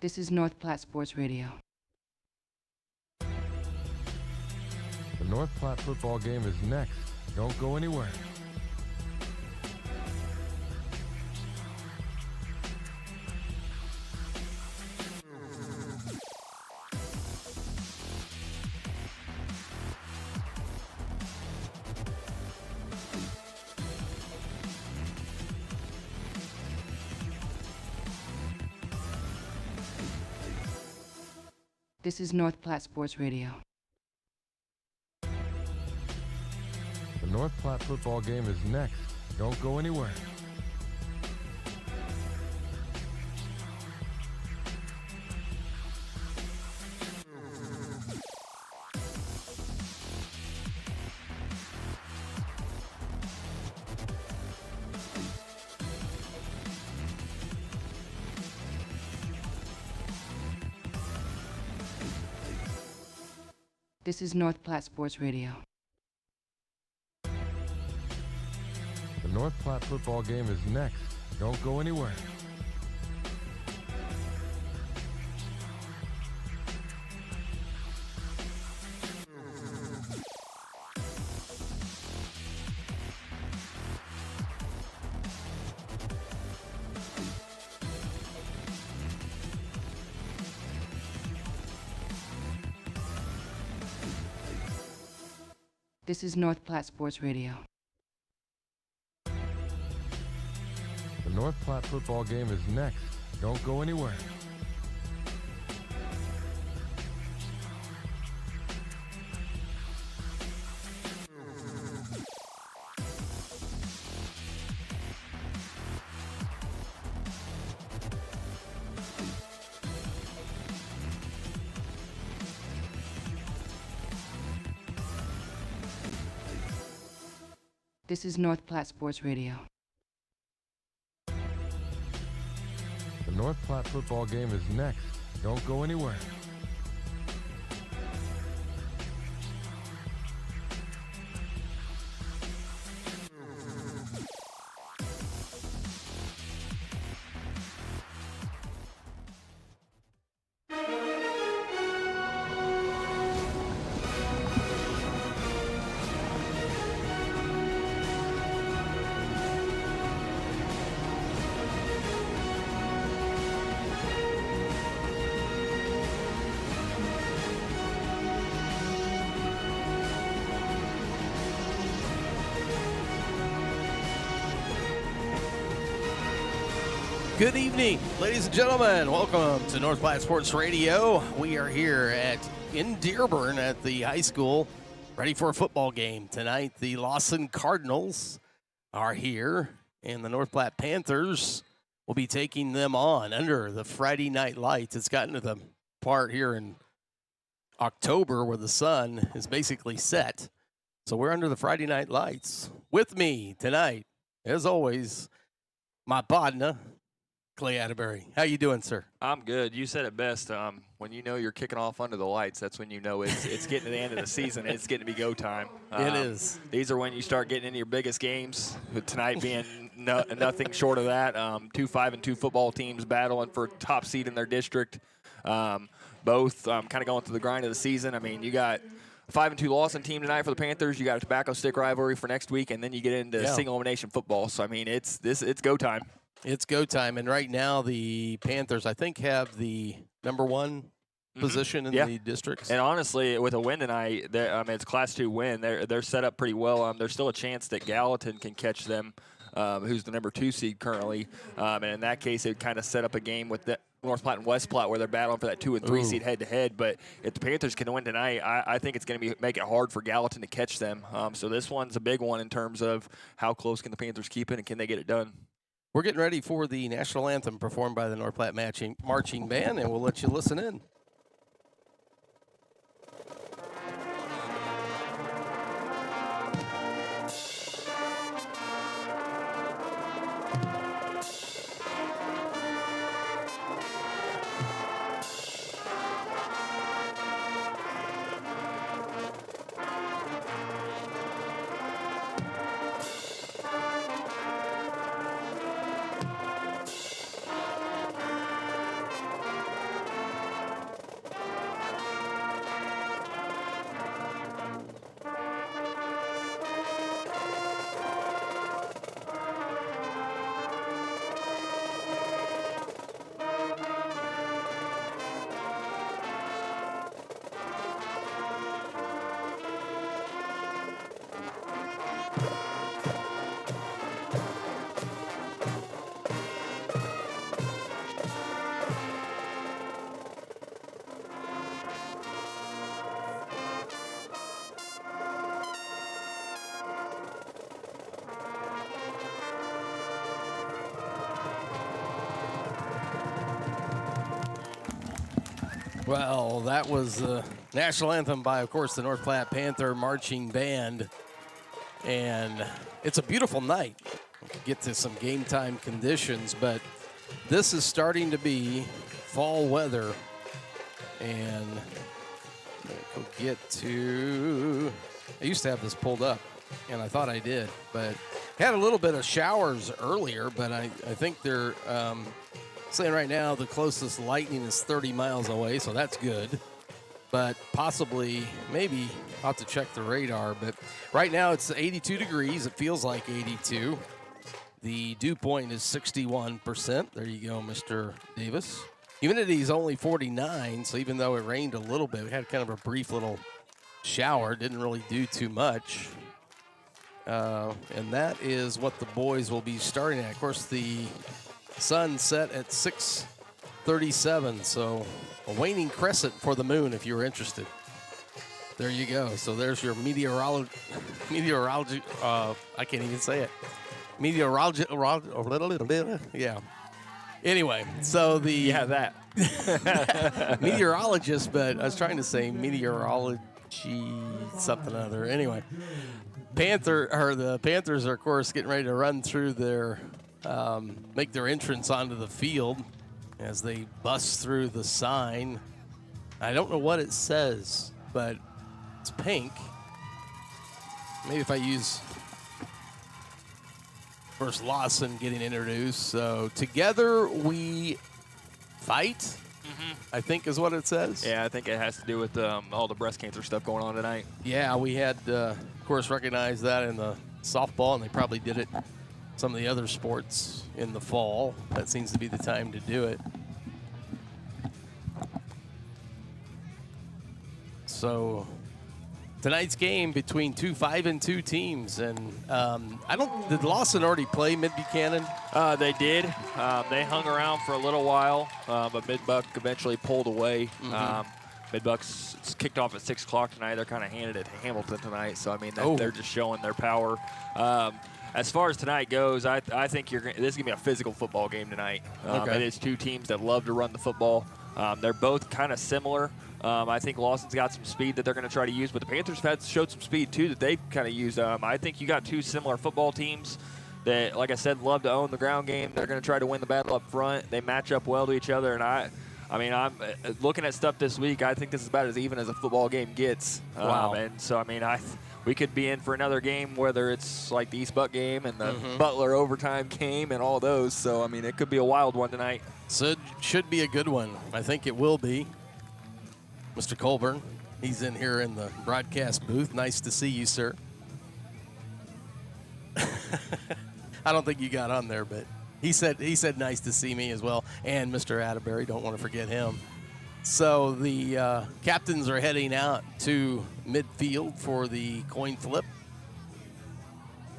This is North Platte Sports Radio. The North Platte football game is next. Don't go anywhere. This is North Platte Sports Radio. The North Platte football game is next. Don't go anywhere. This is North Platte Sports Radio. The North Platte football game is next. Don't go anywhere. This is North Platte Sports Radio. The North Platte football game is next. Don't go anywhere. This is North Platte Sports Radio. The North Platte football game is next. Don't go anywhere. Good evening, ladies and gentlemen. Welcome to North Platte Sports Radio. We are here in Dearborn at the high school, ready for a football game tonight. The Lawson Cardinals are here, and the North Platte Panthers will be taking them on under the Friday night lights. It's gotten to the part here in October where the sun is basically set, so we're under the Friday night lights. With me tonight, as always, my partner, Clay Atterbury. How you doing, sir? I'm good. You said it best. When you know you're kicking off under the lights, that's when you know it's getting to the end of the season. It's getting to be go time. It is. These are when you start getting into your biggest games, with tonight being nothing short of that. 2 5-2 football teams battling for top seed in their district. Both kind of going through the grind of the season. I mean, you got a 5-2 Lawson team tonight for the Panthers. You got a tobacco stick rivalry for next week, and then you get into single elimination football. So I mean, it's go time. It's go time, and right now the Panthers, I think, have the number one position in the districts. And honestly, with a win tonight, it's a Class 2 win. They're set up pretty well. There's still a chance that Gallatin can catch them, who's the number 2 seed currently. And in that case, it would kind of set up a game with the North Platte and West Platte where they're battling for that 2 and 3 seed head-to-head. But if the Panthers can win tonight, I think it's going to make it hard for Gallatin to catch them. So this one's a big one in terms of how close can the Panthers keep it and can they get it done. We're getting ready for the national anthem performed by the North Platte Marching Band, and we'll let you listen in. Well, that was the national anthem by, of course, the North Platte Panther Marching Band. And it's a beautiful night. We could get to some game time conditions, but this is starting to be fall weather. And go get to, I used to have this pulled up, and I thought I did, but had a little bit of showers earlier, but I think they're saying right now the closest lightning is 30 miles away, so that's good. But possibly, maybe, I'll have to check the radar, but right now it's 82 degrees. It feels like 82. The dew point is 61%. There you go, Mr. Davis. Humidity's only 49, so even though it rained a little bit, we had kind of a brief little shower. Didn't really do too much. And that is what the boys will be starting at. Of course, the sun set at 6:37, so a waning crescent for the moon if you were interested. There you go. So there's your meteorology, I can't even say it. Meteorology, yeah. Anyway, so the... Yeah, that. meteorologist, but I was trying to say meteorology something other. Anyway, the Panthers are, of course, getting ready to run through their, make their entrance onto the field as they bust through the sign. I don't know what it says, but it's pink. Maybe if I use first Lawson getting introduced. So together we fight, I think is what it says. Yeah, I think it has to do with all the breast cancer stuff going on tonight. Yeah, we had, of course, recognized that in the softball, and they probably did it some of the other sports in the fall. That seems to be the time to do it. So tonight's game between two 5-2 teams, and did Lawson already play Mid-Buchanan? They did. They hung around for a little while, but Mid-Buck eventually pulled away. Mid-Buck's kicked off at 6 o'clock tonight. They're kind of handed it to Hamilton tonight, so I mean they're just showing their power. As far as tonight goes, I think this is gonna be a physical football game tonight. Okay. It is two teams that love to run the football. They're both kind of similar. I think Lawson's got some speed that they're going to try to use, but the Panthers have showed some speed too that they've kind of used. I think you got two similar football teams that, like I said, love to own the ground game. They're going to try to win the battle up front. They match up well to each other, and I'm looking at stuff this week. I think this is about as even as a football game gets. Wow. And so I mean we could be in for another game, whether it's like the East Buck game and the Butler overtime game and all those. So I mean it could be a wild one tonight. So it should be a good one. I think it will be. Mr. Colburn, he's in here in the broadcast booth. Nice to see you, sir. I don't think you got on there, but he said nice to see me as well. And Mr. Atterbury, don't want to forget him. So the captains are heading out to midfield for the coin flip.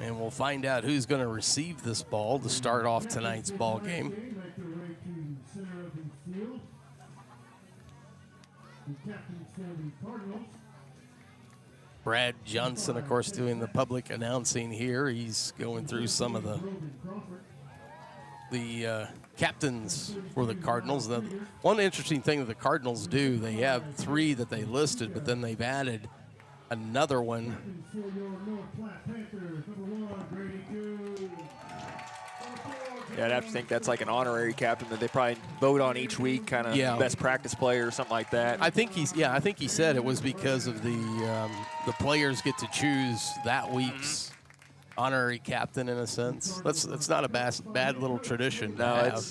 And we'll find out who's going to receive this ball to start off tonight's ball game. Brad Johnson, of course, doing the public announcing here. He's going through some of the captains for the Cardinals. One interesting thing that the Cardinals do, they have 3 that they listed, but then they've added another one. Yeah, I'd have to think that's like an honorary captain that they probably vote on each week, kind of best practice player or something like that. I think he said it was because of the players get to choose that week's honorary captain in a sense. That's not a bad little tradition. No, it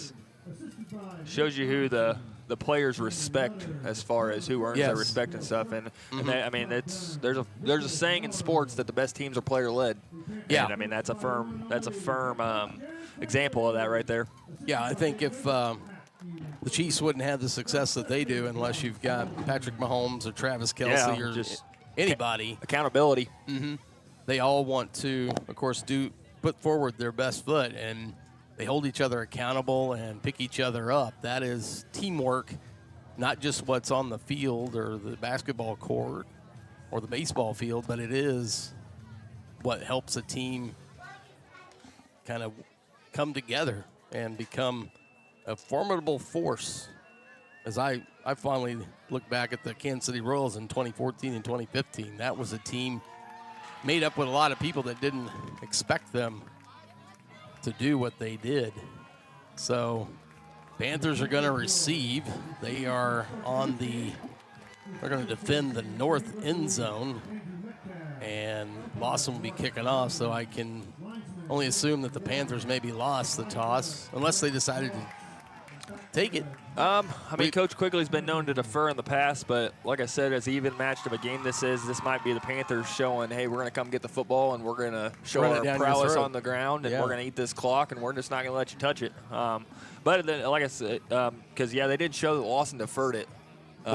shows you who the players respect as far as who earns their respect and stuff. And I mean, there's a saying in sports that the best teams are player led. Yeah, and, I mean that's a firm example of that right there. Yeah, I think if the Chiefs wouldn't have the success that they do unless you've got Patrick Mahomes or Travis Kelce or just anybody. Accountability. They all want to, of course, put forward their best foot, and they hold each other accountable and pick each other up. That is teamwork, not just what's on the field or the basketball court or the baseball field, but it is what helps a team kind of come together and become a formidable force. As I I finally looked back at the Kansas City Royals in 2014 and 2015. That was a team made up with a lot of people that didn't expect them to do what they did. So Panthers are going to receive. They are they're going to defend the north end zone, and Lawson will be kicking off, so I can only assume that the Panthers maybe lost the toss, unless they decided to take it. I mean, Coach Quigley's been known to defer in the past, but like I said, as even matched of a game this might be the Panthers showing, hey, we're going to come get the football, and we're going to show our prowess on the ground, and we're going to eat this clock, and we're just not going to let you touch it. But then, like I said, because, they did show that Lawson deferred it.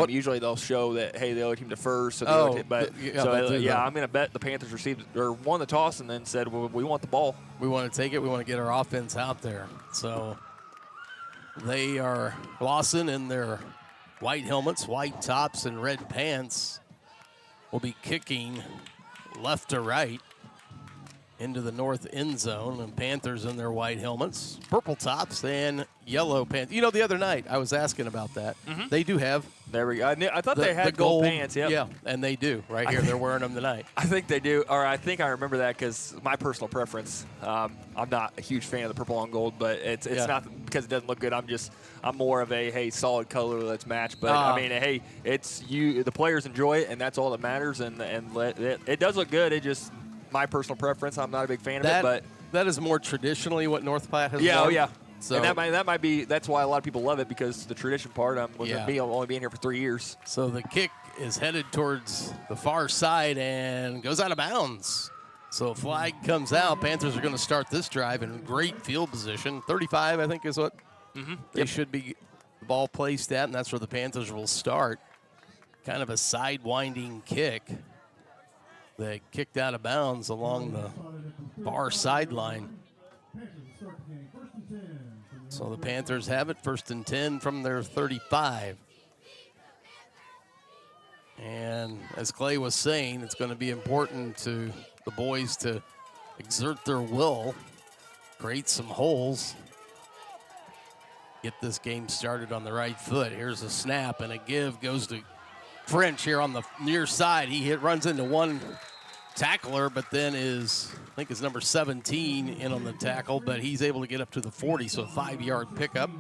Usually they'll show that, hey, the other team defers. So I'm going to bet the Panthers won the toss and then said, well, we want the ball. We want to take it. We want to get our offense out there. So they are Lawson in their white helmets, white tops, and red pants will be kicking left to right into the north end zone, and Panthers in their white helmets, purple tops, and yellow pants. The other night I was asking about that. Mm-hmm. They do have. There we go. I thought they had gold pants. Yep. Yeah, and they do right here. They're wearing them tonight. I think they do, or I think I remember that because my personal preference. I'm not a huge fan of the purple on gold, but it's not because it doesn't look good. I'm more of a solid color that's matched. But I mean, hey, it's you. The players enjoy it, and that's all that matters. And it does look good. It just. My personal preference. I'm not a big fan of it, but that is more traditionally what North Platte has. Yeah, done. Oh yeah. So and that might be that's why a lot of people love it because the tradition part. Me only being here for 3 years. So the kick is headed towards the far side and goes out of bounds. So a flag comes out. Panthers are going to start this drive in great field position. 35, I think, is what they should be the ball placed at, and that's where the Panthers will start. Kind of a side-winding kick. They kicked out of bounds along the far sideline. So the Panthers have it, 1st and 10 from their 35. And as Clay was saying, it's going to be important to the boys to exert their will, create some holes, get this game started on the right foot. Here's a snap, and a give goes to French here on the near side. He runs into one tackler, but then I think is number 17 in on the tackle, but he's able to get up to the 40, so a 5-yard pickup.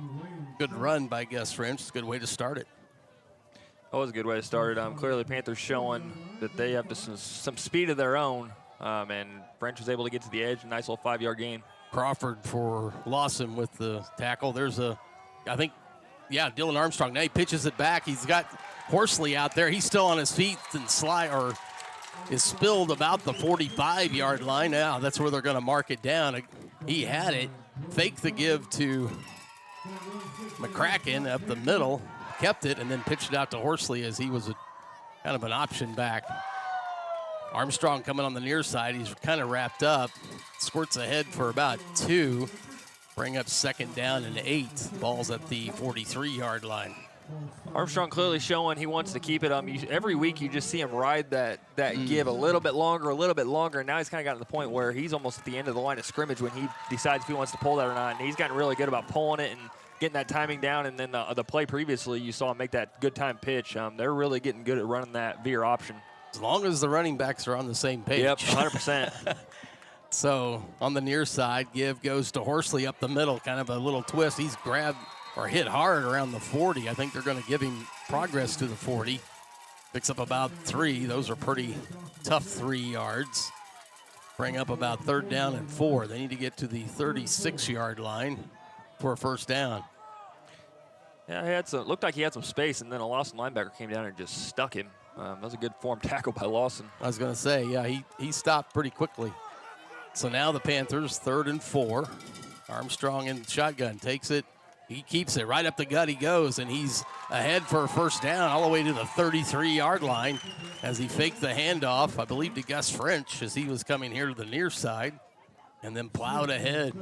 Good run by Gus French. It's a good way to start it. That was a good way to start it. Clearly, Panthers showing that they have some speed of their own, and French was able to get to the edge. Nice little 5-yard gain. Crawford for Lawson with the tackle. There's Dylan Armstrong. Now he pitches it back. He's got Horsley out there. He's still on his feet and is spilled about the 45-yard line. Now that's where they're going to mark it down. He had it. Faked the give to McCracken up the middle. Kept it and then pitched it out to Horsley as he was kind of an option back. Armstrong coming on the near side. He's kind of wrapped up. Squirts ahead for about 2. Bring up 2nd down and 8. Ball's at the 43-yard line. Armstrong clearly showing he wants to keep it. Every week you just see him ride that give a little bit longer, and now he's kind of gotten to the point where he's almost at the end of the line of scrimmage when he decides if he wants to pull that or not. And he's gotten really good about pulling it and getting that timing down. And then the play previously, you saw him make that good time pitch. They're really getting good at running that veer option. As long as the running backs are on the same page. Yep, 100%. So on the near side, give goes to Horsley up the middle, kind of a little twist. He's grabbed or hit hard around the 40. I think they're going to give him progress to the 40. Picks up about 3. Those are pretty tough 3 yards. Bring up about 3rd down and 4. They need to get to the 36-yard line for a 1st down. Yeah, looked like he had some space, and then a Lawson linebacker came down and just stuck him. That was a good form tackle by Lawson. I was going to say, yeah, he stopped pretty quickly. So now the Panthers, 3rd and 4. Armstrong in shotgun takes it. He keeps it right up the gut. He goes, and he's ahead for a 1st down all the way to the 33-yard line as he faked the handoff, I believe, to Gus French as he was coming here to the near side, and then plowed ahead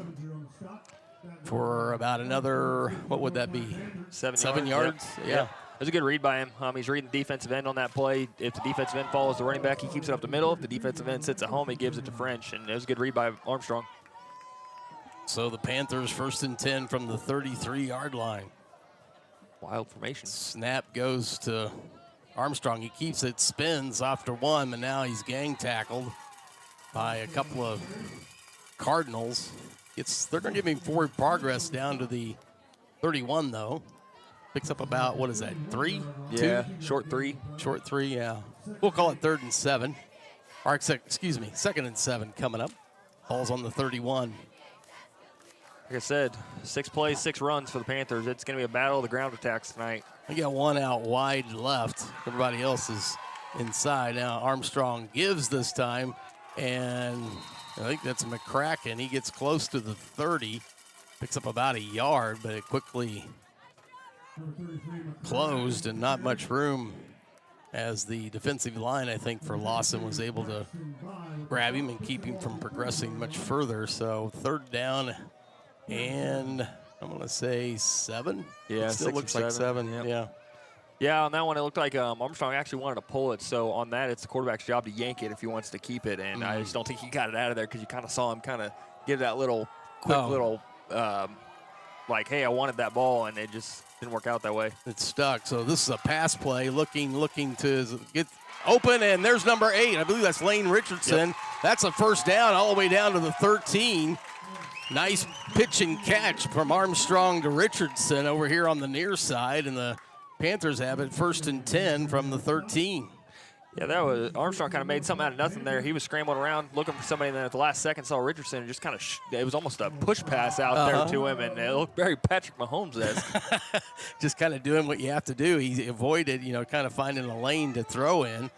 for about another, what would that be? 7 yards? Yeah. It was a good read by him. He's reading the defensive end on that play. If the defensive end follows the running back, he keeps it up the middle. If the defensive end sits at home, he gives it to French, and it was a good read by Armstrong. So the Panthers 1st and 10 from the 33-yard line. Wild formation. Snap goes to Armstrong. He keeps it, spins after one, but now he's gang tackled by a couple of Cardinals. They're going to give him forward progress down to the 31, though. Picks up about, what is that, 3? Yeah, 2? short 3. Short 3, yeah. We'll call it 3rd and 7. Or, excuse me, 2nd and 7 coming up. Ball's on the 31. Like I said, 6 plays, 6 runs for the Panthers. It's going to be a battle of the ground attacks tonight. We got one out wide left. Everybody else is inside. Now Armstrong gives this time, and I think that's McCracken. He gets close to the 30, picks up about a yard, but it quickly closed and not much room as the defensive line, I think, for Lawson was able to grab him and keep him from progressing much further. So 3rd down, and I'm going to say 7. Yeah, it still 6 or looks like 7. Yep. Yeah. Yeah, on that one, it looked like Armstrong actually wanted to pull it. So on that, it's the quarterback's job to yank it if he wants to keep it. And I just don't think he got it out of there because you kind of saw him kind of give that little quick little, like, hey, I wanted that ball, and it just didn't work out that way. It's stuck. So this is a pass play, looking to get open, and there's number 8. I believe that's Lane Richardson. Yep. That's a first down all the way down to the 13. Nice pitch and catch from Armstrong to Richardson over here on the near side, and the Panthers have it 1st and 10 from the 13. Yeah, that was Armstrong kind of made something out of nothing there. He was scrambling around looking for somebody, and then at the last second saw Richardson and just kind of it was almost a push pass out there to him, and it looked very Patrick Mahomes-esque. Just kind of doing what you have to do. He avoided, kind of finding a lane to throw in.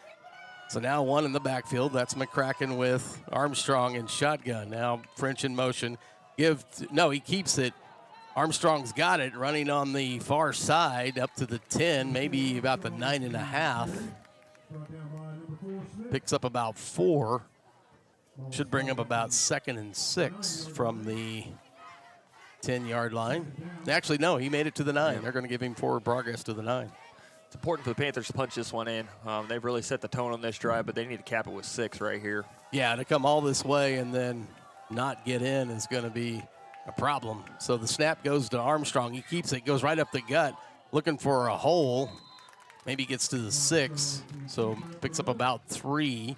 So now one in the backfield. That's McCracken with Armstrong in shotgun. Now French in motion. He keeps it. Armstrong's got it, running on the far side up to the 10, maybe about the 9.5. Picks up about 4. Should bring up about 2nd and 6 from the 10-yard line. Actually, no, he made it to the 9. They're going to give him forward progress to the 9. It's important for the Panthers to punch this one in. They've really set the tone on this drive, but they need to cap it with 6 right here. Yeah, to come all this way and then not get in is going to be a problem. So the snap goes to Armstrong. He keeps it, goes right up the gut, looking for a hole. Maybe gets to the 6, so picks up about 3.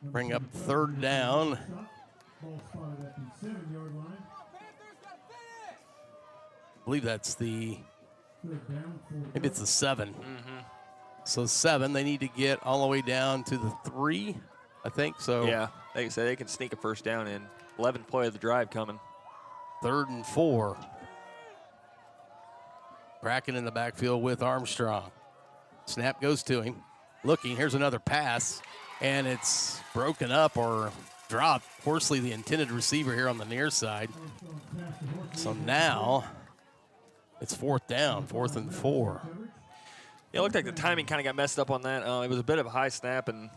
Bring up 3rd down. I believe that's maybe it's the 7. Mm-hmm. So 7, they need to get all the way down to the 3, I think. So yeah, like I said, they can sneak a first down in. 11th play of the drive coming. 3rd and 4. Bracken in the backfield with Armstrong. Snap goes to him. Looking, here's another pass, and it's broken up or dropped. Horsley, the intended receiver here on the near side. So now it's 4th down, 4th and 4. Yeah, it looked like the timing kind of got messed up on that. It was a bit of a high snap, and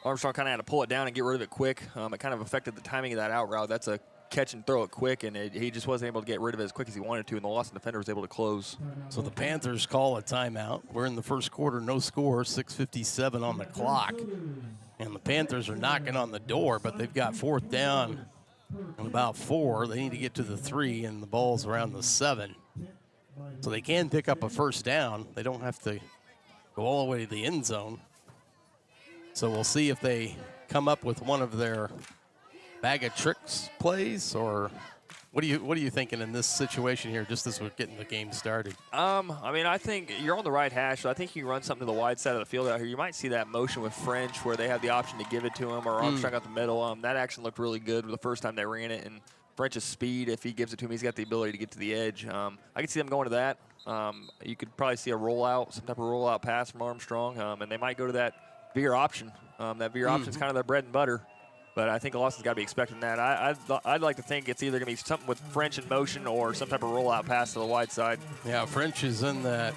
Armstrong kind of had to pull it down and get rid of it quick. It kind of affected the timing of that out route. That's a catch and throw it quick, and he just wasn't able to get rid of it as quick as he wanted to, and the Lawson defender was able to close. So the Panthers call a timeout. We're in the first quarter, no score, 6:57 on the clock. And the Panthers are knocking on the door, but they've got 4th down and about 4. They need to get to the 3, and the ball's around the 7. So they can pick up a first down. They don't have to go all the way to the end zone. So we'll see if they come up with one of their bag of tricks plays, or what are you thinking in this situation here, just as we're getting the game started? I mean, I think you're on the right hash. So I think you can run something to the wide side of the field out here. You might see that motion with French where they have the option to give it to him, or Armstrong out the middle. That action looked really good the first time they ran it, and French's speed, if he gives it to him, he's got the ability to get to the edge. I could see them going to that. You could probably see a rollout, some type of rollout pass from Armstrong, and they might go to that veer option. That veer option is kind of their bread and butter. But I think Lawson's got to be expecting that. I'd like to think it's either going to be something with French in motion or some type of rollout pass to the wide side. Yeah, French is in that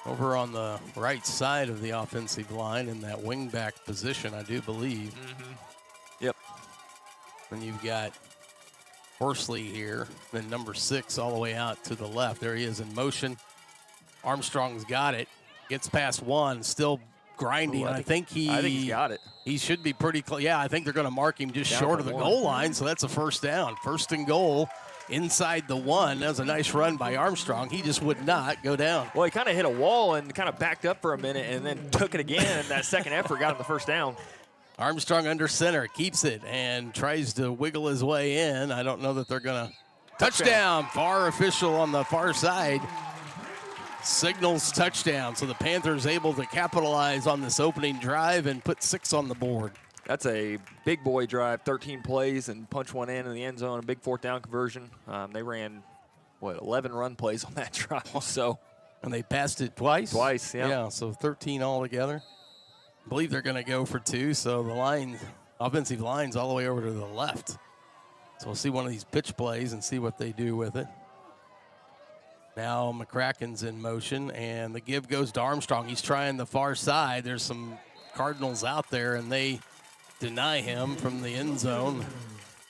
over on the right side of the offensive line in that wingback position, I do believe. Yep. And you've got Horsley here, then number 6 all the way out to the left. There he is in motion. Armstrong's got it. Gets past 1, still grinding. I think he's got it. He should be pretty close. Yeah, I think they're going to mark him just down short of the 1. goal line, so that's a first down. 1st and goal inside the 1. That was a nice run by Armstrong. He just would not go down. Well, he kind of hit a wall and kind of backed up for a minute and then took it again, and that second effort got him the first down. Armstrong under center, keeps it and tries to wiggle his way in. I don't know that they're going to. Touchdown. Far official on the far side signals touchdown. So the Panthers able to capitalize on this opening drive and put 6 on the board. That's a big boy drive, 13 plays and punch one in the end zone, a big fourth down conversion. They ran, 11 run plays on that drive. So, and they passed it twice? Twice, yeah. Yeah, so 13 altogether. I believe they're going to go for 2, so the offensive line's all the way over to the left. So we'll see one of these pitch plays and see what they do with it. Now McCracken's in motion, and the give goes to Armstrong. He's trying the far side. There's some Cardinals out there, and they deny him from the end zone.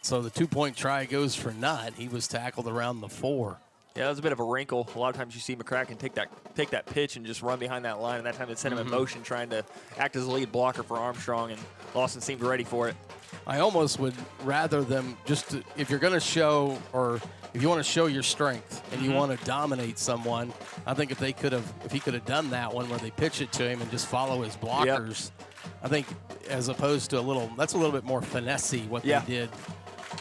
So the 2-point try goes for naught. He was tackled around the 4. Yeah, that was a bit of a wrinkle. A lot of times you see McCracken take that pitch and just run behind that line, and that time it sent him in motion trying to act as a lead blocker for Armstrong, and Lawson seemed ready for it. I almost would rather them if you're going to show, or if you want to show your strength and you want to dominate someone, I think if he could have done that one where they pitch it to him and just follow his blockers, I think as opposed to that's a little bit more finessey what they did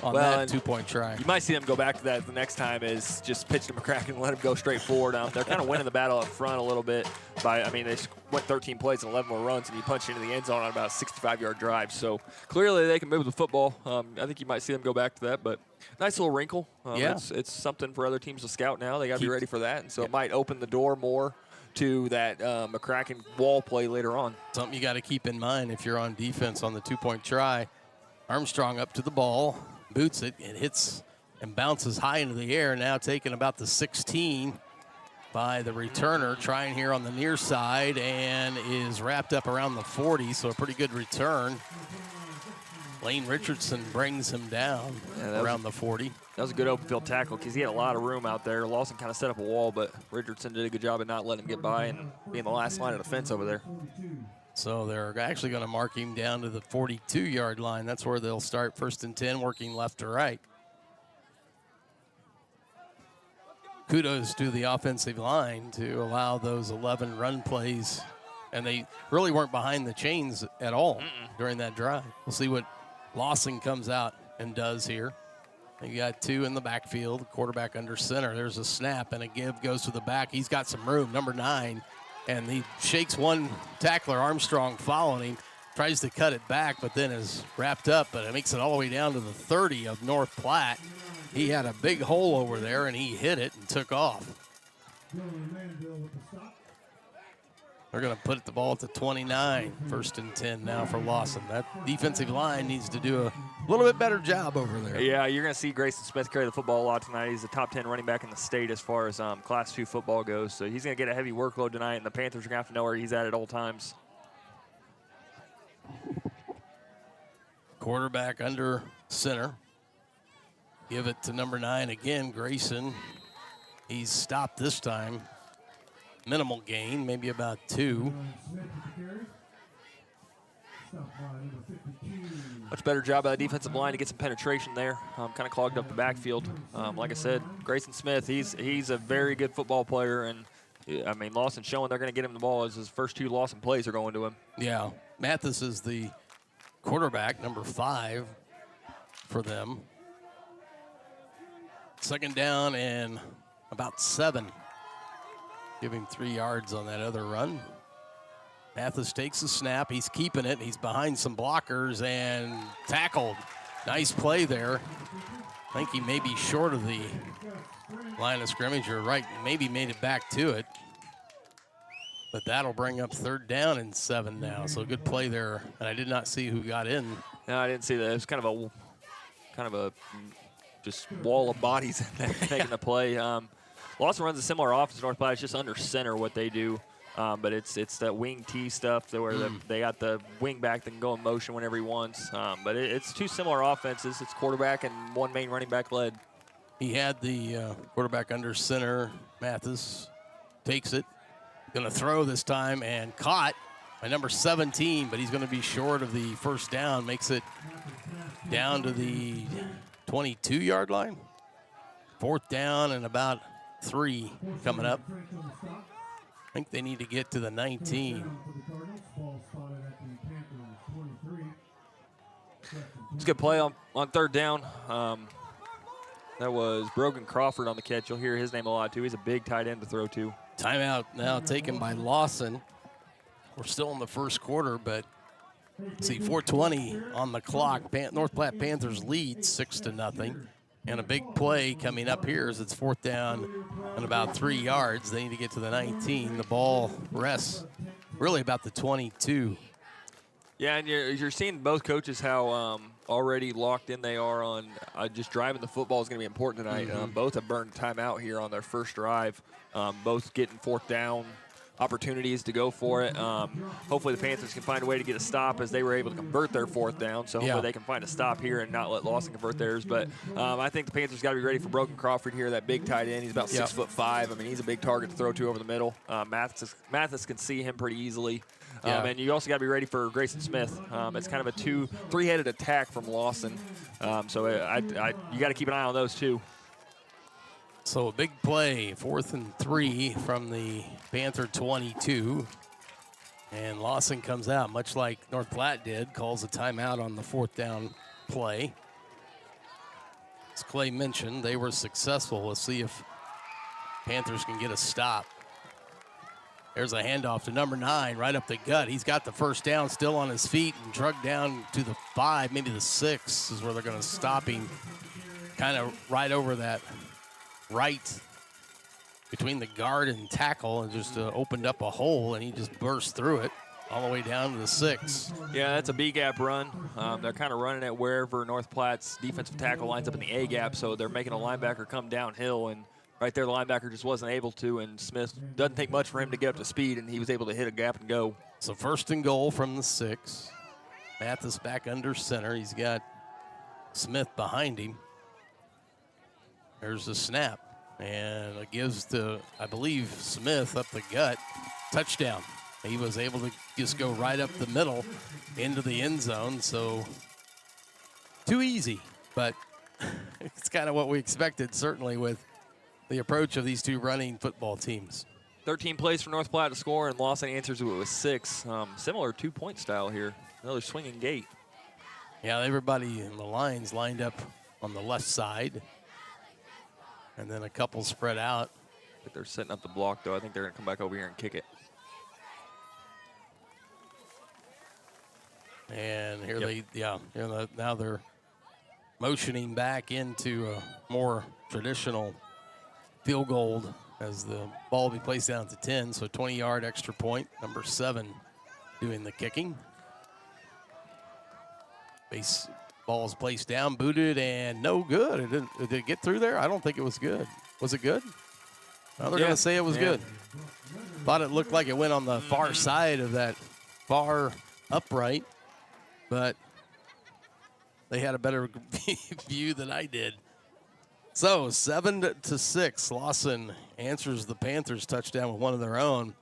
on that 2-point try. You might see them go back to that the next time is just pitch to McCracken and let him go straight forward. They're kind of winning the battle up front a little bit they went 13 plays and 11 more runs, and you punch into the end zone on about a 65-yard drive. So clearly they can move the football. I think you might see them go back to that, but nice little wrinkle. It's something for other teams to scout now. They got to be ready for that, and so it might open the door more to that McCracken wall play later on. Something you got to keep in mind if you're on defense on the 2-point try. Armstrong up to the ball, boots it, and hits and bounces high into the air, now taken about the 16 by the returner, trying here on the near side, and is wrapped up around the 40, so a pretty good return. Lane Richardson brings him down around the 40. That was a good open field tackle because he had a lot of room out there. Lawson kind of set up a wall, but Richardson did a good job of not letting him get by and being the last line of defense over there. So they're actually going to mark him down to the 42-yard line. That's where they'll start 1st and 10, working left to right. Kudos to the offensive line to allow those 11 run plays, and they really weren't behind the chains at all during that drive. We'll see what Lawson comes out and does here. You got 2 in the backfield, quarterback under center. There's a snap, and a give goes to the back. He's got some room, number 9, and he shakes one tackler, Armstrong, following him, tries to cut it back, but then is wrapped up, but it makes it all the way down to the 30 of North Platte. He had a big hole over there, and he hit it and took off. They're going to put the ball at the 29, 1st and 10 now for Lawson. That defensive line needs to do a little bit better job over there. Yeah, you're going to see Grayson Smith carry the football a lot tonight. He's a top 10 running back in the state as far as Class 2 football goes. So he's going to get a heavy workload tonight, and the Panthers are going to have to know where he's at all times. Quarterback under center. Give it to number 9 again, Grayson. He's stopped this time. Minimal gain, maybe about 2. Much better job by the defensive line to get some penetration there. Kind of clogged up the backfield. Like I said, Grayson Smith, he's a very good football player, and I mean Lawson showing they're going to get him the ball as his first 2 Lawson plays are going to him. Yeah, Mathis is the quarterback, number 5 for them. 2nd down and about 7. Give him 3 yards on that other run. Mathis takes the snap. He's keeping it. He's behind some blockers and tackled. Nice play there. I think he may be short of the line of scrimmage, or right, maybe made it back to it. But that'll bring up 3rd down and 7 now. So good play there. And I did not see who got in. No, I didn't see that. It was kind of a just wall of bodies making the play. Lawson runs a similar offense to North Platte. It's just under center what they do. But it's that wing T stuff where they got the wing back that can go in motion whenever he wants. But it's 2 similar offenses. It's quarterback and 1 main running back led. He had the quarterback under center. Mathis takes it. Going to throw this time and caught by number 17, but he's going to be short of the 1st down. Makes it down to the 22-yard line. 4th down and about 3 coming up. I think they need to get to the 19. It's a good play on 3rd down. That was Brogan Crawford on the catch. You'll hear his name a lot, too. He's a big tight end to throw to. Timeout now taken by Lawson. We're still in the first quarter, but see, 4:20 on the clock. North Platte Panthers lead 6-0. And a big play coming up here as it's 4th down and about 3 yards. They need to get to the 19. The ball rests really about the 22. Yeah, and you're seeing both coaches how already locked in they are on just driving the football is going to be important tonight. Both have burned timeout here on their first drive. Both getting 4th down opportunities to go for it. Hopefully the Panthers can find a way to get a stop as they were able to convert their 4th down. So hopefully they can find a stop here and not let Lawson convert theirs. But I think the Panthers got to be ready for Brogan Crawford here, that big tight end. He's about 6'5". I mean, he's a big target to throw to over the middle. Mathis can see him pretty easily. And you also got to be ready for Grayson Smith. It's kind of a 3-headed attack from Lawson. So you got to keep an eye on those too. So a big play, 4th and 3 from the Panther 22. And Lawson comes out, much like North Platte did, calls a timeout on the 4th down play. As Clay mentioned, they were successful. Let's see if Panthers can get a stop. There's a handoff to number 9, right up the gut. He's got the first down, still on his feet, and drugged down to the 5, maybe the 6 is where they're going to stop him. Kind of right over that right between the guard and tackle, and just opened up a hole, and he just burst through it all the way down to the 6. Yeah, that's a B-gap run. They're kind of running it wherever North Platte's defensive tackle lines up in the A-gap, so they're making a linebacker come downhill, and right there the linebacker just wasn't able to, and Smith doesn't take much for him to get up to speed, and he was able to hit a gap and go. So 1st and goal from the 6. Mathis back under center. He's got Smith behind him. There's the snap, and it gives to, I believe, Smith up the gut. Touchdown. He was able to just go right up the middle into the end zone, so too easy, but it's kind of what we expected, certainly, with the approach of these two running football teams. 13 plays for North Platte to score, and Lawson answers it with 6. Similar 2-point style here. Another swinging gate. Yeah, everybody in the lines lined up on the left side. And then a couple spread out. But they're setting up the block, though. I think they're going to come back over here and kick it. And here now they're motioning back into a more traditional field goal as the ball will be placed down to 10. So 20-yard extra point. Number 7 doing the kicking. Base ball is placed down, booted, and no good. Did it get through there? I don't think it was good. Was it good? Well, they're going to say it was good. Thought it looked like it went on the far side of that far upright, but they had a better view than I did. So 7-6, Lawson answers the Panthers touchdown with one of their own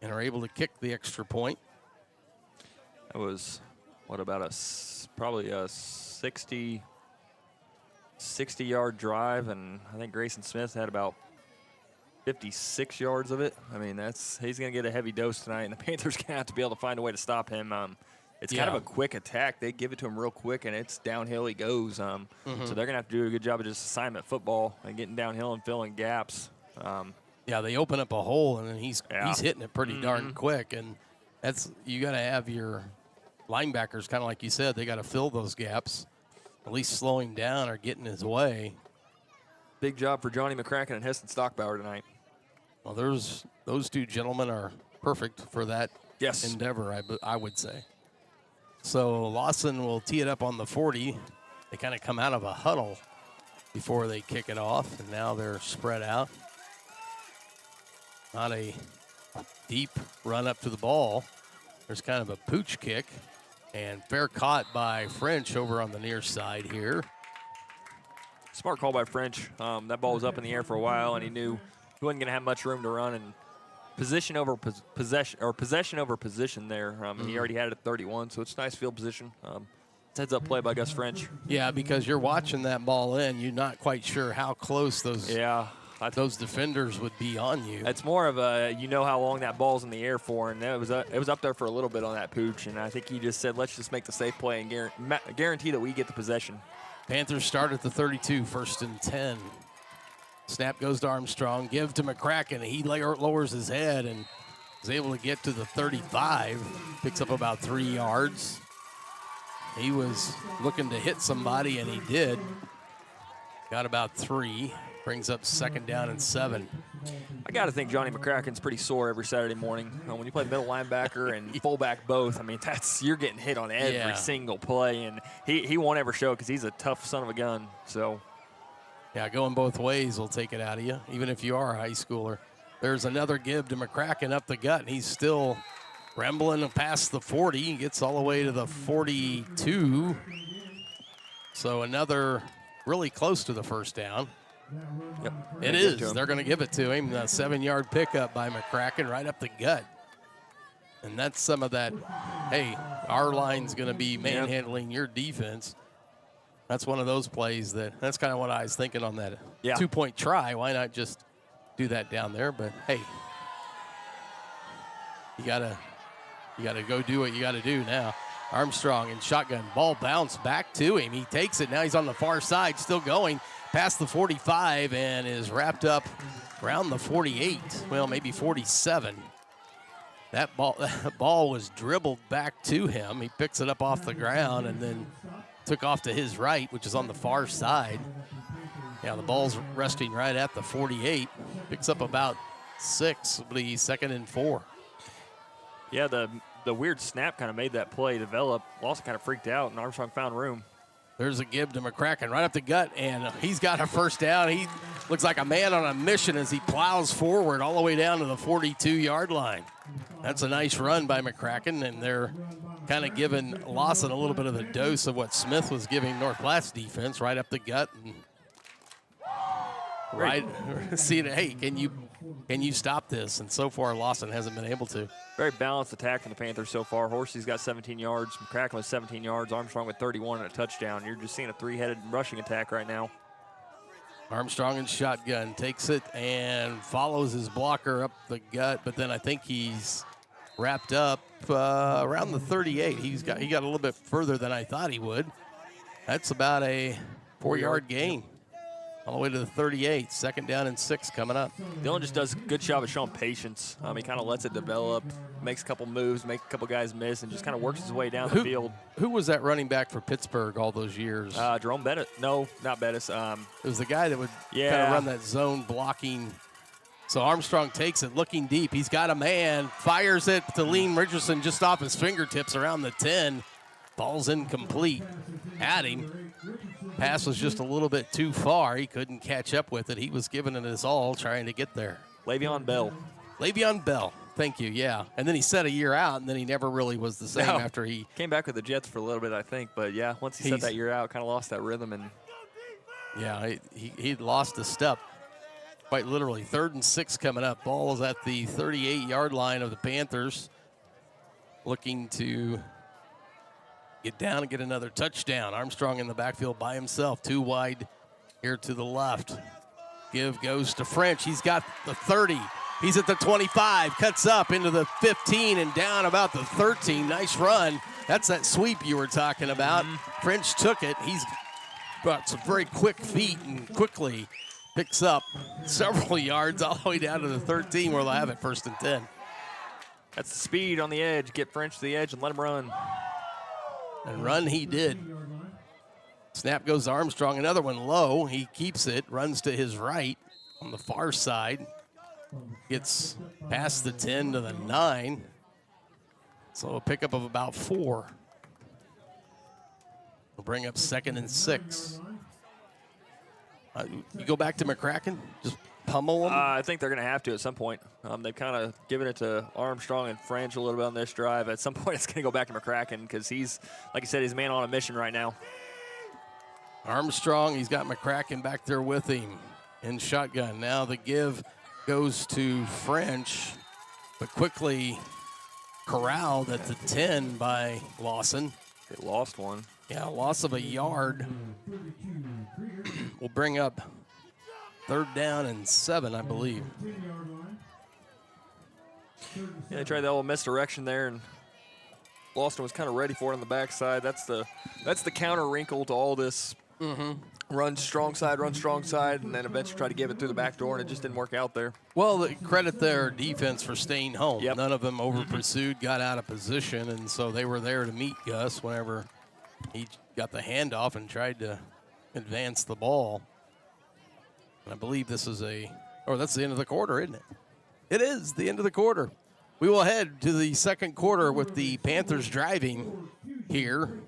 and are able to kick the extra point. That was, probably a 60-yard drive, and I think Grayson Smith had about 56 yards of it. I mean, he's going to get a heavy dose tonight, and the Panthers going to have to be able to find a way to stop him. It's kind of a quick attack. They give it to him real quick, and it's downhill he goes. So they're going to have to do a good job of just assignment football and getting downhill and filling gaps. They open up a hole, and then he's hitting it pretty darn quick, and you got to have your linebackers, kind of like you said, they got to fill those gaps, at least slow him down or get in his way. Big job for Johnny McCracken and Heston Stockbauer tonight. Well, those two gentlemen are perfect for that endeavor, I would say. So Lawson will tee it up on the 40. They kind of come out of a huddle before they kick it off, and now they're spread out. Not a deep run up to the ball. There's kind of a pooch kick, and fair caught by French over on the near side here. Smart call by French. That ball was up in the air for a while, and he knew he wasn't going to have much room to run, and possession over possession there. He already had it at 31, so it's nice field position. Heads-up play by Gus French. Yeah, because you're watching that ball in, you're not quite sure how close those defenders would be on you. It's more of a, you know how long that ball's in the air for, and it was up there for a little bit on that pooch, and I think he just said, let's just make the safe play and guarantee that we get the possession. Panthers start at the 32, 1st and 10. Snap goes to Armstrong, give to McCracken. He lowers his head and is able to get to the 35, picks up about 3 yards. He was looking to hit somebody, and he did. Got about 3. Brings up 2nd down and 7. I got to think Johnny McCracken's pretty sore every Saturday morning. When you play middle linebacker and fullback both, I mean, you're getting hit on every single play, and he won't ever show it because he's a tough son of a gun. So, yeah, going both ways will take it out of you, even if you are a high schooler. There's another give to McCracken up the gut, and he's still rambling past the 40. He gets all the way to the 42. So another really close to the 1st down. Yep. It is. They're going to give it to him. A 7-yard pickup by McCracken right up the gut. And that's some of that, hey, our line's going to be manhandling your defense. That's one of those plays that's kind of what I was thinking on that 2-point try. Why not just do that down there? But, hey, you gotta go do what you got to do now. Armstrong in shotgun. Ball bounced back to him. He takes it. Now he's on the far side, still going past the 45 and is wrapped up around the 48. Well, maybe 47. That ball was dribbled back to him. He picks it up off the ground and then took off to his right, which is on the far side. Yeah, the ball's resting right at the 48. Picks up about 6. It'll be 2nd and 4. Yeah, the weird snap kind of made that play develop. Lawson kind of freaked out, and Armstrong found room. There's a give to McCracken right up the gut, and he's got a 1st down. He looks like a man on a mission as he plows forward all the way down to the 42-yard line. That's a nice run by McCracken, and they're kind of giving Lawson a little bit of the dose of what Smith was giving North Platte's defense, right up the gut. And right, seeing, hey, can you stop this? And so far, Lawson hasn't been able to. Very balanced attack from the Panthers so far. Horsey's got 17 yards. McCracken with 17 yards. Armstrong with 31 and a touchdown. You're just seeing a 3-headed rushing attack right now. Armstrong in shotgun takes it and follows his blocker up the gut, but then I think he's wrapped up around the 38. He got a little bit further than I thought he would. That's about a 4-yard gain. All the way to the 38, 2nd down and 6 coming up. Dillon just does a good job of showing patience. He kind of lets it develop, makes a couple moves, makes a couple guys miss, and just kind of works his way down the field. Who was that running back for Pittsburgh all those years? Jerome Bettis. No, not Bettis. It was the guy that would kind of run that zone blocking. So Armstrong takes it, looking deep. He's got a man, fires it to Lean Richardson just off his fingertips around the 10. Ball's incomplete. At him. Pass was just a little bit too far. He couldn't catch up with it. He was giving it his all trying to get there. Le'Veon Bell. Le'Veon Bell. Thank you, yeah. And then he set a year out, and then he never really was the same after he came back with the Jets for a little bit, I think. But, yeah, once he set that year out, kind of lost that rhythm. And yeah, he'd lost a step, quite literally. 3rd and 6 coming up. Ball is at the 38-yard line of the Panthers, looking to get down and get another touchdown. Armstrong in the backfield by himself, 2 wide here to the left. Give goes to French. He's got the 30. He's at the 25, cuts up into the 15 and down about the 13. Nice run. That's that sweep you were talking about. French took it. He's got some very quick feet and quickly picks up several yards all the way down to the 13 where they'll have it 1st and 10. That's the speed on the edge. Get French to the edge and let him run. And run he did. Snap goes to Armstrong. Another one low. He keeps it. Runs to his right on the far side. Gets past the 10 to the 9. So a pickup of about 4. We'll bring up 2nd and 6. You go back to McCracken? Just pummel him? I think they're going to have to at some point. They've kind of given it to Armstrong and French a little bit on this drive. At some point, it's going to go back to McCracken because he's, like you said, he's a man on a mission right now. Armstrong, he's got McCracken back there with him in shotgun. Now the give goes to French, but quickly corralled at the 10 by Lawson. They lost one. Yeah, loss of a yard will bring up 3rd down and 7, I believe. Yeah, they tried that little misdirection there, and Lawson was kind of ready for it on the backside. That's the counter wrinkle to all this. Run strong side, and then eventually try to give it through the back door, and it just didn't work out there. Well, credit their defense for staying home. Yep. None of them over-pursued, got out of position, and so they were there to meet Gus whenever he got the handoff and tried to advance the ball. And I believe this is that's the end of the quarter, isn't it? It is the end of the quarter. We will head to the second quarter with the Panthers driving here.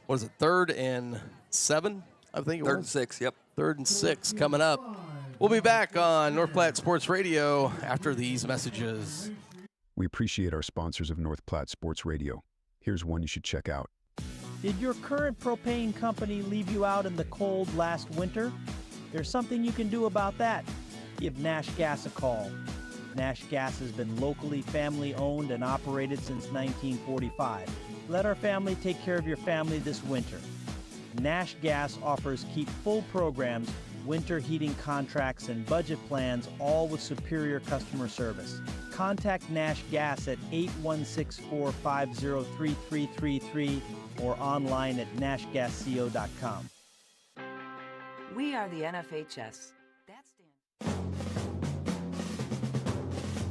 What is it, 3rd and 7? I think it 3rd was. and 6, yep. 3rd and 6 coming up. We'll be back on North Platte Sports Radio after these messages. We appreciate our sponsors of North Platte Sports Radio. Here's one you should check out. Did your current propane company leave you out in the cold last winter? There's something you can do about that. Give Nash Gas a call. Nash Gas has been locally family-owned and operated since 1945. Let our family take care of your family this winter. Nash Gas offers keep full programs, winter heating contracts, and budget plans, all with superior customer service. Contact Nash Gas at 816-450-3333 or online at nashgasco.com. We are the NFHS.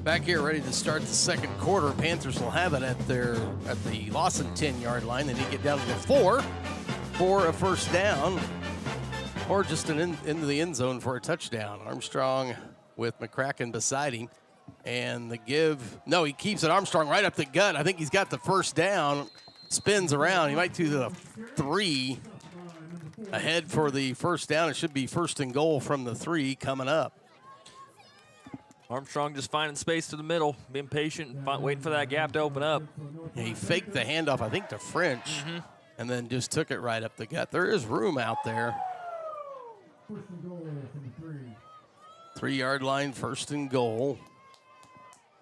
Back here ready to start the second quarter. Panthers will have it at the Lawson 10-yard line. They need to get down to the 4 for a first down, or just into the end zone for a touchdown. Armstrong with McCracken beside him. And the give, no, he keeps it. Armstrong right up the gut. I think he's got the first down, spins around. He might do the 3 ahead for the first down. It should be 1st and goal from the 3 coming up. Armstrong just finding space to the middle, being patient, waiting for that gap to open up. Yeah, he faked the handoff, I think, to French, and then just took it right up the gut. There is room out there. 3-yard line, 1st and goal.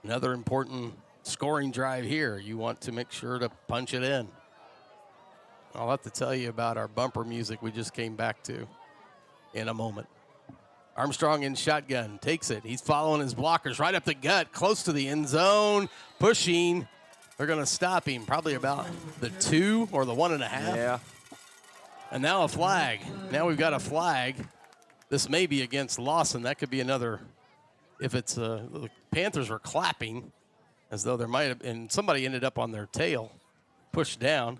Another important scoring drive here. You want to make sure to punch it in. I'll have to tell you about our bumper music we just came back to in a moment. Armstrong in shotgun, takes it. He's following his blockers right up the gut, close to the end zone, pushing. They're going to stop him probably about the 2 or the 1.5. Yeah. And now a flag. Now we've got a flag. This may be against Lawson. That could be another. If it's the Panthers were clapping as though there might have been, somebody ended up on their tail, pushed down.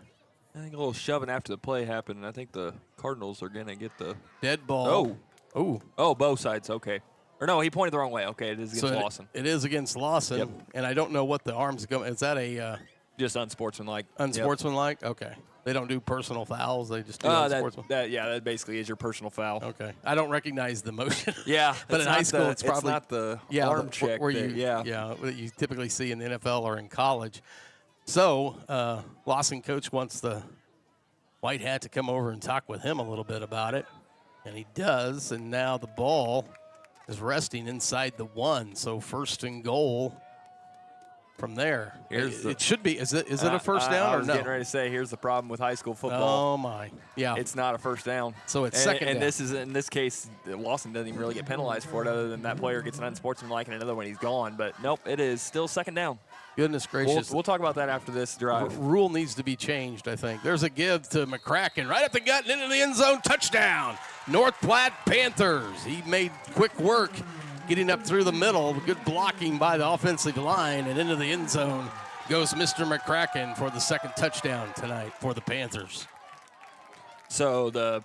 I think a little shoving after the play happened, and I think the Cardinals are going to get the Dead ball. Oh, both sides. Okay. Or no, he pointed the wrong way. Okay, it is against Lawson. It is against Lawson, Yep. and I don't know what the arms go. Is that a Just unsportsmanlike. unsportsmanlike? Okay. They don't do personal fouls. They just do That unsportsmanlike. that basically is your personal foul. Okay. I don't recognize the motion. Yeah, but in high school, it's probably not the arm check where that- what you typically see in the NFL or in college. So Lawson coach wants the white hat to come over and talk with him a little bit about it, and he does. And now the ball is resting inside the 1, so 1st and goal. From there, it should be. Is it a first down I or was no? getting ready to say, here's the problem with high school football. Oh my, yeah. It's not a first down. So it's second and down. this is in this case, Lawson doesn't even really get penalized for it, other than that player gets an unsportsmanlike and another one he's gone. But nope, it is still second down. Goodness gracious. We'll talk about that after this drive. Rule needs to be changed, I think. There's a give to McCracken right up the gut and into the end zone. Touchdown, North Platte Panthers. He made quick work getting up through the middle. Good blocking by the offensive line, and into the end zone goes Mr. McCracken for the second touchdown tonight for the Panthers. So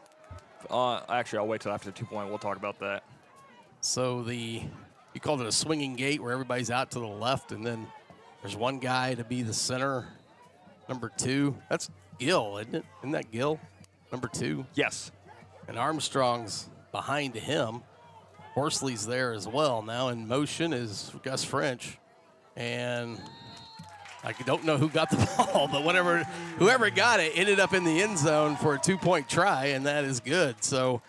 actually, I'll wait till after the 2-point. We'll talk about that. So you called it a swinging gate where everybody's out to the left, and then there's one guy to be the center, number 2. That's Gill, isn't it? Isn't that Gill, number 2? Yes. And Armstrong's behind him. Horsley's there as well. Now in motion is Gus French. And I don't know who got the ball, but whoever got it ended up in the end zone for a 2-point try, and that is good. So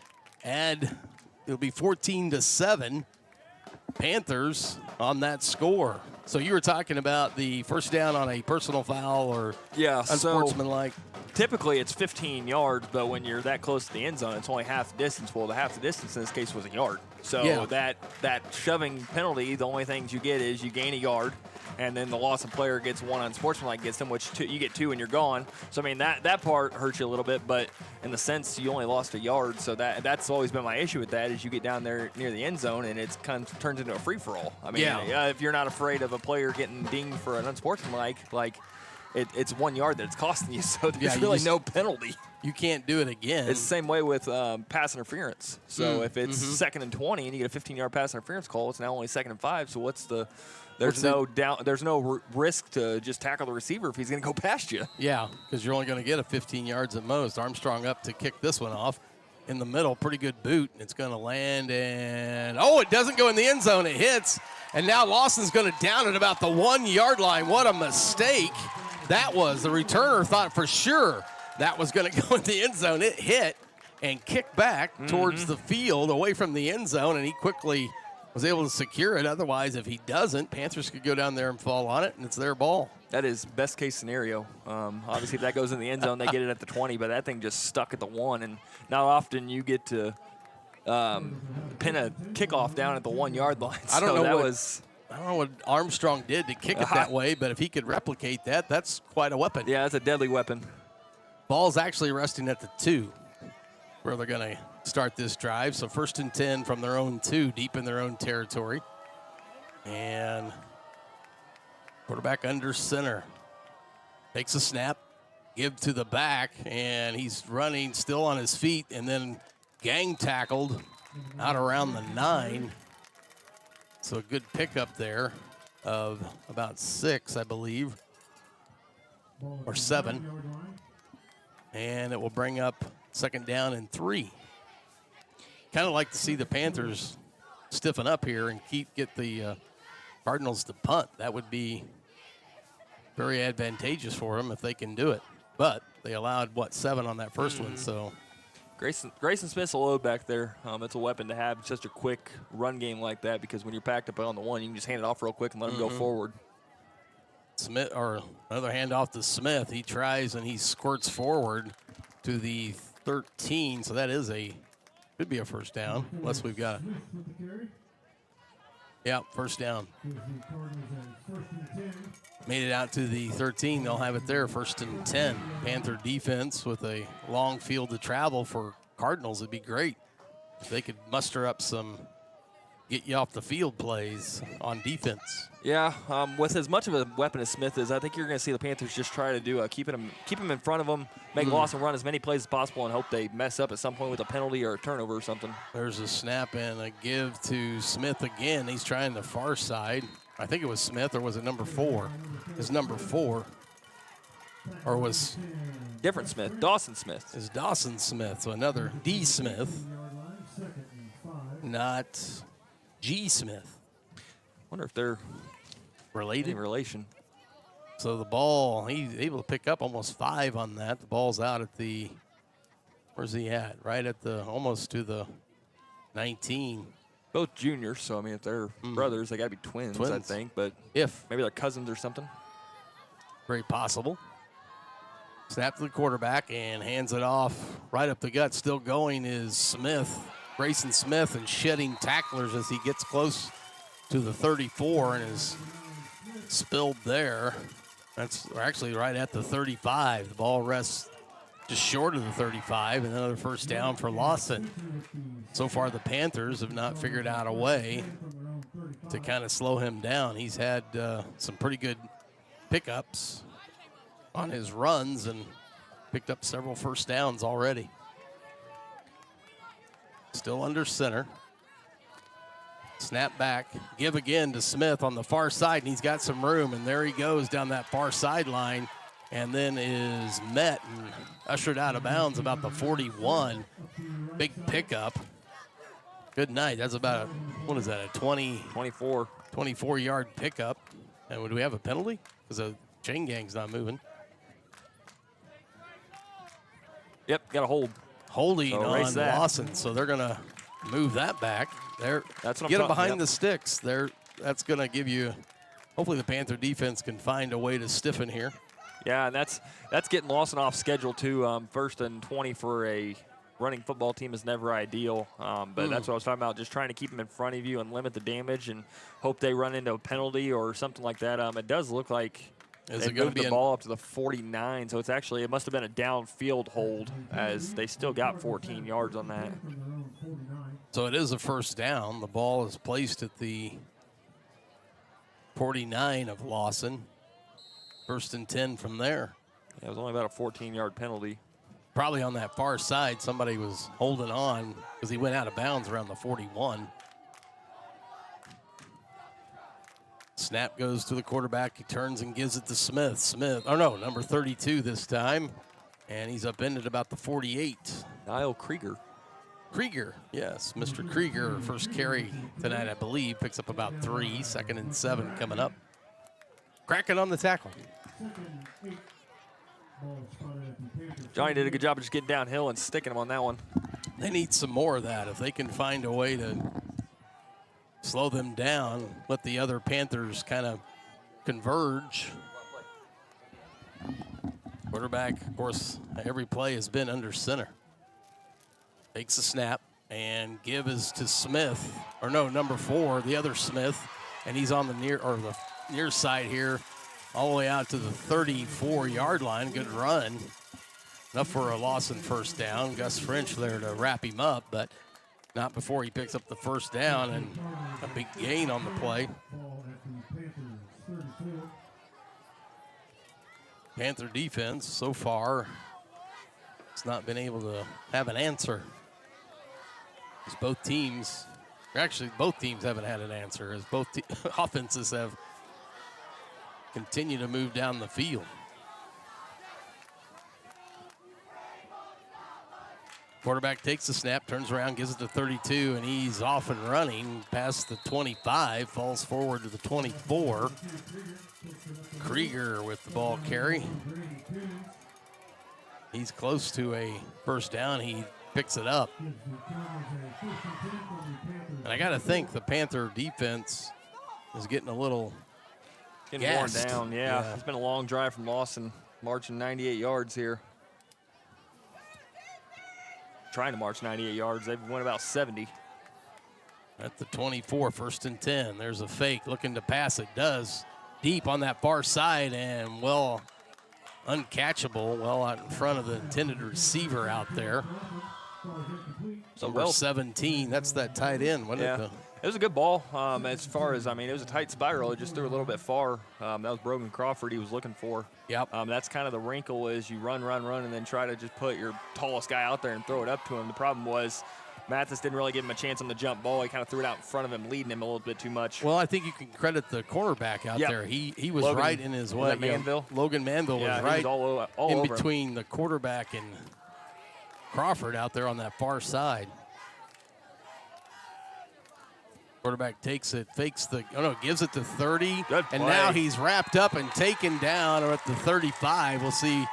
it'll be 14-7 Panthers on that score. So you were talking about the first down on a personal foul or unsportsmanlike. typically it's 15 yards, but when you're that close to the end zone, it's only half the distance. Well, the half the distance in this case was a yard. So that shoving penalty, the only things you get is you gain a yard, and then the Lawson player gets one unsportsmanlike against them, which you get 2 and you're gone. So, I mean, that part hurts you a little bit, but in the sense you only lost a yard. So that's always been my issue with that is you get down there near the end zone, and it kind of turns into a free-for-all. I mean, if you're not afraid of a player getting dinged for an unsportsmanlike, it's 1 yard that it's costing you, so there's really no penalty. You can't do it again. It's the same way with pass interference. So if it's 2nd and 20 and you get a 15-yard pass interference call, it's now only 2nd and 5. So there's no risk to just tackle the receiver if he's going to go past you. Yeah, because you're only going to get a 15 yards at most. Armstrong up to kick this one off in the middle. Pretty good boot. It's going to land, and it doesn't go in the end zone. It hits, and now Lawson's going to down at about the 1 yard line. What a mistake that was. The returner thought for sure that was going to go in the end zone. It hit and kicked back towards the field away from the end zone, and he quickly was able to secure it. Otherwise, if he doesn't, Panthers could go down there and fall on it, and it's their ball. That is best case scenario. Obviously, if that goes in the end zone, they get it at the 20, but that thing just stuck at the 1, and not often you get to pin a kickoff down at the 1 yard line. I don't know what Armstrong did to kick it that way, but if he could replicate that, that's quite a weapon. Yeah, that's a deadly weapon. Ball's actually resting at the 2, where they're going to start this drive. So 1st and 10 from their own 2, deep in their own territory. And quarterback under center. Takes a snap, give to the back, and he's running still on his feet, and then gang tackled out around the 9. So a good pickup there of about 6, I believe, or 7. And it will bring up 2nd down and 3. Kind of like to see the Panthers stiffen up here and get the Cardinals to punt. That would be very advantageous for them if they can do it. But they allowed, 7 on that first one, so. Grayson Smith's a load back there. It's a weapon to have such a quick run game like that because when you're packed up on the 1, you can just hand it off real quick and let him go forward. Smith, or another handoff to Smith. He tries and he squirts forward to the 13, so that could be a first down, unless we've got first down. Made it out to the 13. They'll have it there, 1st and 10. Panther defense with a long field to travel for Cardinals. It'd be great if they could muster up some get you off the field plays on defense. Yeah, with as much of a weapon as Smith is, I think you're going to see the Panthers just try to do keep him in front of them, make Lawson run as many plays as possible, and hope they mess up at some point with a penalty or a turnover or something. There's a snap and a give to Smith again. He's trying the far side. I think it was Smith, or was it number 4? It's number 4. Or was... Different Smith, Dawson Smith. Is Dawson Smith, so another D. Smith, not G. Smith. Wonder if they're related. In relation. So the ball, he's able to pick up almost 5 on that. The ball's out at the, where's he at? Right at the, almost to the 19. Both juniors, so I mean, if they're brothers, they got to be twins, I think. But maybe they're cousins or something. Very possible. Snap to the quarterback and hands it off right up the gut. Still going is Smith, Grayson Smith, and shedding tacklers as he gets close to the 34 and is spilled there. That's actually right at the 35. The ball rests just short of the 35, and another first down for Lawson. So far, the Panthers have not figured out a way to kind of slow him down. He's had some pretty good pickups on his runs and picked up several first downs already. Still under center. Snap back, give again to Smith on the far side, and he's got some room, and there he goes down that far sideline, and then is met and ushered out of bounds about the 41. Big pickup. Good night. That's about, what is that, a 24-yard pickup. And would we have a penalty? Because the chain gang's not moving. Yep, got a hold. Holding on Lawson, so they're going to move that back. That's what get them behind the sticks. That's going to give you, hopefully the Panther defense can find a way to stiffen here. Yeah, and that's getting Lawson off schedule too. First and 20 for a running football team is never ideal, but that's what I was talking about, just trying to keep them in front of you and limit the damage and hope they run into a penalty or something like that. It does look like they moved the ball up to the 49, so it must have been a downfield hold as they still got 14 yards on that. So it is a first down. The ball is placed at the 49 of Lawson. First and 10 from there. Yeah, it was only about a 14-yard penalty. Probably on that far side, somebody was holding on because he went out of bounds around the 41. Snap goes to the quarterback. He turns and gives it to Smith. Number 32 this time. And he's upended about the 48. Niall Krieger. Krieger, yes, Mr. Krieger, first carry tonight, I believe, picks up about 3, 2nd and 7 coming up. Cracking on the tackle. Johnny did a good job of just getting downhill and sticking him on that one. They need some more of that. If they can find a way to slow them down, let the other Panthers kind of converge. Quarterback, of course, every play has been under center. Takes the snap, and give is to Smith. Number 4, the other Smith, and he's on the near side here, all the way out to the 34-yard line. Good run. Enough for a Lawson first down. Gus French there to wrap him up, but not before he picks up the first down and a big gain on the play. Panther defense so far has not been able to have an answer. As both teams haven't had an answer, as both offenses have continued to move down the field. Quarterback takes the snap, turns around, gives it to 32, and he's off and running past the 25, falls forward to the 24. Krieger with the ball carry. He's close to a first down. He picks it up. And I got to think the Panther defense is getting a little worn down. Yeah, it's been a long drive from Lawson, marching 98 yards here. Trying to march 98 yards. They've won about 70. At the 24, 1st and 10. There's a fake looking to pass. It does. Deep on that far side and, uncatchable. Out in front of the intended receiver out there. Number 17, that's that tight end, wasn't it? It was a good ball. As far as, it was a tight spiral. It just threw a little bit far. That was Brogan Crawford he was looking for. Yep. That's kind of the wrinkle is you run, and then try to just put your tallest guy out there and throw it up to him. The problem was Mathis didn't really give him a chance on the jump ball. He kind of threw it out in front of him, leading him a little bit too much. Well, I think you can credit the cornerback out there. He was Logan, right in his way. Manville? Logan Manville was right all in over between the quarterback and Crawford out there on that far side. Quarterback takes it, gives it to 30. Good and play. Now he's wrapped up and taken down at the 35. We'll see.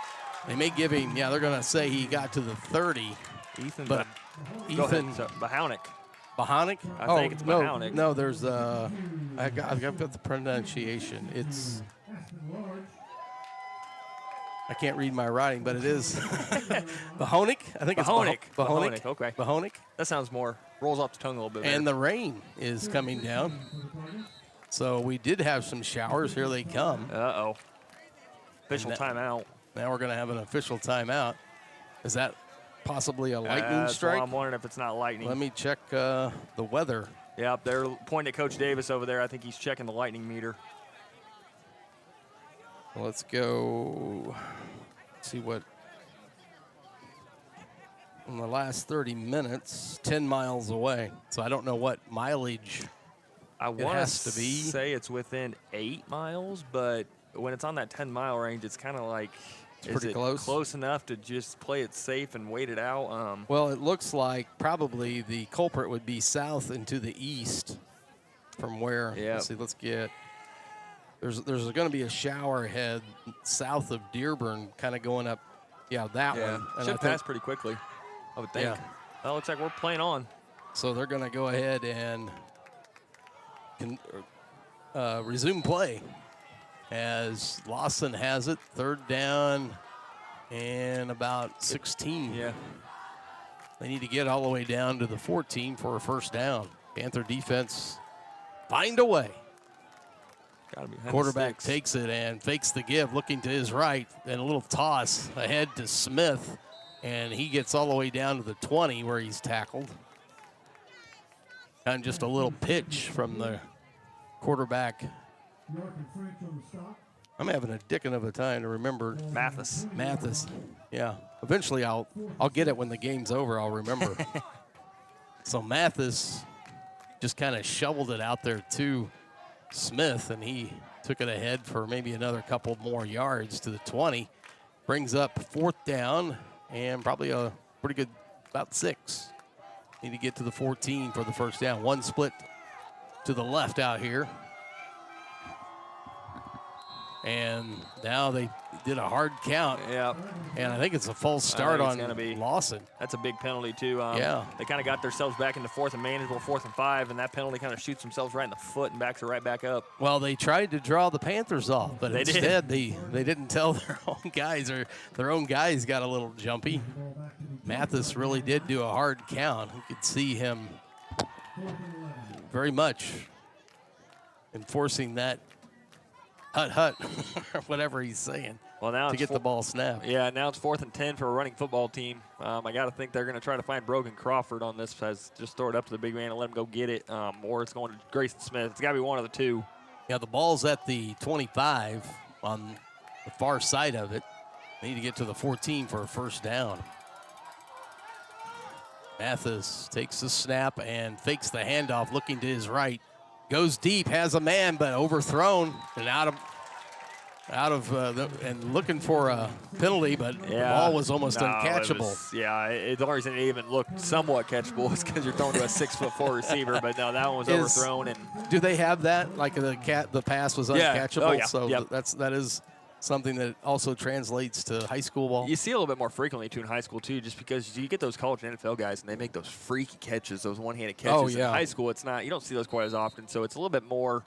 They may give him, they're going to say he got to the 30. Ethan Bahonic. I think it's Bahonic. No, there's I've got the pronunciation. It's I can't read my writing, but it is Bahonic. I think it's Bahonic. Okay. Bahonic. That sounds more rolls off the tongue a little bit better. And the rain is coming down. So we did have some showers. Here they come. Uh-oh. Official timeout. Now we're going to have an official timeout. Is that possibly a lightning strike? Well, I'm wondering if it's not lightning. Let me check the weather. Yeah, they're pointing at Coach Davis over there. I think he's checking the lightning meter. Let's go see what in the last 30 minutes, 10 miles away. So I don't know what mileage I it want has to to be. say it's within 8 miles, but when it's on that 10-mile range, it's kind of like, It's pretty close. Close enough to just play it safe and wait it out? Well, it looks like probably the culprit would be south and to the east from where. Yeah. Let's see. Let's get. There's going to be a shower ahead south of Dearborn, kind of going up. Yeah, that one. And Should pass pretty quickly, I would think. Yeah. Well, it looks like we're playing on. So they're going to go ahead and resume play. as Lawson has it, 3rd down and about 16. Yeah. They need to get all the way down to the 14 for a first down. Panther defense find a way. Gotta be Quarterback takes it and fakes the give, looking to his right, and a little toss ahead to Smith, and he gets all the way down to the 20 where he's tackled. And just a little pitch from the quarterback. I'm having a dickin' of a time to remember Mathis. Yeah. Eventually I'll get it when the game's over. I'll remember. So Mathis just kind of shoveled it out there to Smith, and he took it ahead for maybe another couple more yards to the 20. Brings up 4th down and probably a pretty good about 6. Need to get to the 14 for the first down. One split to the left out here. And now they did a hard count. Yeah. And I think it's a false start on Lawson. That's a big penalty, too. Yeah. They kind of got themselves back into 4th and manageable, 4th and 5, and that penalty kind of shoots themselves right in the foot and backs it right back up. Well, they tried to draw the Panthers off, but They instead they didn't tell their own guys, or their own guys got a little jumpy. Mathis really did do a hard count. You could see him very much enforcing that hut, or whatever he's saying, well, now to get the ball snapped. Yeah, now it's 4th and 10 for a running football team. I got to think they're going to try to find Brogan Crawford on this, as just throw it up to the big man and let him go get it, or it's going to Grayson Smith. It's got to be one of the two. Yeah, the ball's at the 25 on the far side of it. They need to get to the 14 for a first down. Mathis takes the snap and fakes the handoff, looking to his right. Goes deep, has a man, but overthrown and out of and looking for a penalty, but the ball was almost uncatchable. The only reason it even looked somewhat catchable is because you're throwing to a 6'4" receiver, but no, that one was overthrown. And do they have that? Like the pass was uncatchable, Oh, yeah. So Yep. that is something that also translates to high school ball. You see a little bit more frequently, too, in high school, too, just because you get those college and NFL guys, and they make those freaky catches, those one-handed catches. Oh, yeah. In high school, you don't see those quite as often, so it's a little bit more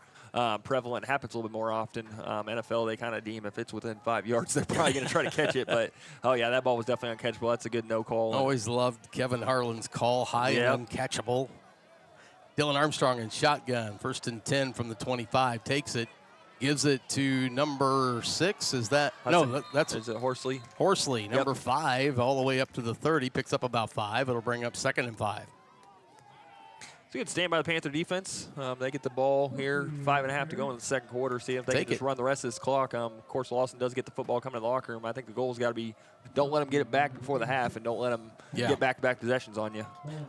prevalent. It happens a little bit more often. NFL, they kind of deem if it's within 5 yards, they're probably going to try to catch it. But, oh, yeah, that ball was definitely uncatchable. That's a good no call. Always loved Kevin Harlan's call, high and uncatchable. Dylan Armstrong in shotgun, 1st and 10 from the 25, takes it. Gives it to number 6. Is that? Is it Horsley? Horsley, number 5, all the way up to the 30. Picks up about 5. It'll bring up 2nd and 5. It's a good stand by the Panther defense. They get the ball here, 5.5 to go in the second quarter. See if they can just run the rest of this clock. Of course, Lawson does get the football coming to the locker room. I think the goal's got to be don't let them get it back before the half, and don't let them get back-to-back possessions on you.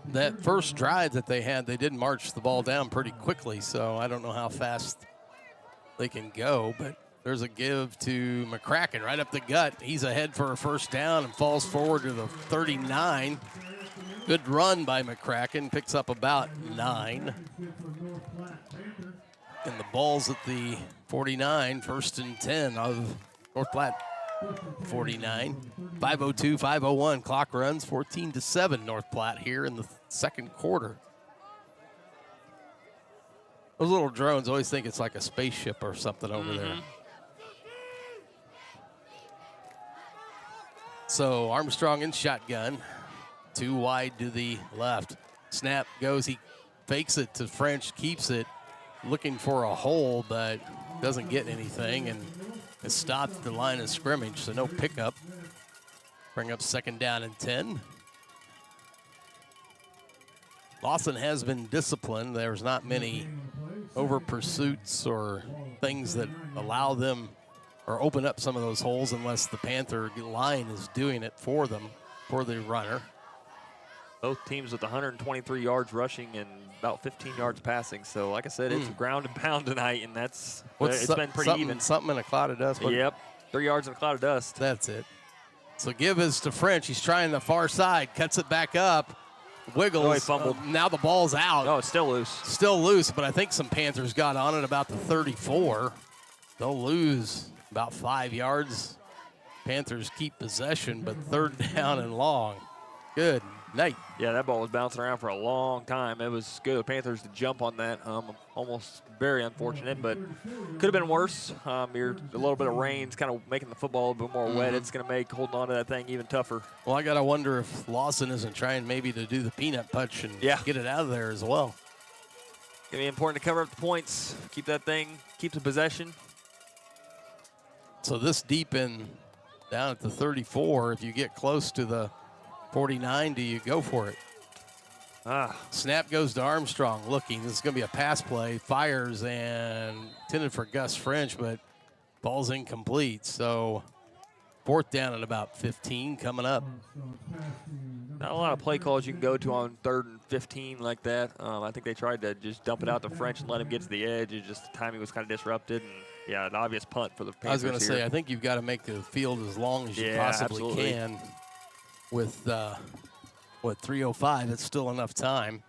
That first drive that they had, they did march the ball down pretty quickly, so I don't know how fast they can go, but there's a give to McCracken right up the gut. He's ahead for a first down and falls forward to the 39. Good run by McCracken, picks up about 9. And the ball's at the 49, 1st and 10 of North Platte 49. 5:02, 5:01, clock runs, 14-7 North Platte here in the second quarter. Those little drones always think it's like a spaceship or something over there. So Armstrong in shotgun. 2 wide to the left. Snap goes. He fakes it to French, keeps it, looking for a hole, but doesn't get anything, and is stopped at the line of scrimmage, so no pickup. Bring up 2nd down and 10. Lawson has been disciplined. There's not many over pursuits or things that allow them or open up some of those holes unless the Panther line is doing it for them, for the runner. Both teams with 123 yards rushing and about 15 yards passing. So, like I said, it's ground and pound tonight, and it's been pretty even. Something in a cloud of dust. Yep, 3 yards in a cloud of dust. That's it. So give is to French. He's trying the far side, cuts it back up, wiggles. Oh, he fumbled. Now the ball's out. Oh, it's still loose. Still loose, but I think some Panthers got on it about the 34. They'll lose about 5 yards. Panthers keep possession, but 3rd down and long. Good night. Yeah, that ball was bouncing around for a long time. It was good. The Panthers to jump on that. Almost very unfortunate, but could have been worse. You're a little bit of rain's kind of making the football a little bit more wet. It's going to make holding on to that thing even tougher. Well, I got to wonder if Lawson isn't trying maybe to do the peanut punch and get it out of there as well. Going to be important to cover up the points, keep that thing, keep the possession. So this deep in down at the 34, if you get close to the 49, do you go for it? Snap goes to Armstrong looking. This is going to be a pass play. Fires and intended for Gus French, but ball's incomplete. So 4th down at about 15 coming up. Not a lot of play calls you can go to on 3rd and 15 like that. I think they tried to just dump it out to French and let him get to the edge. It just the timing was kind of disrupted. And yeah, an obvious punt for the Panthers. I was going to say, I think you've got to make the field as long as you possibly can. With, 3:05, it's still enough time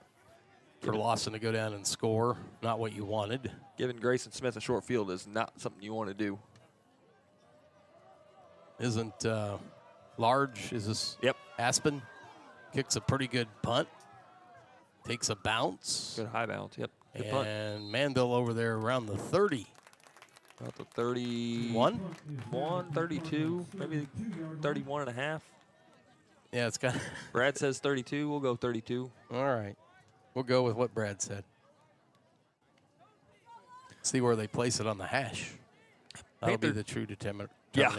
for Lawson to go down and score. Not what you wanted. Giving Grayson Smith a short field is not something you want to do. Isn't Large, is this Aspen? Kicks a pretty good punt. Takes a bounce. Good high bounce, yep. Good punt. And Mandel over there around the 30. About the 31? 32, maybe 31 and a half. Yeah, it's got. Brad says 32. We'll go 32. All right. We'll go with what Brad said. See where they place it on the hash. That'll be the true determination. Yeah.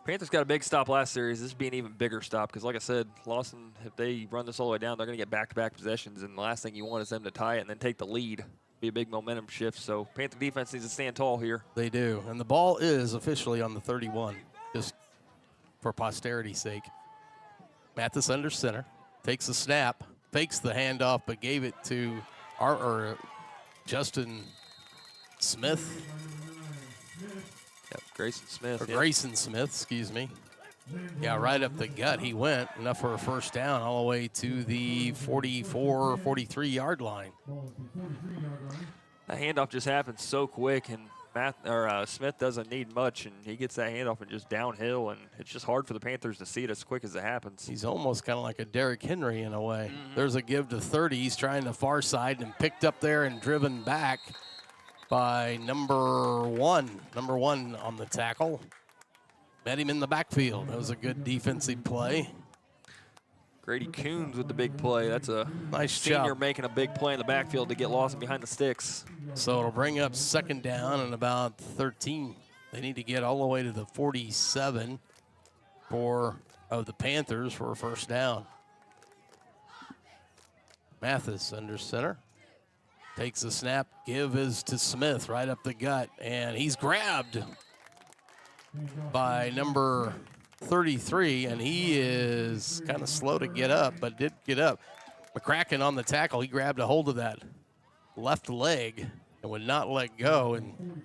Panthers got a big stop last series. This would be an even bigger stop because, like I said, Lawson, if they run this all the way down, they're going to get back-to-back possessions, and the last thing you want is them to tie it and then take the lead. Be a big momentum shift. So Panther defense needs to stand tall here. They do. And the ball is officially on the 31, just for posterity's sake. Mathis under center, takes the snap, fakes the handoff, but gave it to Justin Smith. Yep, Grayson Smith. Grayson Smith, excuse me. Yeah, right up the gut he went. Enough for a first down all the way to the 44, 43-yard line. That handoff just happened so quick, and Smith doesn't need much, and he gets that handoff and just downhill, and it's just hard for the Panthers to see it as quick as it happens. He's almost kind of like a Derrick Henry in a way. There's a give to 30. He's trying the far side and picked up there and driven back by number one on the tackle. Met him in the backfield. That was a good defensive play. Grady Coons with the big play. That's a nice senior job. Making a big play in the backfield to get Lawson behind the sticks. So it'll bring up 2nd down and about 13. They need to get all the way to the 47 of the Panthers for a first down. Mathis under center. Takes the snap. Give is to Smith right up the gut. And he's grabbed by number 33, and he is kind of slow to get up, but did get up. McCracken on the tackle. He grabbed a hold of that left leg and would not let go, and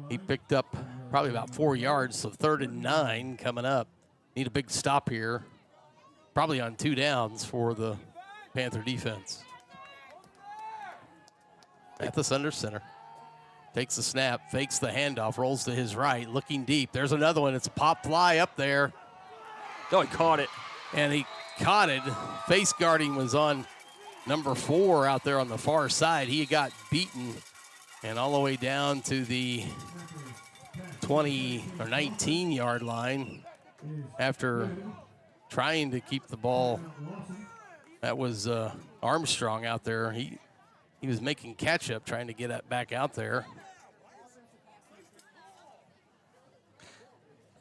he picked up probably about 4 yards, so 3rd and 9 coming up. Need a big stop here, probably on 2 downs for the Panther defense. Mathis under center. Takes the snap, fakes the handoff, rolls to his right, looking deep. There's another one. It's a pop fly up there. Oh, he caught it. And he caught it. Face guarding was on number 4 out there on the far side. He got beaten and all the way down to the 20 or 19-yard line after trying to keep the ball. That was Armstrong out there. He was making catch-up, trying to get it back out there.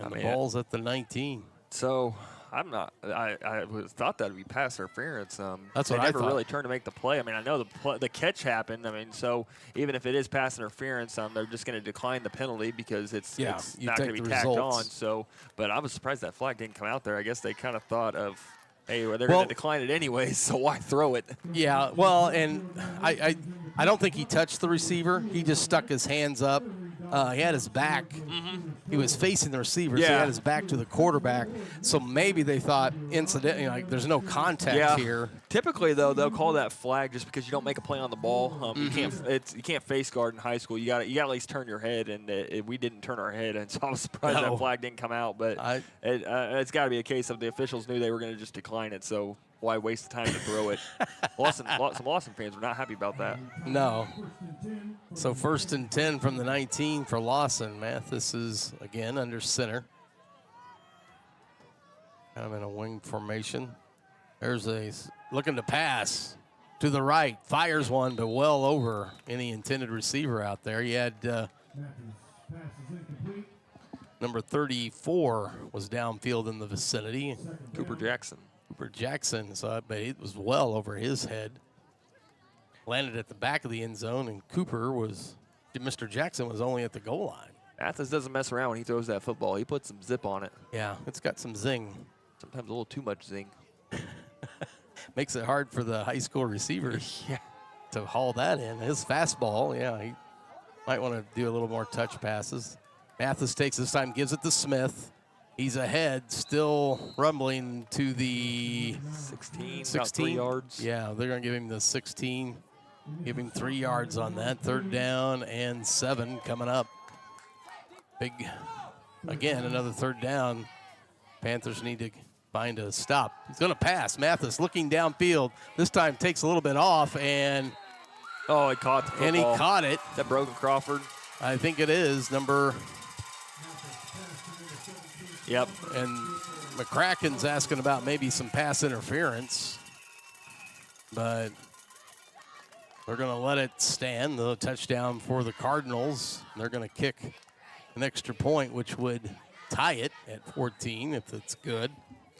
And the ball's at the 19. So I'm not. I thought that would be pass interference. That's they what I never thought. really turned to make the play. I mean, I know the catch happened. I mean, so even if it is pass interference, they're just going to decline the penalty because it's not going to be tacked on. So, but I was surprised that flag didn't come out there. I guess they kind of thought of, hey, well, they're going to decline it anyways, so why throw it? Yeah, well, and I don't think he touched the receiver. He just stuck his hands up. He had his back. He was facing the receiver, so he Yeah. had his back to the quarterback. So maybe they thought, incidentally, like there's no contact here. Typically, though, they'll call that flag just because you don't make a play on the ball. You can't face guard in high school. You got to at least turn your head, and we didn't turn our head, and so I was surprised No. that flag didn't come out. But it's got to be a case of the officials knew they were going to just decline it, so why waste the time to throw it? Some Lawson fans were not happy about that. No. So 1st and 10 from the 19 for Lawson. Mathis is, again, under center. Kind of in a wing formation. There's looking to pass to the right. Fires one, but well over any intended receiver out there. He had number 34 was downfield in the vicinity. Cooper Jackson. But it was well over his head. Landed at the back of the end zone, and Mr. Jackson was only at the goal line. Mathis doesn't mess around when he throws that football. He puts some zip on it. Yeah, it's got some zing. Sometimes a little too much zing. Makes it hard for the high school receivers to haul that in. His fastball, he might want to do a little more touch passes. Mathis takes this time, gives it to Smith. He's ahead, still rumbling to the 16, about 3 yards. Yeah, they're going to give him the 16. Give him 3 yards on that. 3rd down and 7 coming up. Again, another 3rd down. Panthers need to find a stop. He's going to pass. Mathis looking downfield. This time takes a little bit off, and he caught the football. And he caught it. Is that Brogan Crawford? I think it is number. Yep. And McCracken's asking about maybe some pass interference, but they're going to let it stand. The touchdown for the Cardinals. They're going to kick an extra point, which would tie it at 14 if it's good.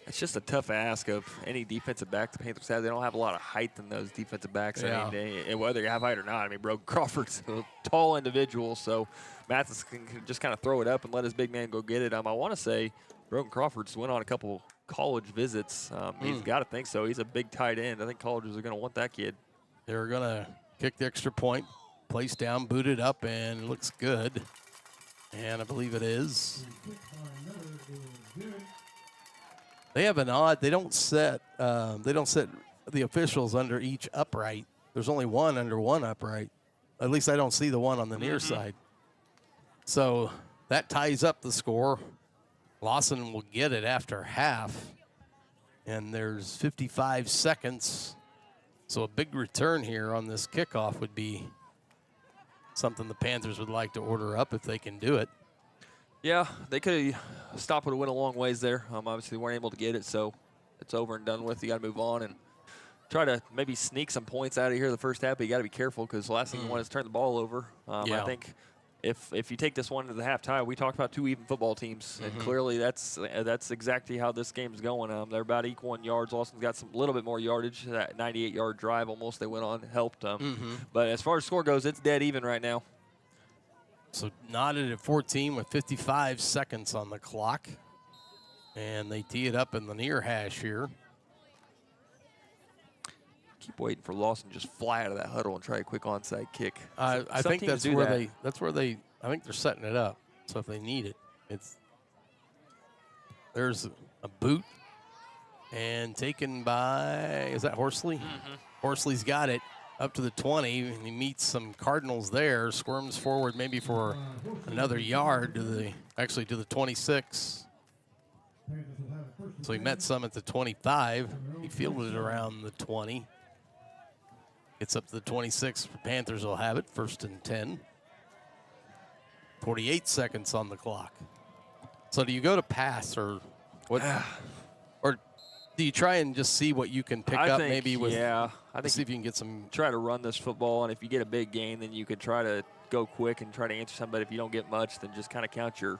It's just a tough ask of any defensive back the Panthers have. They don't have a lot of height in those defensive backs. Yeah. I mean, whether you have height or not. I mean, Brogan Crawford's a tall individual, so Mathis can just kind of throw it up and let his big man go get it. I want to say Brogan Crawford's went on a couple college visits. He's got to think so. He's a big tight end. I think colleges are going to want that kid. They're going to kick the extra point, place down, boot it up, and it looks good. And I believe it is. They have an odd. They don't set the officials under each upright. There's only one under one upright. At least I don't see the one on the near side. So that ties up the score. Lawson will get it after half, and there's 55 seconds. So a big return here on this kickoff would be something the Panthers would like to order up if they can do it. Yeah, they could have stopped and went a long ways there. Obviously, they weren't able to get it, so it's over and done with. You got to move on and try to maybe sneak some points out of here the first half, but you got to be careful because the last thing you want is turn the ball over. I think if you take this one to the half tie, we talked about 2 even football teams, and clearly that's exactly how this game is going. They're about equal in yards. Lawson's got some little bit more yardage. That 98-yard drive almost they went on helped them. But as far as score goes, it's dead even right now. So knotted at 14 with 55 seconds on the clock. And they tee it up in the near hash here. Keep waiting for Lawson to just fly out of that huddle and try a quick onside kick. I think teams that's do where that. I think they're setting it up. So if they need it, there's a boot and taken by, is that Horsley? Horsley's got it up to the 20, and he meets some Cardinals there, squirms forward maybe for another yard to the 26. So he met some at the 25. He fielded it around the 20. Gets up to the 26. Panthers will have it, 1st and 10. 48 seconds on the clock. So do you go to pass or what? Or do you try and just see what you can pick up maybe with? Yeah, I think see if you can get some. Try to run this football, and if you get a big gain, then you could try to go quick and try to answer somebody. If you don't get much, then just kind of count your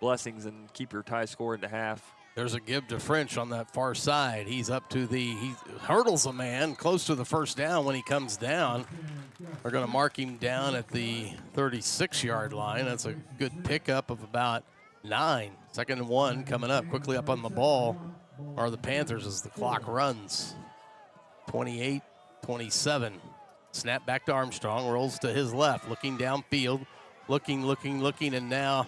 blessings and keep your tie score into half. There's a give to French on that far side. He's up to he hurdles a man close to the 1st down when he comes down. They're going to mark him down at the 36-yard line. That's a good pickup of about 9. 2nd and 1 coming up. Quickly up on the ball are the Panthers as the clock runs. 28-27. Snap back to Armstrong. Rolls to his left. Looking downfield. looking, and now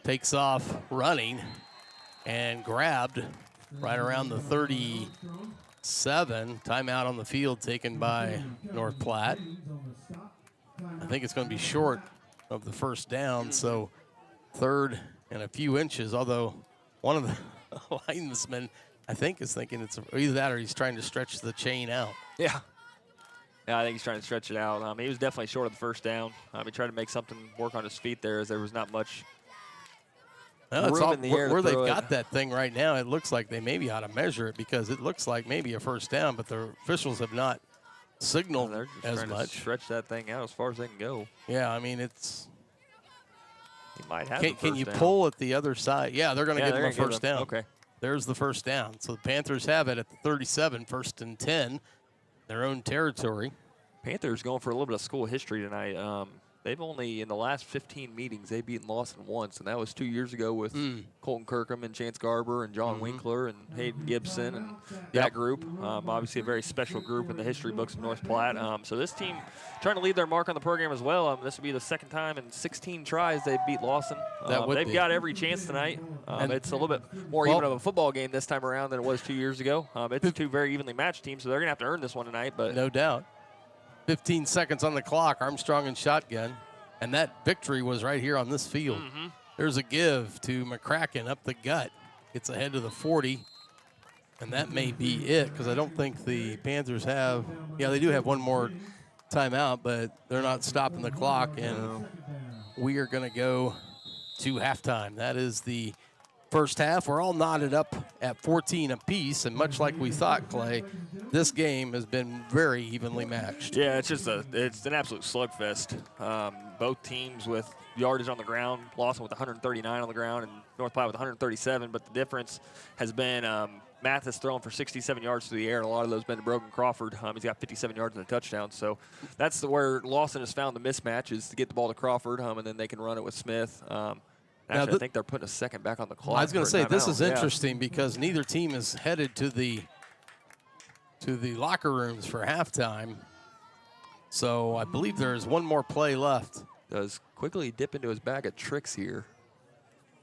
takes off running and grabbed right around the 37. Timeout on the field taken by North Platte. I think it's going to be short of the first down, so 3rd and a few inches, although one of the linesmen, I think, is thinking it's either that or he's trying to stretch the chain out. Yeah. Yeah, I think he's trying to stretch it out. He was definitely short of the first down. He tried to make something work on his feet there as there was not much room in the air where to they've throw got it. that thing right now, it looks like they maybe ought to measure it because it looks like maybe a first down, but the officials have not signaled They're just as trying much. to stretch that thing out as far as they can go. Yeah, I mean, it's. He might have Can you pull at the other side? Yeah, they're going to give them a first down. Okay. There's the first down. So the Panthers have it at the 37, 1st and 10, their own territory. Panthers going for a little bit of school history tonight. They've only, in the last 15 meetings, they've beaten Lawson once, and that was 2 years ago with Colton Kirkham and Chance Garber and John Winkler and Hayden Gibson and that group. Obviously a very special group in the history books of North Platte. So this team trying to leave their mark on the program as well. This will be the second time in 16 tries they've beat Lawson. They've got every chance tonight. It's a little bit more even of a football game this time around than it was 2 years ago. It's two very evenly matched teams, so they're going to have to earn this one tonight. But no doubt. 15 seconds on the clock, Armstrong and shotgun. And that victory was right here on this field. There's a give to McCracken up the gut. Gets ahead to the 40. And that may be it because I don't think the Panthers have. Yeah, they do have one more timeout, but they're not stopping the clock. And we are going to go to halftime. That is the first half. We're all knotted up at 14 apiece, and much like we thought, Clay, this game has been very evenly matched. Yeah, it's an absolute slugfest. Both teams with yardage on the ground, Lawson with 139 on the ground and North Platte with 137, but the difference has been Mathis throwing for 67 yards through the air, and a lot of those been to Brogan Crawford. He's got 57 yards and a touchdown, so that's where Lawson has found the mismatch is to get the ball to Crawford, and then they can run it with Smith. Actually, I think they're putting a second back on the clock. I was going to say, this is interesting because neither team is headed to the locker rooms for halftime. So I believe there is one more play left. Does quickly dip into his bag of tricks here.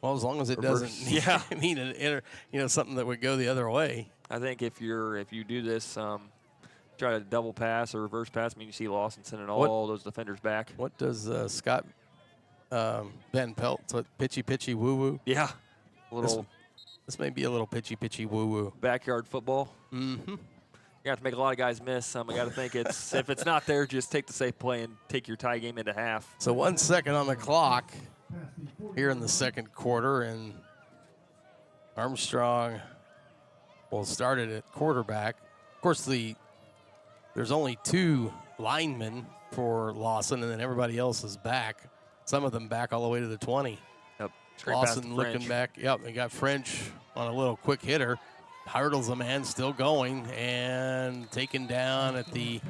Well, as long as it doesn't mean something that would go the other way. I think if you do this, try to double pass or reverse pass, you see Lawson sending all those defenders back. What does Scott Van Pelt, pitchy woo-woo? Yeah. This may be a little pitchy woo-woo. Backyard football. Mm-hmm. You have to make a lot of guys miss. I got to think if it's not there, just take the safe play and take your tie game into half. So 1 second on the clock here in the second quarter, and Armstrong will start it at quarterback. Of course, there's only 2 linemen for Lawson, and then everybody else is back. Some of them back all the way to the 20. Yep. Lawson looking back. Yep, they got French on a little quick hitter. Hurdles a man, still going, and taken down at the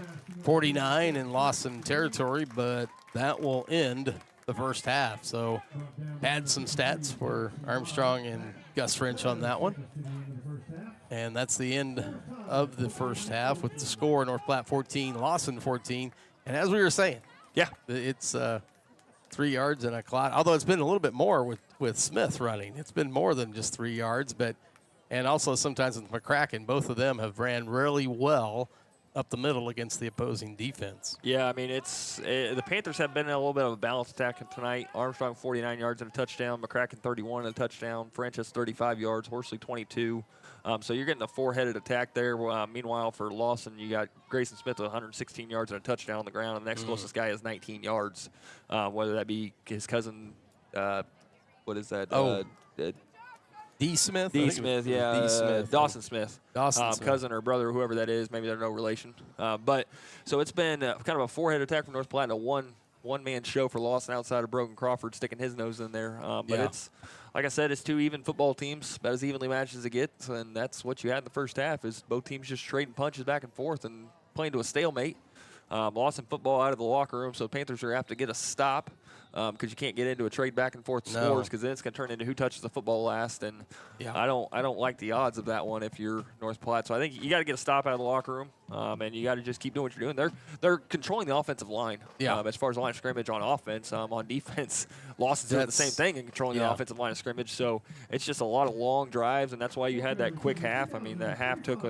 49 in Lawson territory, but that will end the first half. So add some stats for Armstrong and Gus French on that one. And that's the end of the first half with the score, North Platte 14, Lawson 14. And as we were saying, it's 3 yards and a clot, although it's been a little bit more with Smith running. It's been more than just 3 yards, and also sometimes with McCracken, both of them have ran really well up the middle against the opposing defense. Yeah, the Panthers have been in a little bit of a balanced attack tonight. Armstrong 49 yards and a touchdown, McCracken 31 and a touchdown, French has 35 yards, Horsley 22. So you're getting a 4-headed attack there. Meanwhile, for Lawson, you got Grayson Smith with 116 yards and a touchdown on the ground, and the next closest guy has 19 yards, whether that be his cousin, what is that? D. Smith? D. Smith, yeah. D. Smith. Dawson Smith. Smith. Cousin or brother, whoever that is. Maybe they're no relation. So it's been kind of a 4-headed attack from North Platte and a one-man show for Lawson outside of Brogan Crawford sticking his nose in there. It's, like I said, it's 2 even football teams, about as evenly matched as it gets, and that's what you had in the first half is both teams just trading punches back and forth and playing to a stalemate. Lawson football out of the locker room, so Panthers are apt to get a stop because you can't get into a trade back and forth scores because then it's going to turn into who touches the football last, and I don't like the odds of that one if you're North Platte. So I think you got to get a stop out of the locker room. and you got to just keep doing what you're doing. They're controlling the offensive line. Yeah. As far as line of scrimmage on offense, on defense, Lawson's doing the same thing and controlling the offensive line of scrimmage. So it's just a lot of long drives, and that's why you had that quick half. I mean, that half took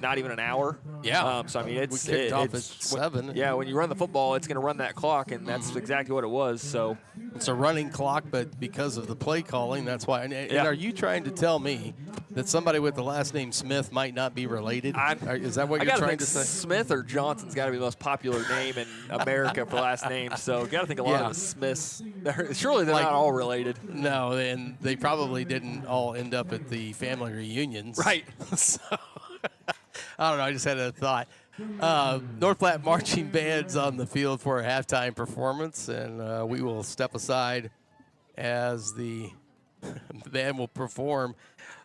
not even an hour. Yeah. So I mean, we kicked off at 7. Yeah, when you run the football, it's going to run that clock, and that's exactly what it was. So it's a running clock, but because of the play calling, that's why. And are you trying to tell me that somebody with the last name Smith might not be related? Is that what you're trying to say? Smith or Johnson's got to be the most popular name in America for last name. So got to think a lot of the Smiths. Surely they're not all related. No, and they probably didn't all end up at the family reunions. Right. So I don't know. I just had a thought. North Platte marching band's on the field for a halftime performance, and we will step aside as the band will perform.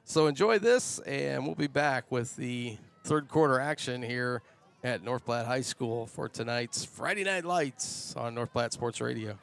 So enjoy this, and we'll be back with the third quarter action here at North Platte High School for tonight's Friday Night Lights on North Platte Sports Radio.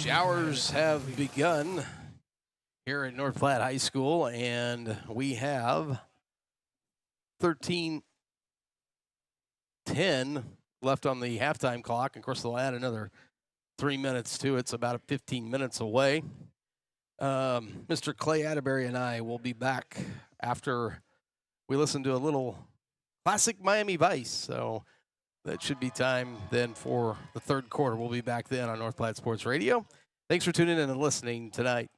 Showers have begun here at North Platte High School, and we have 13:10 left on the halftime clock. Of course, they'll add another 3 minutes to it. It's about 15 minutes away. Mr. Clay Atterbury and I will be back after we listen to a little classic Miami Vice. So that should be time then for the third quarter. We'll be back then on North Platte Sports Radio. Thanks for tuning in and listening tonight.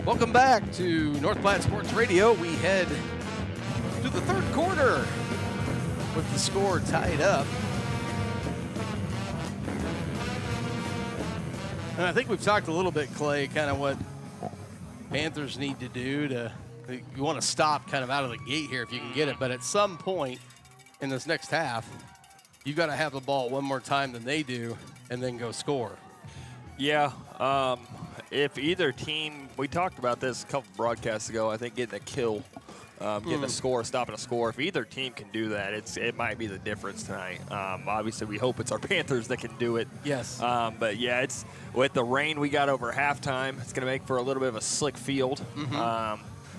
Welcome back to North Platte Sports Radio. We head to the third quarter with the score tied up. And I think we've talked a little bit, Clay, kind of what Panthers need to do to, you want to stop kind of out of the gate here if you can get it, but at some point in this next half, you've got to have the ball one more time than they do and then go score. Yeah, if either team, we talked about this a couple broadcasts ago, I think getting a kill, getting a score, stopping a score, if either team can do that, it might be the difference tonight. Obviously, we hope it's our Panthers that can do it. Yes. But, yeah, it's with the rain we got over halftime, it's going to make for a little bit of a slick field.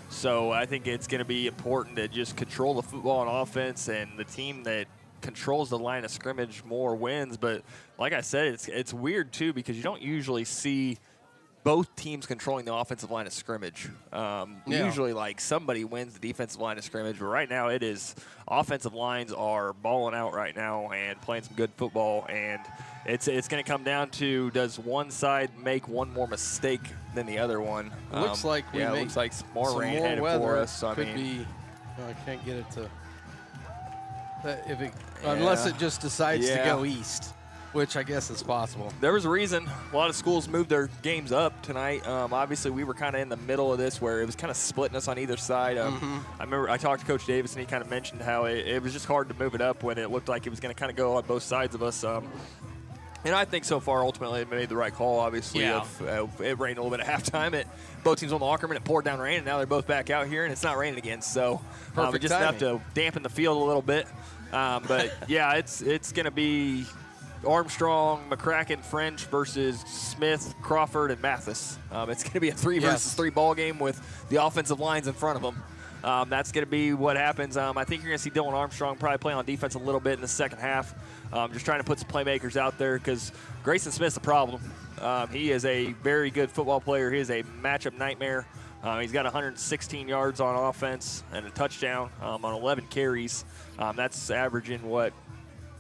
So I think it's going to be important to just control the football on offense, and the team that controls the line of scrimmage more wins. But like I said, it's weird too, because you don't usually see both teams controlling the offensive line of scrimmage. Usually like somebody wins the defensive line of scrimmage, but right now it is offensive lines are balling out right now and playing some good football, and it's going to come down to, does one side make one more mistake than the other one? Looks like it looks like some more rain headed for us. So, could be. I can't get it to. Unless it just decides to go east, which I guess is possible. There was a reason a lot of schools moved their games up tonight. Obviously, we were kind of in the middle of this where it was kind of splitting us on either side. I remember I talked to Coach Davis, and he kind of mentioned how it was just hard to move it up when it looked like it was going to kind of go on both sides of us. And I think so far, ultimately, they made the right call, obviously. Yeah. It rained a little bit at halftime. Both teams on the locker room, and it poured down rain, and now they're both back out here, and it's not raining again. So we just have to dampen the field a little bit. But, yeah, it's going to be Armstrong, McCracken, French versus Smith, Crawford, and Mathis. It's going to be a 3 versus 3 ball game with the offensive lines in front of them. That's going to be what happens. I think you're going to see Dylan Armstrong probably play on defense a little bit in the second half, just trying to put some playmakers out there, because Grayson Smith's a problem. He is a very good football player. He is a matchup nightmare. He's got 116 yards on offense and a touchdown on 11 carries. That's averaging,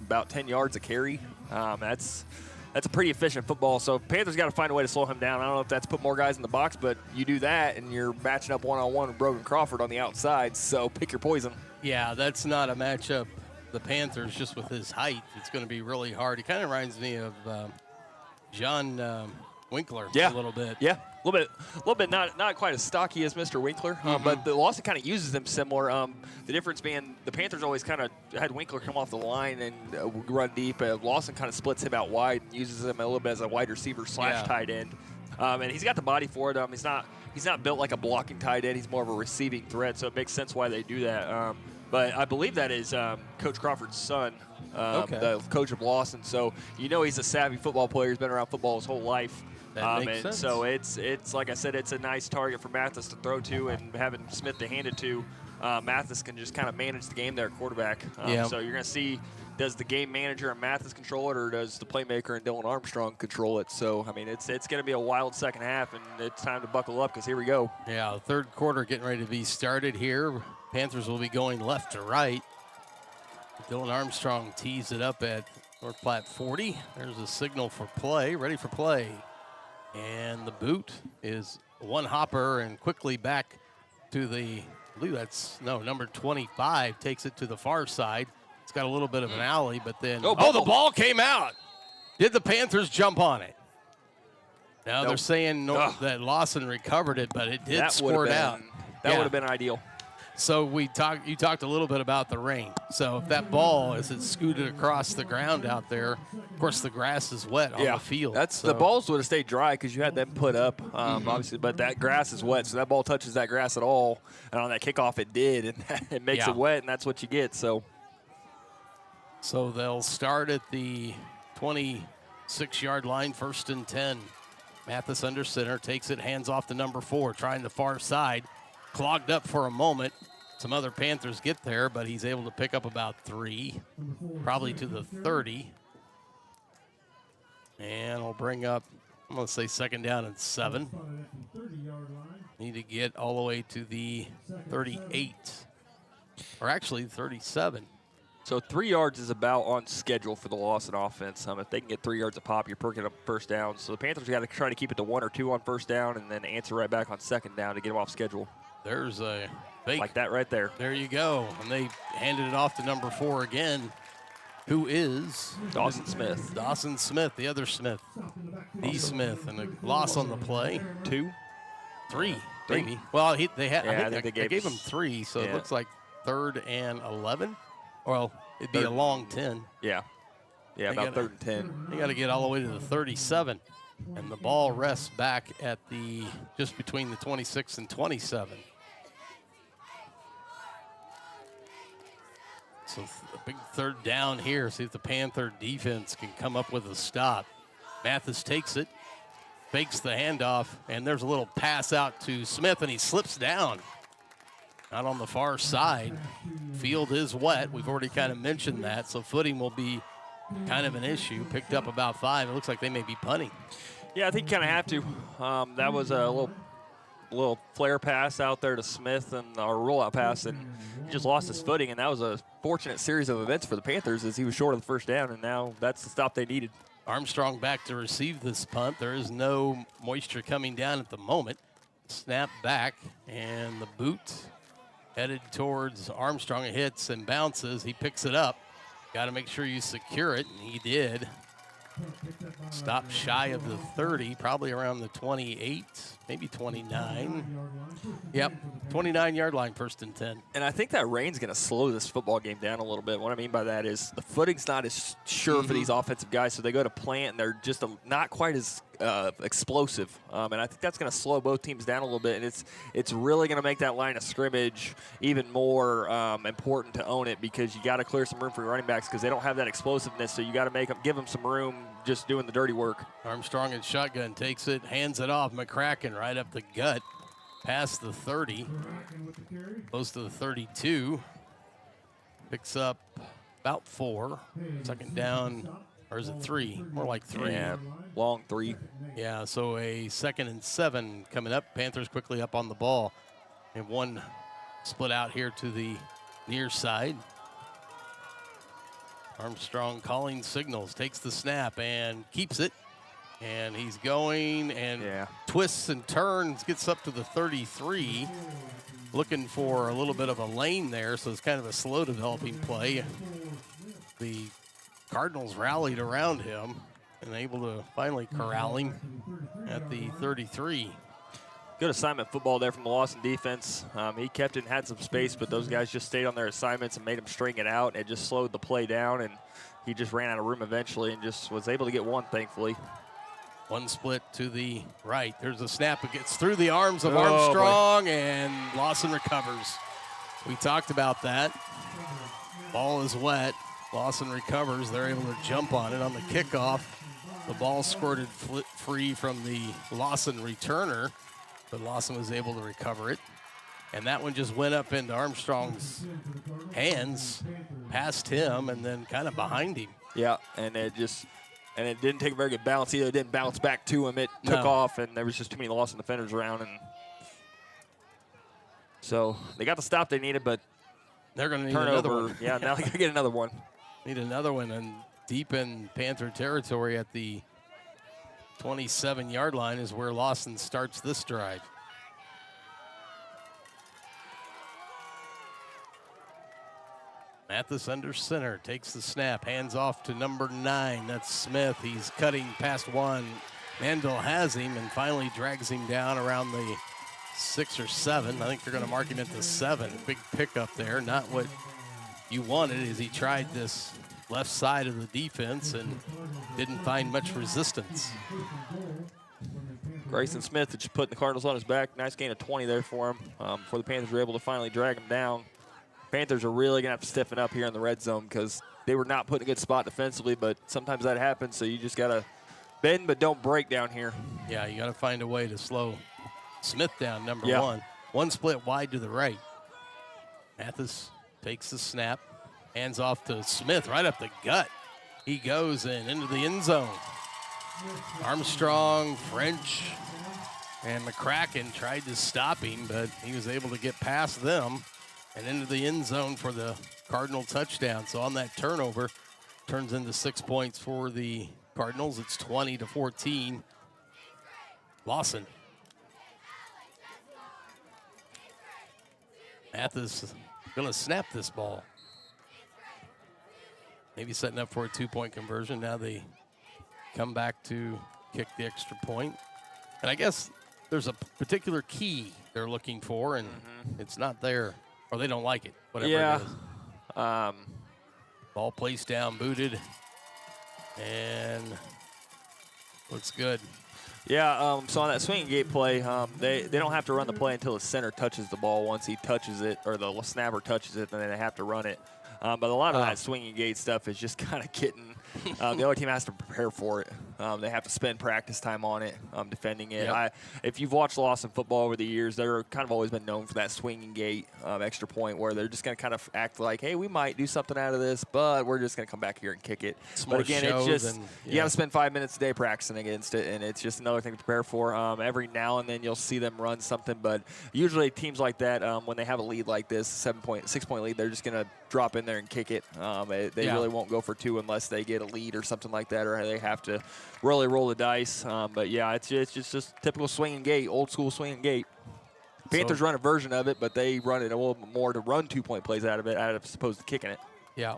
about 10 yards a carry. That's a pretty efficient football. So Panthers got to find a way to slow him down. I don't know if that's put more guys in the box, but you do that, and you're matching up one-on-one with Brogan Crawford on the outside. So pick your poison. Yeah, that's not a matchup. The Panthers, just with his height, it's going to be really hard. He kind of reminds me of John Winkler a little bit. Yeah, a little bit. Not quite as stocky as Mr. Winkler, but the Lawson kind of uses them similar. The difference being the Panthers always kind of had Winkler come off the line and run deep. Lawson kind of splits him out wide and uses him a little bit as a wide receiver / tight end. And he's got the body for it. He's not built like a blocking tight end. He's more of a receiving threat, so it makes sense why they do that. But I believe that is Coach Crawford's son, the coach of Lawson. So he's a savvy football player. He's been around football his whole life. That makes sense. So it's like I said, it's a nice target for Mathis to throw to, and having Smith to hand it to. Mathis can just kind of manage the game there at quarterback. So you're going to see, does the game manager and Mathis control it, or does the playmaker and Dylan Armstrong control it? So, it's going to be a wild second half, and it's time to buckle up, because here we go. Yeah, the third quarter getting ready to be started here. Panthers will be going left to right. Dylan Armstrong tees it up at North Platte 40. There's a signal for play, ready for play. And the boot is one hopper and quickly back to the, I believe that's, number 25 takes it to the far side. It's got a little bit of an alley, but then, the ball came out. Did the Panthers jump on it? Now they're saying that Lawson recovered it, but it did squirt out. That would have been ideal. So you talked a little bit about the rain. So if that ball, as it scooted across the ground out there, of course the grass is wet on the field. The balls would have stayed dry because you had them put up, obviously, but that grass is wet, so that ball touches that grass at all, and on that kickoff it did, and it makes it wet, and that's what you get. So they'll start at the 26-yard line, 1st and 10. Mathis under center, takes it, hands off to number 4, trying the far side. Clogged up for a moment. Some other Panthers get there, but he's able to pick up about 3, probably to the 30. And we'll bring up, I'm going to say 2nd down and 7. Need to get all the way to the 38, or actually 37. So 3 yards is about on schedule for the Lawson offense. If they can get 3 yards a pop, you're perking up first down. So the Panthers got to try to keep it to 1 or 2 on first down and then answer right back on second down to get them off schedule. There's a fake. Like that right there. There you go. And they handed it off to number 4 again, who is Dawson Smith. Dawson Smith, the other Smith. D. Smith, and a loss on the play. 2? 3, maybe. Well, I think they gave him 3, so yeah. It looks like 3rd and 11. Well, it'd be a long 10. Yeah. Yeah, about 3rd and 10. They got to get all the way to the 37. And the ball rests back at just between the 26 and 27. So a big 3rd down here. See if the Panther defense can come up with a stop. Mathis takes it, fakes the handoff, and there's a little pass out to Smith, and he slips down. Out on the far side. Field is wet. We've already kind of mentioned that, so footing will be kind of an issue. Picked up about 5. It looks like they may be punting. Yeah, I think you kind of have to. That was a little flare pass out there to Smith and our rollout pass, and he just lost his footing, and that was a fortunate series of events for the Panthers as he was short of the first down, and now that's the stop they needed. Armstrong back to receive this punt. There is no moisture coming down at the moment. Snap back, and the boot headed towards Armstrong. It hits and bounces. He picks it up. Got to make sure you secure it, and he did. Stop shy of the 30, probably around the 28, maybe 29. Yep, 29-yard line, 1st and 10. And I think that rain's going to slow this football game down a little bit. What I mean by that is the footing's not as sure for these offensive guys, so they go to plant, and they're just not quite as explosive. And I think that's going to slow both teams down a little bit, and it's really going to make that line of scrimmage even more important to own it, because you got to clear some room for your running backs because they don't have that explosiveness, so you got to give them some room just doing the dirty work. Armstrong in shotgun takes it, hands it off. McCracken right up the gut, past the 30, close to the 32. Picks up about 4. 2nd down, or is it 3? More like 3. Yeah, long 3. Yeah, so a 2nd and 7 coming up. Panthers quickly up on the ball. And one split out here to the near side. Armstrong calling signals, takes the snap and keeps it. And he's going and twists and turns, gets up to the 33. Looking for a little bit of a lane there, so it's kind of a slow developing play. The Cardinals rallied around him and able to finally corral him at the 33. Good assignment football there from the Lawson defense. He kept it and had some space, but those guys just stayed on their assignments and made him string it out. It just slowed the play down, and he just ran out of room eventually and just was able to get one, thankfully. One split to the right. There's a snap. It gets through the arms of Armstrong, and Lawson recovers. We talked about that. Ball is wet. Lawson recovers. They're able to jump on it on the kickoff. The ball squirted free from the Lawson returner, but Lawson was able to recover it. And that one just went up into Armstrong's hands, past him, and then kind of behind him. Yeah, and it didn't take a very good bounce either. It didn't bounce back to him. It took off, and there was just too many Lawson defenders around. And so they got the stop they needed, but they're going to need another one. Yeah, now they got to get another one. Need another one, and deep in Panther territory at the 27-yard line is where Lawson starts this drive. Mathis under center, takes the snap, hands off to number 9. That's Smith. He's cutting past 1. Mandel has him and finally drags him down around the 6 or 7. I think they're going to mark him at the 7. Big pickup there. Not what you wanted as he tried this left side of the defense and didn't find much resistance. Grayson Smith just putting the Cardinals on his back. Nice gain of 20 there for him before the Panthers were able to finally drag him down. Panthers are really going to have to stiffen up here in the red zone because they were not put in a good spot defensively, but sometimes that happens, so you just got to bend but don't break down here. Yeah, you got to find a way to slow Smith down, number 1. One split wide to the right. Mathis takes the snap, hands off to Smith right up the gut. He goes into the end zone. Armstrong, French, and McCracken tried to stop him, but he was able to get past them and into the end zone for the Cardinal touchdown. So on that turnover, turns into 6 points for the Cardinals. It's 20-14. Lawson. Mathis going to snap this ball. Maybe setting up for a 2-point conversion. Now they come back to kick the extra point. And I guess there's a particular key they're looking for, and it's not there. Or they don't like it, whatever it is. Ball placed down, booted, and looks good. Yeah, so on that swinging gate play, they don't have to run the play until the center touches the ball. Once he touches it, or the snapper touches it, then they have to run it. But a lot of that swinging gate stuff is just kind of getting the other team has to prepare for it. They have to spend practice time on it, defending it. Yep. If you've watched Lawson football over the years, they're kind of always been known for that swinging gate extra point where they're just going to kind of act like, hey, we might do something out of this, but we're just going to come back here and kick it. But again, it's just you got to spend 5 minutes a day practicing against it, and it's just another thing to prepare for. Every now and then you'll see them run something, but usually teams like that, when they have a lead like this, 6-point lead, they're just going to drop in there and kick it. They really won't go for 2 unless they get a lead or something like that, or they have to really roll the dice. But yeah, it's just typical swinging gate, old school swinging gate. Panthers run a version of it, but they run it a little bit more to run 2-point plays out of it, as opposed to kicking it. Yeah.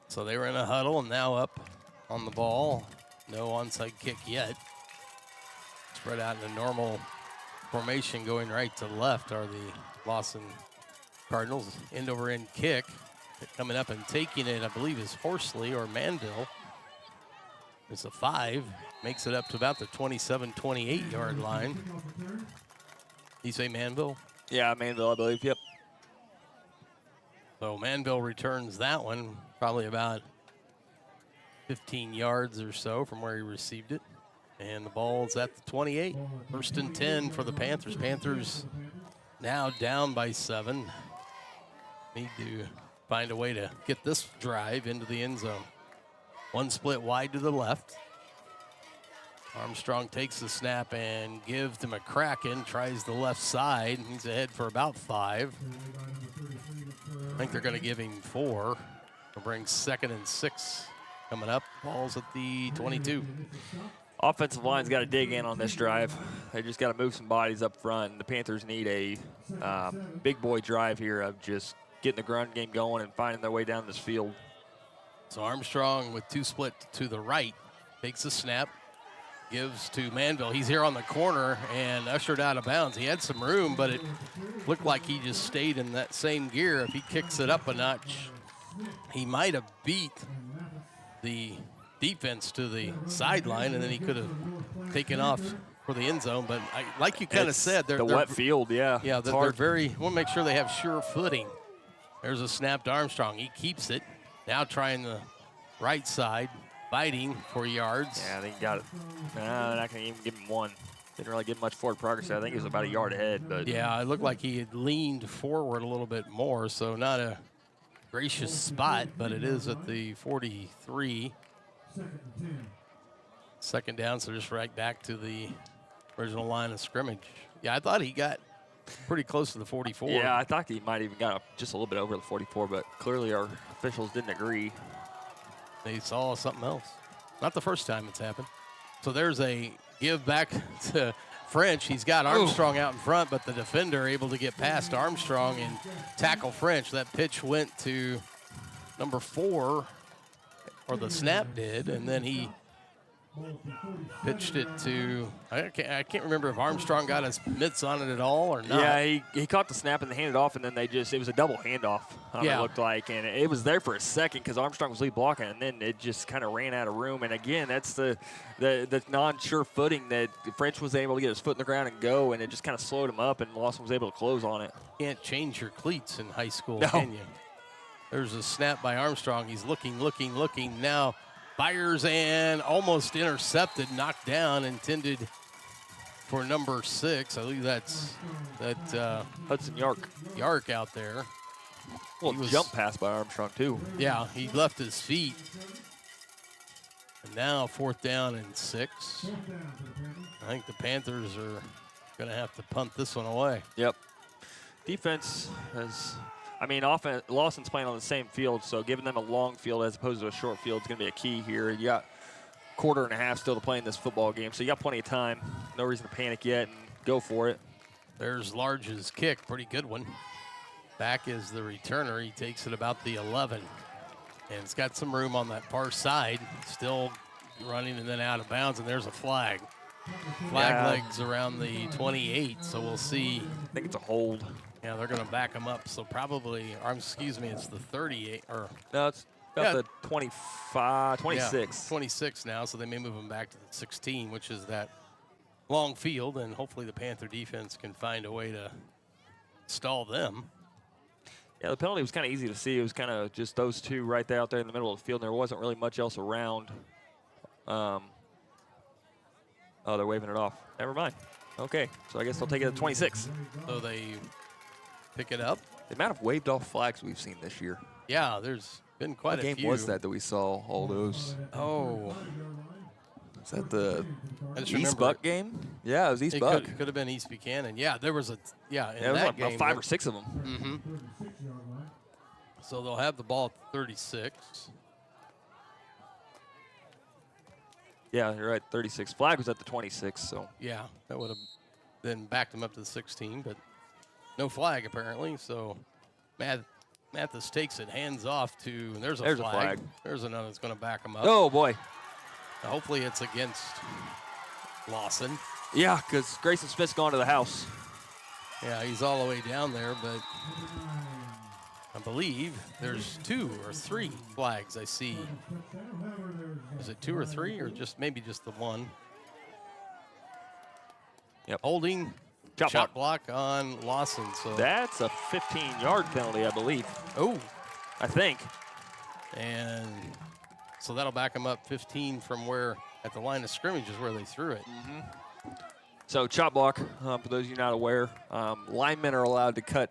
So they were in a huddle and now up on the ball. No onside kick yet. Spread out in a normal formation going right to left are the Lawson Cardinals. End over end kick. Coming up and taking it, I believe, is Horsley or Manville. It's a 5. Makes it up to about the 27-28 yard line. You say Manville? Yeah, Manville, I believe. Yep. So Manville returns that one, probably about 15 yards or so from where he received it. And the ball's at the 28. 1st and 10 for the Panthers. Panthers now down by 7. Need to find a way to get this drive into the end zone. One split wide to the left. Armstrong takes the snap and gives to McCracken. Tries the left side. He's ahead for about 5. I think they're going to give him 4. It'll bring 2nd and 6 coming up. Ball's at the 22. Offensive line's got to dig in on this drive. They just got to move some bodies up front. The Panthers need a big boy drive here of just getting the ground game going and finding their way down this field. So Armstrong with 2 split to the right. Takes the snap. Gives to Manville. He's here on the corner and ushered out of bounds. He had some room, but it looked like he just stayed in that same gear. If he kicks it up a notch, he might have beat the defense to the sideline, and then he could have taken off for the end zone. But like you kind of said, they're wet field, yeah. Yeah, they're very, want to make sure they have sure footing. There's a snap to Armstrong. He keeps it. Now trying the right side, fighting for yards. Yeah, they got it. They're not going to even give him 1. Didn't really get much forward progress. I think he was about a yard ahead. But yeah, it looked like he had leaned forward a little bit more, so not a gracious spot, but it is at the 43. 2nd down, so just right back to the original line of scrimmage. Yeah, I thought he got pretty close to the 44. Yeah, I thought he might even got just a little bit over the 44, but clearly our officials didn't agree. They saw something else. Not the first time it's happened. So there's a give back to French. He's got Armstrong out in front, but the defender able to get past Armstrong and tackle French. That pitch went to number 4, or the snap did, and then he pitched it to, I can't remember if Armstrong got his mitts on it at all or not. Yeah, he caught the snap and they handed off, and then it was a double handoff, Yeah. it looked like. And it was there for a second because Armstrong was lead blocking, and then it just kind of ran out of room. And again, that's the non-sure footing that French was able to get his foot in the ground and go, and it just kind of slowed him up, and Lawson was able to close on it. Can't change your cleats in high school, No. can you? There's a snap by Armstrong. He's looking. Now fires and almost intercepted, knocked down, intended for number 6. I believe that's Hudson Yark. Yark out there. Well, jump pass by Armstrong, too. Yeah, he left his feet. And now 4th down and 6. I think the Panthers are going to have to punt this one away. Yep. defense has, I mean, offense, Lawson's playing on the same field, so giving them a long field as opposed to a short field is going to be a key here. You got quarter and a half still to play in this football game, so you got plenty of time. No reason to panic yet, and go for it. There's Large's kick, pretty good one. Back is the returner. He takes it about the 11. And it's got some room on that far side. Still running and then out of bounds, and there's a flag. Flag legs around the 28, so we'll see. I think it's a hold. Yeah, they're going to back him up. So probably, or excuse me, it's the 38. Or No, it's about the 25, 26. Yeah, 26 now, so they may move him back to the 16, which is that long field, and hopefully the Panther defense can find a way to stall them. Yeah, the penalty was kind of easy to see. It was kind of just those two right there out there in the middle of the field, and there wasn't really much else around. Oh, they're waving it off. Never mind. Okay, so I guess they'll take it at 26. So they pick it up. The amount of waved off flags we've seen this year. Yeah, there's been quite what a few. What game was that we saw all those? Oh. Is that the East East Buck game? Yeah, it was East Buck. Could have been East Buchanan. Yeah, there was a, in there was that like game. about 5 or 6 of them. Mm-hmm. So they'll have the ball at 36. Yeah, you're right, 36. Flag was at the 26, so. Yeah, that would have then backed him up to the 16, but no flag apparently. So Mathis takes it, hands off to, and there's a flag. There's another that's going to back him up. Oh, boy. Hopefully it's against Lawson. Yeah, because Grayson Smith's gone to the house. Yeah, he's all the way down there, but I believe there's 2 or 3 flags I see. Is it 2 or 3 or maybe just the one? Yep. Holding shot block on Lawson. So that's a 15-yard penalty, I believe. Oh. I think. And so that'll back them up 15 from where at the line of scrimmage is where they threw it. Mm-hmm. So chop block, for those of you not aware, linemen are allowed to cut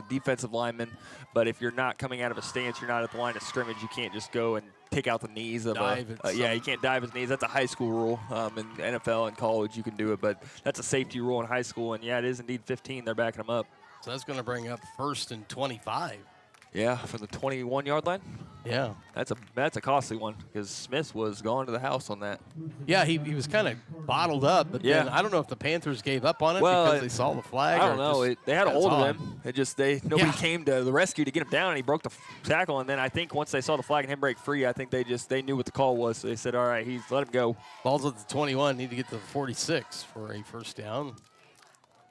defensive linemen, but if you're not coming out of a stance, you're not at the line of scrimmage, you can't just go and take out the knees of you can't dive his knees. That's a high school rule. In NFL and college, you can do it, but that's a safety rule in high school, and yeah, it is indeed 15. They're backing them up. So that's going to bring up 1st and 25. Yeah, from the 21-yard line. Yeah, that's a costly one because Smith was going to the house on that. Yeah, he was kind of bottled up, but then I don't know if the Panthers gave up on it because they saw the flag. I don't know. They had a hold of him. It just nobody came to the rescue to get him down, and he broke the tackle. And then I think once they saw the flag and him break free, I think they knew what the call was. So they said, "All right, let him go." Ball's at the 21. Need to get to the 46 for a first down.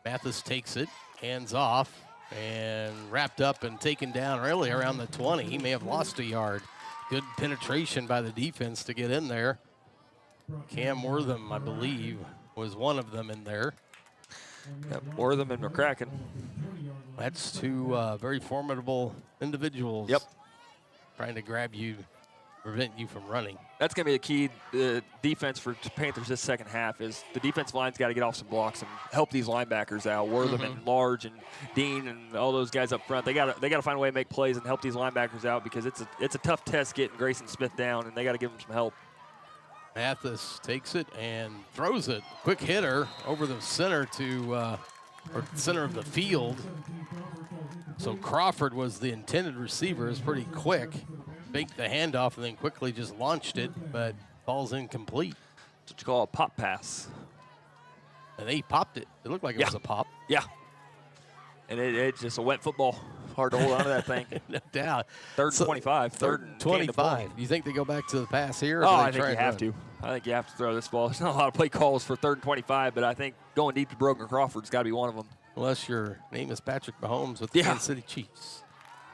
Mathis takes it, hands off. And wrapped up and taken down really around the 20. He may have lost a yard. Good penetration by the defense to get in there. Cam Wortham, I believe, was one of them in there. Yep, Wortham and McCracken. That's 2 very formidable individuals. Yep. Trying to grab you, prevent you from running. That's going to be a key defense for Panthers this second half is the defensive line's got to get off some blocks and help these linebackers out. Wortham and Large and Dean and all those guys up front. They got to find a way to make plays and help these linebackers out because it's a tough test getting Grayson Smith down, and they got to give him some help. Mathis takes it and throws it. Quick hitter over the center or center of the field. So Crawford was the intended receiver. It's pretty quick. Faked the handoff and then quickly just launched it, but ball's incomplete. That's what you call a pop pass. And they popped it. It looked like it was a pop. Yeah. And it's just a wet football. Hard to hold on to that thing. No doubt. 3rd and 25. 3rd and 25. You think they go back to the pass here? Or I think you have to. I think you have to throw this ball. There's not a lot of play calls for 3rd and 25, but I think going deep to Brogan Crawford's got to be one of them. Unless your name is Patrick Mahomes with the Kansas City Chiefs.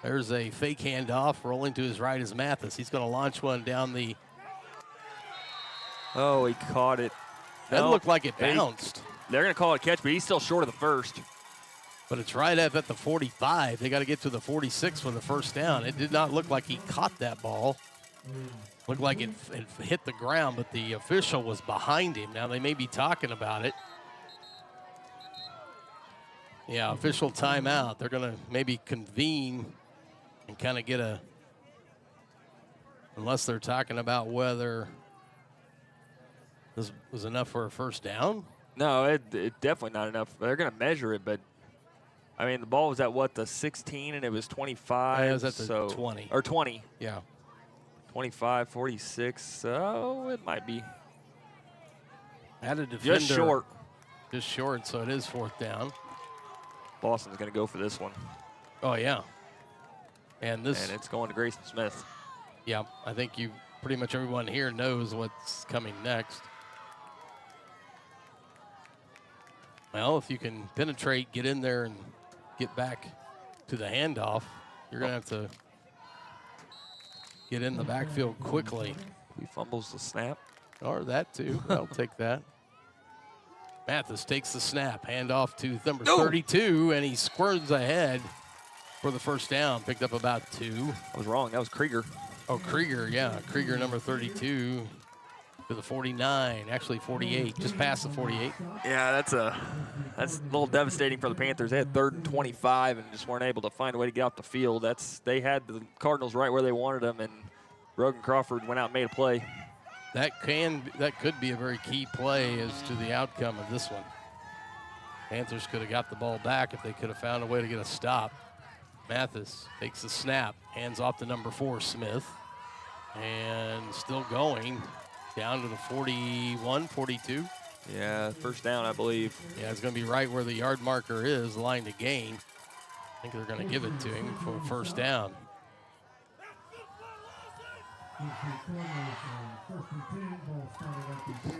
There's a fake handoff. Rolling to his right is Mathis. He's going to launch one down the. Oh, he caught it. That looked like it bounced. They're going to call it a catch, but he's still short of the 1st. But it's right up at the 45. They got to get to the 46 for the first down. It did not look like he caught that ball. Looked like it hit the ground, but the official was behind him. Now they may be talking about it. Yeah, official timeout. They're going to maybe convene and kind of get unless they're talking about whether this was enough for a first down. No, it definitely not enough. They're going to measure it, but I mean, the ball was at, what, the 16, and it was 25? Yeah, it was at the 20. Or 20. Yeah. 25, 46, so it might be. Had a defender. Just short. Just short, so it is 4th down. Lawson's going to go for this one. Oh, yeah. And And it's going to Grayson Smith. Yeah, I think pretty much everyone here knows what's coming next. Well, if you can penetrate, get in there, and get back to the handoff, you're going to have to get in the backfield quickly. He fumbles the snap. Or that, too. I'll take that. Mathis takes the snap, handoff to number 32, and he squirms ahead for the first down. Picked up about 2. I was wrong. That was Krieger. Oh, Krieger, yeah. Krieger, number 32, to the 49, actually 48, just past the 48. Yeah, that's a little devastating for the Panthers. They had 3rd and 25 and just weren't able to find a way to get off the field. They had the Cardinals right where they wanted them, and Rogan Crawford went out and made a play. That could be a very key play as to the outcome of this one. Panthers could have got the ball back if they could have found a way to get a stop. Mathis takes the snap, hands off to number 4, Smith, and still going down to the 41, 42. Yeah, first down, I believe. Yeah, it's going to be right where the yard marker is, line to gain. I think they're going to give it to him for a first down.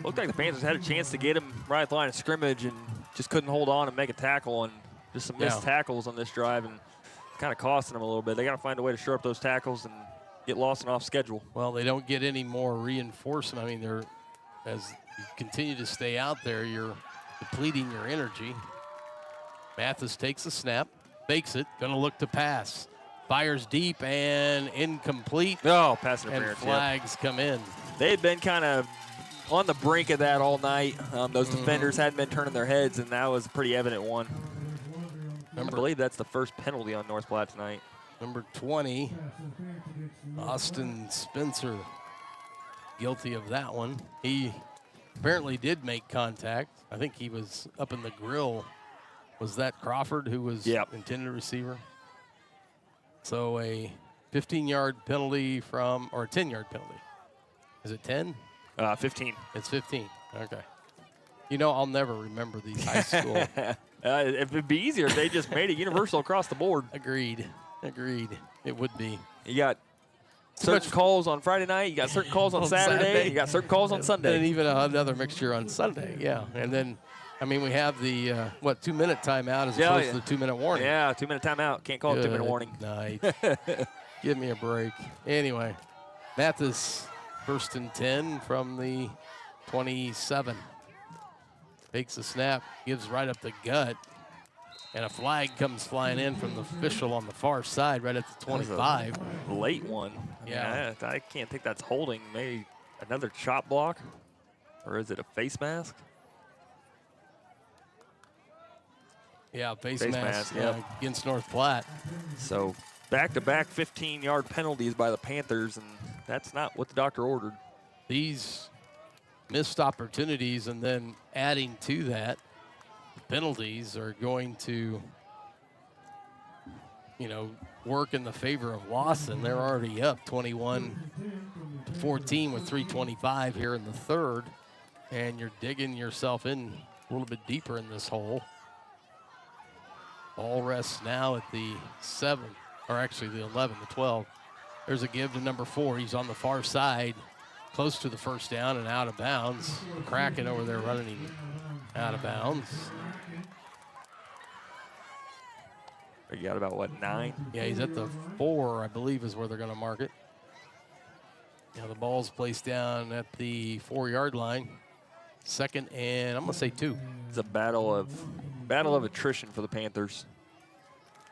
Looked like the Panthers had a chance to get him right at the line of scrimmage and just couldn't hold on and make a tackle, and just some missed tackles on this drive, and kind of costing them a little bit. They got to find a way to shore up those tackles and get Lawson off schedule. Well, they don't get any more reinforcement. I mean, as you continue to stay out there, you're depleting your energy. Mathis takes the snap, fakes it, going to look to pass. Fires deep and incomplete. Oh, pass interference. And flags come in. They had been kind of on the brink of that all night. Those defenders hadn't been turning their heads, and that was a pretty evident one. I believe that's the first penalty on North Platte tonight. Number 20, Austin Spencer, guilty of that one. He apparently did make contact. I think he was up in the grill. Was that Crawford who was intended receiver? So a 15-yard penalty or a 10-yard penalty. Is it 10? 15. It's 15. Okay. You know, I'll never remember these high school. It'd be easier if they just made it universal across the board. Agreed. It would be. You got certain calls on Friday night. You got certain calls on Saturday. You got certain calls on Sunday. And even another mixture on Sunday, yeah. And then, I mean, we have the, 2-minute timeout as opposed to the 2-minute warning. Yeah, 2-minute timeout. Can't call it 2-minute warning. Night. Give me a break. Anyway, Mathis, 1st and 10 from the 27. Takes the snap, gives right up the gut, and a flag comes flying in from the official on the far side right at the 25. Late one. Yeah. I can't think that's holding. Maybe another chop block, or is it a face mask? Yeah, face mask yep. Against North Platte. So back-to-back 15-yard penalties by the Panthers, and that's not what the doctor ordered. These missed opportunities and then adding to that, the penalties are going to, work in the favor of Lawson. They're already up 21-14 with 3:25 here in the third, and you're digging yourself in a little bit deeper in this hole. Ball rests now at the 7, or actually the 11, the 12. There's a give to number 4. He's on the far side, close to the first down and out of bounds. Kraken over there running him out of bounds. You got about, 9? Yeah, he's at the 4, I believe, is where they're going to mark it. Now the ball's placed down at the 4-yard line. 2nd and, I'm going to say 2. It's a battle of attrition for the Panthers.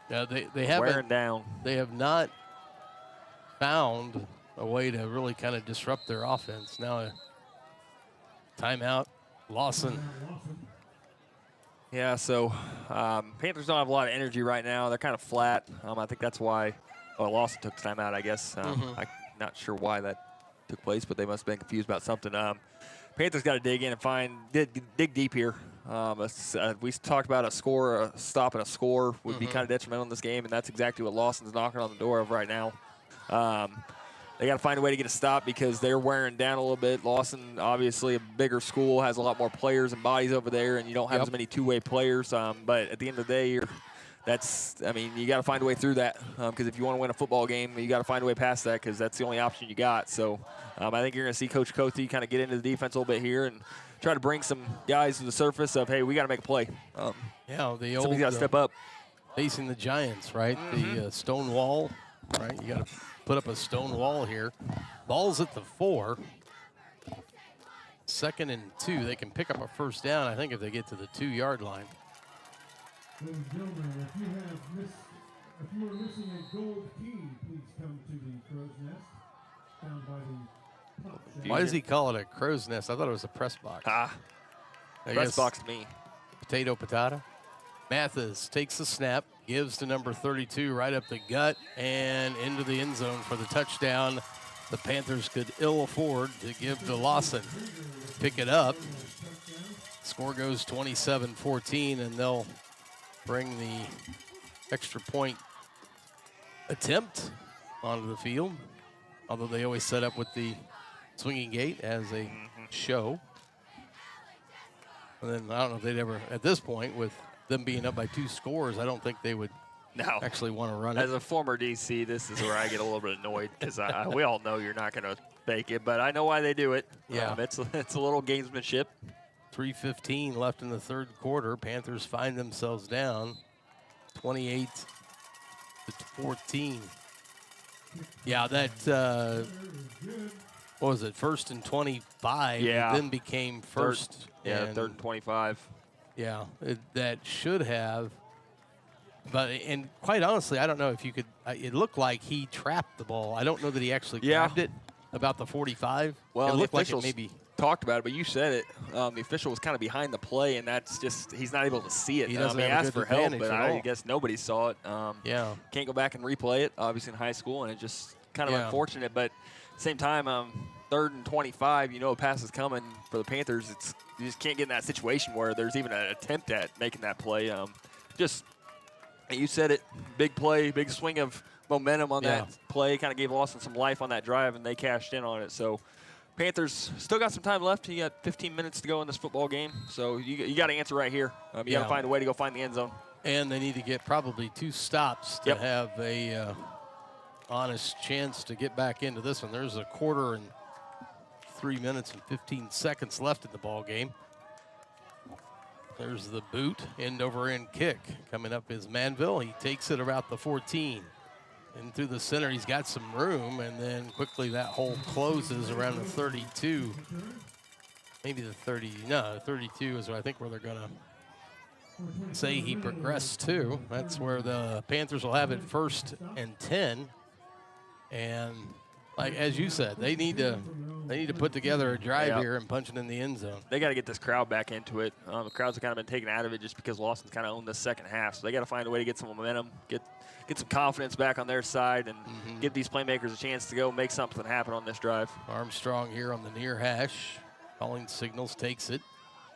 Yeah, they haven't. Wearing down. They have not found a way to really kind of disrupt their offense. Now a timeout, Lawson. Yeah, so Panthers don't have a lot of energy right now. They're kind of flat. I think that's why Lawson took the timeout, I guess. I'm not sure why that took place, but they must have been confused about something. Panthers got to dig in and dig deep here. We talked about a stop and a score would be kind of detrimental in this game, and that's exactly what Lawson's knocking on the door of right now. They got to find a way to get a stop because they're wearing down a little bit. Lawson, obviously a bigger school, has a lot more players and bodies over there, and you don't have as many two-way players. But at the end of the day, you got to find a way through that because if you want to win a football game, you got to find a way past that because that's the only option you got. So I think you're going to see Coach Cothey kind of get into the defense a little bit here and try to bring some guys to the surface of, hey, we got to make a play. Somebody's got to step up. Facing the Giants, right? The stone wall, right? You got to put up a stone wall here. Ball's at the 4. 2nd and 2. They can pick up a first down, I think, if they get to the 2-yard line. Ladies and gentlemen, if you are missing a gold key, please come to the Crow's Nest down by the pop shop. Why does he call it a crow's nest? I thought it was a press box. Press box to me. Potato. Mathis takes the snap, gives to number 32 right up the gut and into the end zone for the touchdown. The Panthers could ill afford to give to Lawson. Pick it up. Score goes 27-14, and they'll bring the extra point attempt onto the field, although they always set up with the swinging gate as a show. And then I don't know if they'd ever, at this point, with them being up by 2 scores, I don't think they would actually want to run it. As a former DC, this is where I get a little bit annoyed because we all know you're not going to fake it, but I know why they do it. Yeah. It's a little gamesmanship. 3:15 left in the 3rd quarter. Panthers find themselves down 28-14. Yeah, that, what was it, 1st and 25? Yeah. Then became 1st. 3rd and 25. Yeah, that should have. But, and quite honestly, I don't know if you could, it looked like he trapped the ball. I don't know that he actually grabbed it about the 45. Well, it the looked like officials it maybe talked about it, but you said it. The official was kind of behind the play, and that's just, he's not able to see it. He doesn't he have a asked good for help, advantage but at I all. guess nobody saw it. Yeah. Can't go back and replay it, obviously, in high school, and it just kind of unfortunate. But at the same time, 3rd and 25, a pass is coming for the Panthers. You just can't get in that situation where there's even an attempt at making that play. You said it, big play, big swing of momentum on that play, kind of gave Lawson some life on that drive, and they cashed in on it. So Panthers still got some time left. You got 15 minutes to go in this football game, so you got to answer right here. You got to find a way to go find the end zone. And they need to get probably 2 stops to have a honest chance to get back into this one. There's a 1/4 and 3 minutes and 15 seconds left in the ball game. There's the boot, end over end kick. Coming up is Manville. He takes it about the 14. And through the center, he's got some room, and then quickly that hole closes around the 32. Maybe the 30, no, 32 is I think where they're gonna say he progressed to. That's where the Panthers will have it 1st and 10. And like as you said, they need to put together a drive here and punch it in the end zone. They got to get this crowd back into it. The crowds have kind of been taken out of it just because Lawson's kind of owned the second half. So they got to find a way to get some momentum, get some confidence back on their side, and give these playmakers a chance to go make something happen on this drive. Armstrong here on the near hash, calling signals, takes it,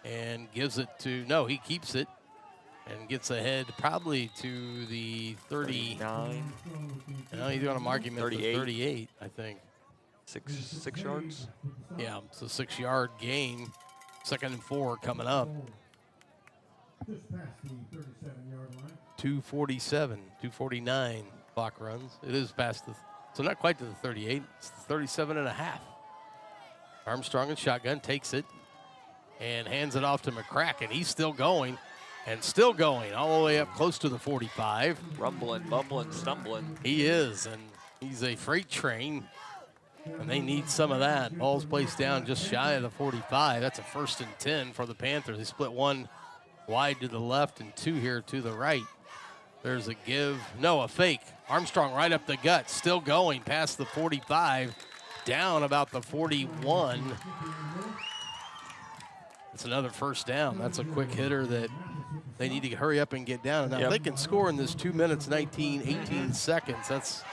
and gives it to, no, he keeps it, and gets ahead probably to the 39. No, he's going to mark him at the 38, I think. 6 yards? Yeah, it's a 6-yard gain. 2nd and 4 coming up. Just past the 37-yard line. 2:47, 2:49 clock runs. It is past the, so not quite to the 38. It's 37 and a half. Armstrong in shotgun takes it and hands it off to McCracken. He's still going and still going all the way up close to the 45. Rumbling, bumbling, stumbling. He is, and he's a freight train, and they need some of that. Ball's placed down just shy of the 45. That's a 1st and 10 for the Panthers. They split 1 wide to the left and 2 here to the right. There's a give, no, a fake. Armstrong right up the gut, still going past the 45, down about the 41. It's another first down. That's a quick hitter that they need to hurry up and get down. Now, if they can score in this 2 minutes, 18 seconds, that's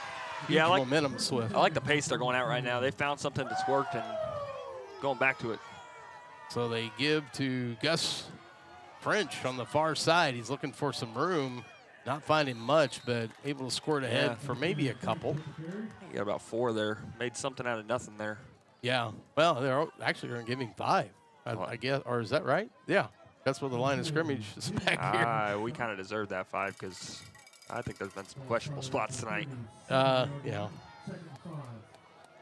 huge momentum, Swift. I like the pace they're going out right now. They found something that's worked and going back to it. So they give to Gus French on the far side. He's looking for some room. Not finding much, but able to squirt ahead for maybe a couple. He got about 4 there. Made something out of nothing there. Yeah. Well, they're actually going to give him 5, I guess. Or is that right? Yeah. That's what the line of scrimmage is back here. We kind of deserved that 5 because I think there's been some questionable spots tonight. Yeah.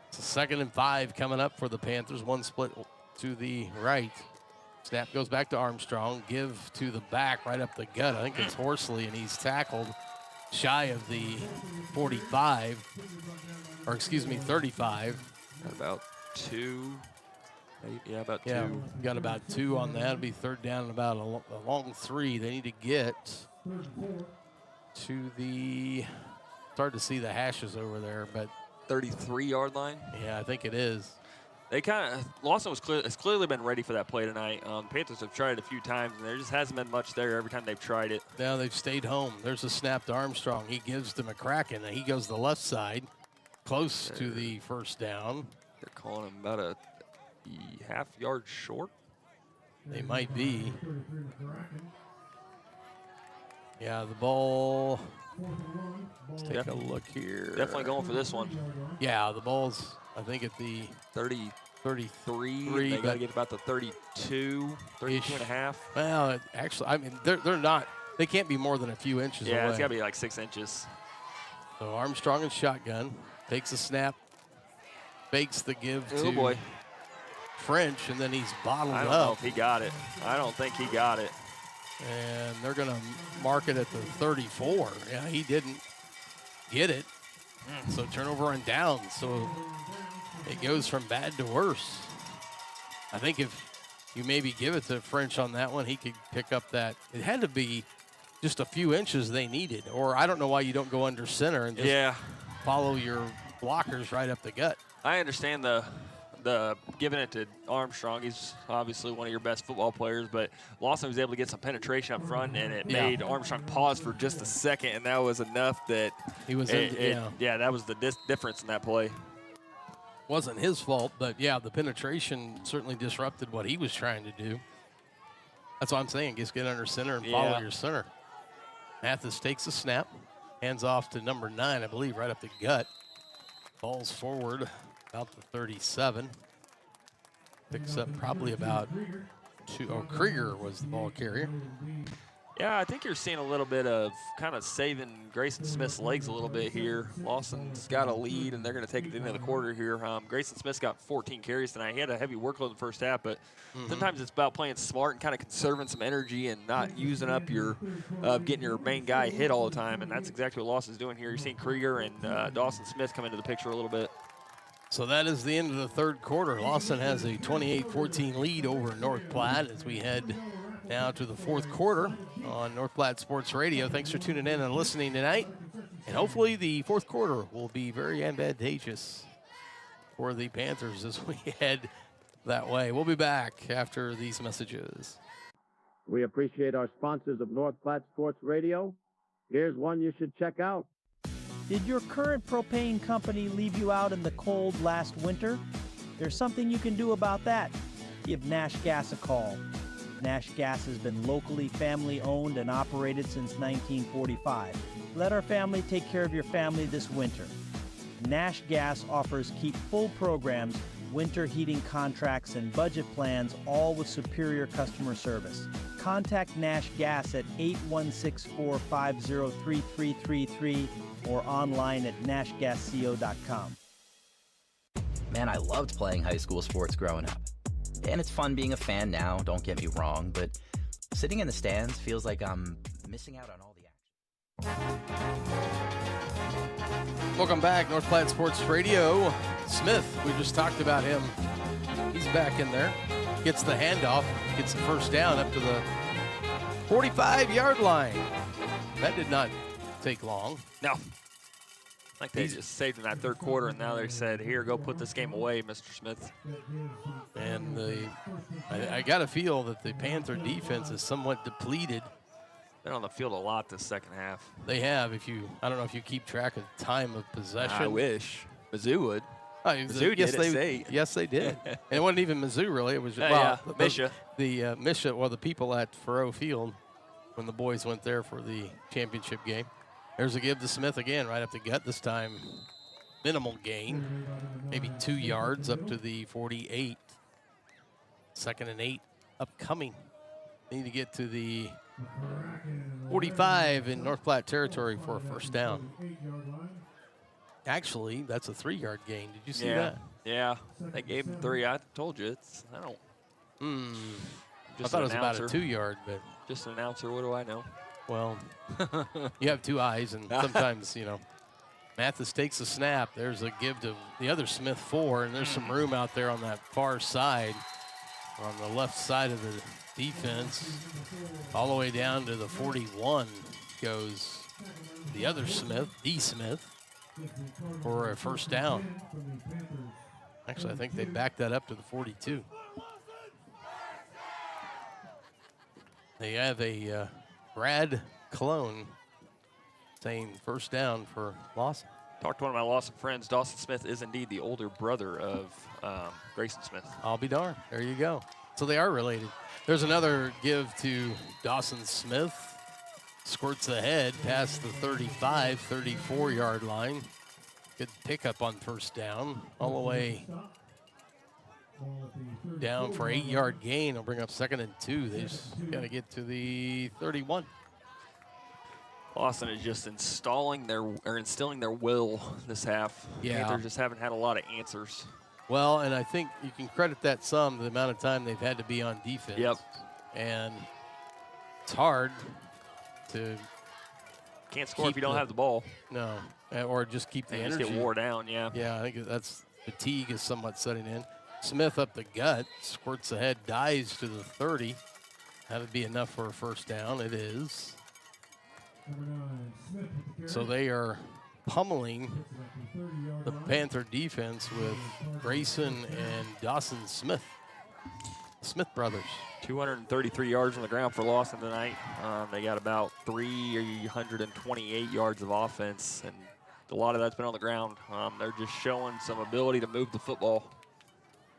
It's a 2nd and 5 coming up for the Panthers. One split to the right. Snap goes back to Armstrong. Give to the back right up the gut. I think it's Horsley, and he's tackled shy of the 45, or excuse me, 35. Got about 2. Yeah, about 2. Yeah, got about 2 on that. It'll be 3rd down and about a long 3. They need to get to the, start to see the hashes over there, but 33-yard line. Yeah, I think it is. They Lawson has clearly been ready for that play tonight. Panthers have tried it a few times, and there just hasn't been much there every time they've tried it. Now they've stayed home. There's a snap to Armstrong. He gives to McCracken, and he goes to the left side, close to the 1st down. They're calling him about a half-yard short. They might be. Yeah, the ball. Let's take a look here. Definitely going for this one. Yeah, the ball's, I think, at the 33. They got to get about the 32 and a half. Well, actually, I mean, they're not. They can't be more than a few inches away. Yeah, it's got to be like 6 inches. So Armstrong in shotgun. Takes a snap. Fakes the give to French, and then he's bottled up. I don't know if he got it. I don't think he got it. And they're going to mark it at the 34. Yeah, he didn't get it. So turnover on downs. So it goes from bad to worse. I think if you maybe give it to French on that one, he could pick up that. It had to be just a few inches they needed. Or I don't know why you don't go under center and just follow your blockers right up the gut. I understand the giving it to Armstrong. He's obviously one of your best football players, but Lawson was able to get some penetration up front, and it made Armstrong pause for just a second, and that was enough that he was that was the difference in that play. Wasn't his fault, but yeah, the penetration certainly disrupted what he was trying to do. That's what I'm saying. Just get under center and follow your center. Mathis takes a snap, hands off to number 9, I believe, right up the gut. Falls forward about the 37. Picks up probably about 2. Oh, Krieger was the ball carrier. Yeah, I think you're seeing a little bit of kind of saving Grayson Smith's legs a little bit here. Lawson's got a lead, and they're going to take it into the quarter here. Grayson Smith's got 14 carries tonight. He had a heavy workload in the first half, but sometimes it's about playing smart and kind of conserving some energy and not using up your getting your main guy hit all the time, and that's exactly what Lawson's doing here. You're seeing Krieger and Dawson Smith come into the picture a little bit. So that is the end of the 3rd quarter. Lawson has a 28-14 lead over North Platte as we head now to the 4th quarter on North Platte Sports Radio. Thanks for tuning in and listening tonight. And hopefully the 4th quarter will be very advantageous for the Panthers as we head that way. We'll be back after these messages. We appreciate our sponsors of North Platte Sports Radio. Here's one you should check out. Did your current propane company leave you out in the cold last winter? There's something you can do about that. Give Nash Gas a call. Nash Gas has been locally family-owned and operated since 1945. Let our family take care of your family this winter. Nash Gas offers keep full programs, winter heating contracts, and budget plans, all with superior customer service. Contact Nash Gas at 816-450-3333 or online at nashgasco.com. Man, I loved playing high school sports growing up. And it's fun being a fan now, don't get me wrong, but sitting in the stands feels like I'm missing out on all the action. Welcome back, North Platte Sports Radio. Smith, we just talked about him. He's back in there. Gets the handoff, gets the 1st down up to the 45-yard line. That did not take long. No. Like they just saved in that 3rd quarter, and now they said, here, go put this game away, Mr. Smith. And I got to feel that the Panther defense is somewhat depleted. Been on the field a lot this 2nd half. They have. I don't know if you keep track of time of possession. I wish. Mizzou would. Mizzou did at state. Yes, they did. And it wasn't even Mizzou, really. It was just, Misha. The Misha, well, the people at Faroe Field when the boys went there for the championship game. There's a give to Smith again, right up the gut. This time, minimal gain, maybe 2 yards up to the 48. 2nd and 8 upcoming. Need to get to the 45 in North Platte territory for a first down. Actually, that's a 3-yard gain. Did you see that? Yeah, they gave him 3. I told you, I thought it was about a 2-yard, but just an announcer. What do I know? Well, you have 2 eyes, and sometimes Mathis takes a snap. There's a give to the other Smith 4, and there's some room out there on that far side, on the left side of the defense, all the way down to the 41 goes the other Smith, D. Smith, for a first down. Actually, I think they backed that up to the 42. They have a Brad Cologne saying first down for Lawson. Talked to one of my Lawson friends. Dawson Smith is indeed the older brother of Grayson Smith. I'll be darned. There you go. So they are related. There's another give to Dawson Smith. Squirts ahead past the 35, 34-yard line. Good pickup on first down. All the way down for 8-yard gain. They'll bring up 2nd and 2. They just got to get to the 31. Lawson is just instilling their will this half. Yeah. Panthers just haven't had a lot of answers. Well, and I think you can credit that some, the amount of time they've had to be on defense. Yep. And it's hard to can't score if you don't have the ball. No, or just keep the energy. Just get wore down, yeah. Yeah, I think that's fatigue is somewhat setting in. Smith up the gut, squirts ahead, dives to the 30. That would be enough for a first down. It is. So they are pummeling the Panther defense with Grayson and Dawson Smith, Smith brothers. 233 yards on the ground for Lawson tonight. They got about 328 yards of offense, and a lot of that's been on the ground. They're just showing some ability to move the football.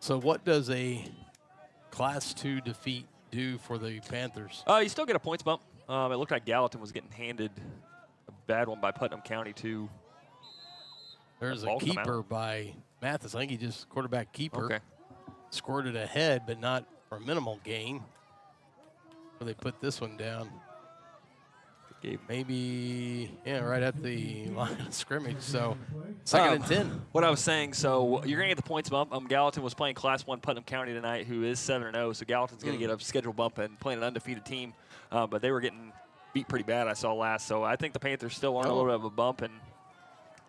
So what does a Class 2 defeat do for the Panthers? You still get a points bump. It looked like Gallatin was getting handed a bad one by Putnam County, too. There's a keeper by Mathis. I think he just quarterback keeper. Okay. Squirted ahead, but not for minimal gain. So they put this one down. Maybe, right at the line of scrimmage. So 2nd and 10. What I was saying, so you're going to get the points bump. Gallatin was playing Class 1 Putnam County tonight, who is 7-0. So Gallatin's going to get a schedule bump and playing an undefeated team. But they were getting beat pretty bad, I saw last. So I think the Panthers still are a little bit of a bump, and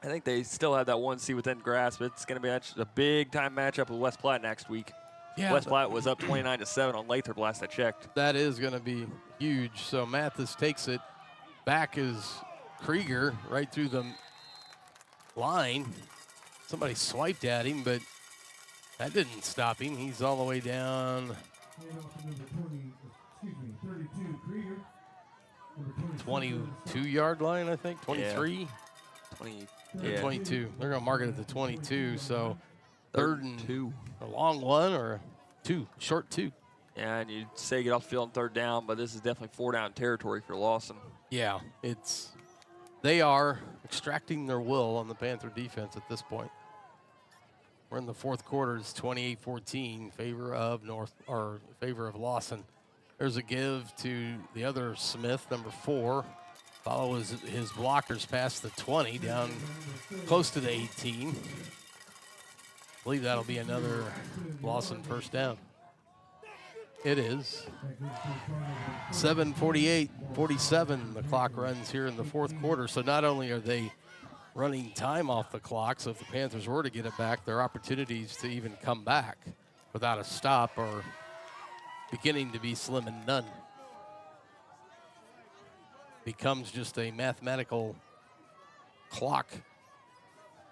I think they still have that 1 seed within grasp. It's going to be a big-time matchup with West Platte next week. Yeah, West Platte was up 29-7 on Lathrop last I checked. That is going to be huge. So Mathis takes it. Back is Krieger right through the line. Somebody swiped at him, but that didn't stop him. He's all the way down. 22-yard line, I think. 23. Yeah. 22. They're going to mark it at the 22. So 3rd and 2. A long one or a 2, short 2. Yeah, and you'd say get off the field on 3rd down, but this is definitely 4-down territory for Lawson. Yeah, they are extracting their will on the Panther defense at this point. We're in the 4th quarter. It's 28-14, favor of Lawson. There's a give to the other Smith, number 4. Follows his blockers past the 20, down close to the 18. I believe that'll be another Lawson first down. It is. 7:48-47, the clock runs here in the 4th quarter. So not only are they running time off the clock, so if the Panthers were to get it back, their opportunities to even come back without a stop are beginning to be slim and none. Becomes just a mathematical clock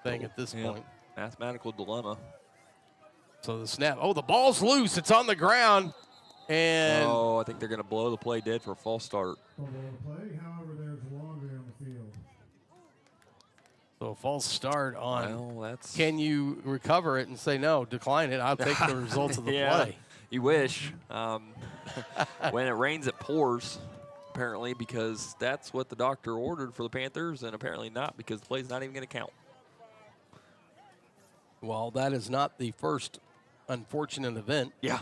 thing at this point. Mathematical dilemma. So the snap. Oh, the ball's loose. It's on the ground. And I think they're going to blow the play dead for a false start. However, there's longer on the field. So a false start on. Well, that's. Can you recover it and say, no, decline it? I'll take the results of the yeah, play. You wish. When it rains, it pours, apparently, because that's what the doctor ordered for the Panthers, and apparently not, because the play's not even going to count. Well, that is not the first unfortunate event. Yeah.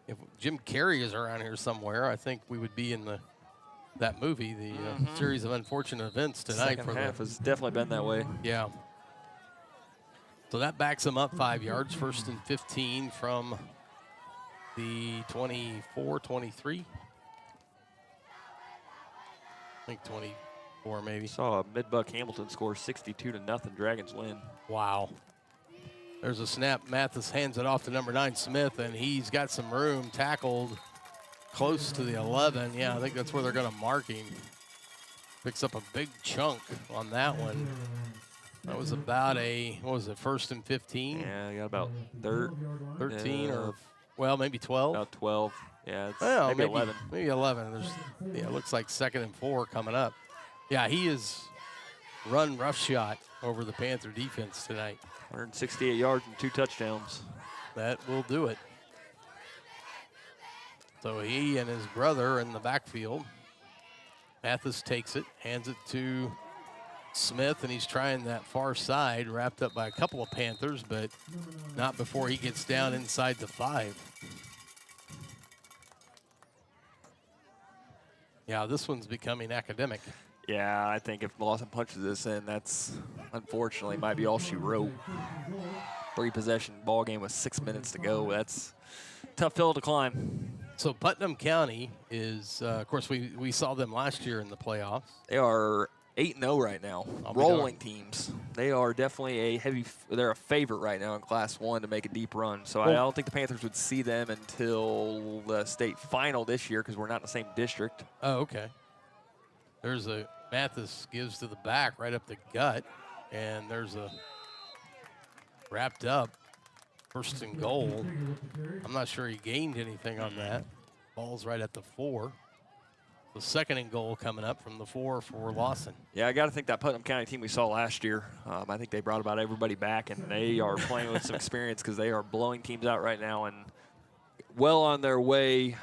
If Jim Carrey is around here somewhere, I think we would be in that movie, the series of unfortunate events tonight. Second half has definitely been that way. Yeah. So that backs them up 5 yards, 1st and 15 from the 24, 23. I think 24 maybe. Saw Mid-Buck Hamilton score 62-0. Dragons win. Wow. There's a snap. Mathis hands it off to number 9, Smith, and he's got some room, tackled close to the 11. Yeah, I think that's where they're going to mark him. Picks up a big chunk on that one. That was about a, what was it, 1st and 15? Yeah, you got about 13 or, well, maybe 12. About 12. Yeah, it's Well, maybe 11. Maybe 11. Yeah, it looks like 2nd and 4 coming up. Yeah, he is run roughshod over the Panther defense tonight. 168 yards and 2 touchdowns. That will do it. So he and his brother in the backfield. Mathis takes it, hands it to Smith, and he's trying that far side, wrapped up by a couple of Panthers, but not before he gets down inside the 5. Yeah, this one's becoming academic. Yeah, I think if Lawson punches this in, that's unfortunately might be all she wrote. 3-possession ball game with 6 minutes to go. That's a tough hill to climb. So Putnam County is, of course, we saw them last year in the playoffs. They are 8-0 right now. Rolling teams. They are definitely they're a favorite right now in Class 1 to make a deep run. So I don't think the Panthers would see them until the state final this year because we're not in the same district. Oh, okay. There's a Mathis gives to the back right up the gut, and there's a wrapped up 1st and goal. I'm not sure he gained anything on that. Ball's right at the 4. The 2nd and goal coming up from the 4 for Lawson. Yeah, I got to think that Putnam County team we saw last year, I think they brought about everybody back, and they are playing with some experience because they are blowing teams out right now and well on their way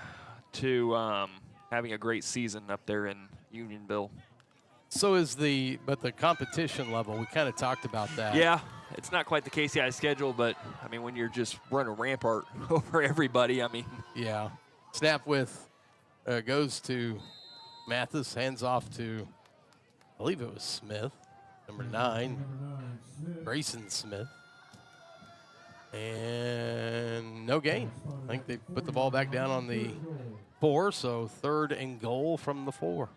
to having a great season up there in Unionville. So is the competition level, we kind of talked about that. Yeah, it's not quite the KCI schedule, but, I mean, when you're just running rampart over everybody, I mean. Yeah. Snap goes to Mathis, hands off to, I believe it was Smith, number 9, Grayson Smith. And no gain. I think they put the ball back down on the 4, so 3rd and goal from the 4.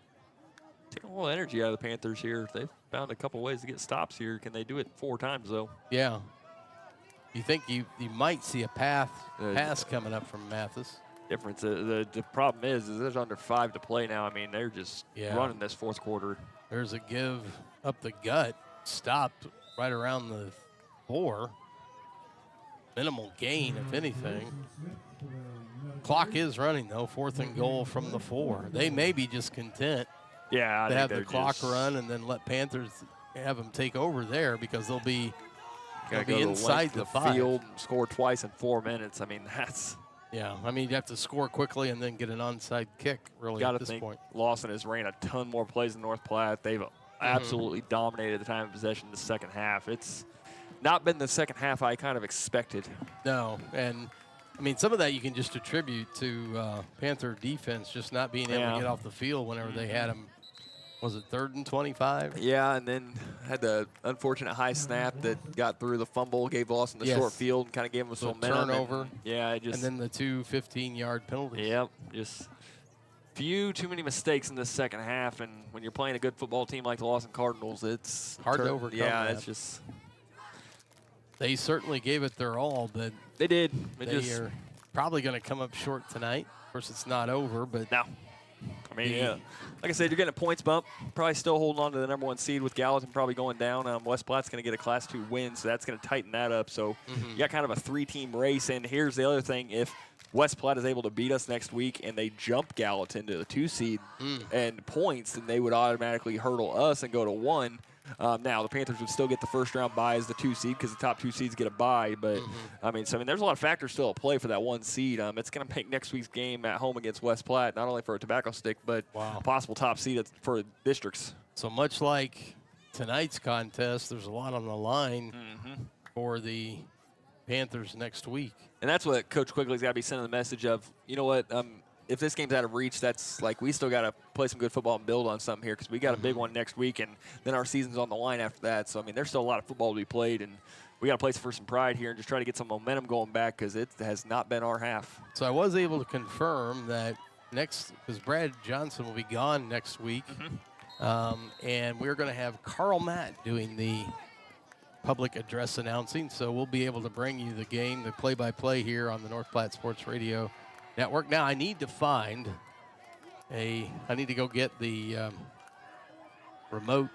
Taking a little energy out of the Panthers here. They've found a couple ways to get stops here. Can they do it 4 times, though? Yeah. You think you might see a pass coming up from Mathis. Difference. The problem is there's under 5 to play now. I mean, they're just running this 4th quarter. There's a give up the gut. Stopped right around the 4. Minimal gain, if anything. Clock is running, though. 4th and goal from the 4. They may be just content to have the clock run and then let Panthers have them take over there because they'll be inside the 5. Field and score twice in 4 minutes. I mean, that's. Yeah, I mean, you have to score quickly and then get an onside kick, really, at this point. Lawson has ran a ton more plays than North Platte. They've absolutely dominated the time of possession in the second half. It's not been the second half I kind of expected. No, and, I mean, some of that you can just attribute to Panther defense just not being able to get off the field whenever they had them. Was it 3rd and 25? Yeah, and then had the unfortunate high snap that got through the fumble, gave Lawson the short field, and kind of gave him some momentum. Turnover. And then the 2 15-yard penalties. Yep, just too many mistakes in the second half, and when you're playing a good football team like the Lawson Cardinals, it's hard to overcome. Yeah, that. it's just. They certainly gave it their all, but they did. They are probably going to come up short tonight. Of course, it's not over, but no. I mean, like I said, you're getting a points bump. Probably still holding on to the number 1 seed with Gallatin probably going down. West Platte's going to get a Class 2 win, so that's going to tighten that up. So you got kind of a 3-team race. And here's the other thing. If West Platte is able to beat us next week and they jump Gallatin to the 2 seed and points, then they would automatically hurdle us and go to 1. Now, the Panthers would still get the first round bye as the 2 seed because the top 2 seeds get a bye. But, I mean, there's a lot of factors still at play for that 1 seed. It's going to make next week's game at home against West Platte not only for a tobacco stick, but a possible top seed for districts. So much like tonight's contest, there's a lot on the line for the Panthers next week. And that's what Coach Quigley's got to be sending the message of, you know what, if this game's out of reach, that's like we still got to play some good football and build on something here because we got a big one next week, and then our season's on the line after that. So, I mean, there's still a lot of football to be played, and we got to play for some pride here and just try to get some momentum going back because it has not been our half. So I was able to confirm that because Brad Johnson will be gone next week, and we're going to have Carl Matt doing the public address announcing, so we'll be able to bring you the game, the play-by-play here on the North Platte Sports Radio Network. Now, I need to go get the remote.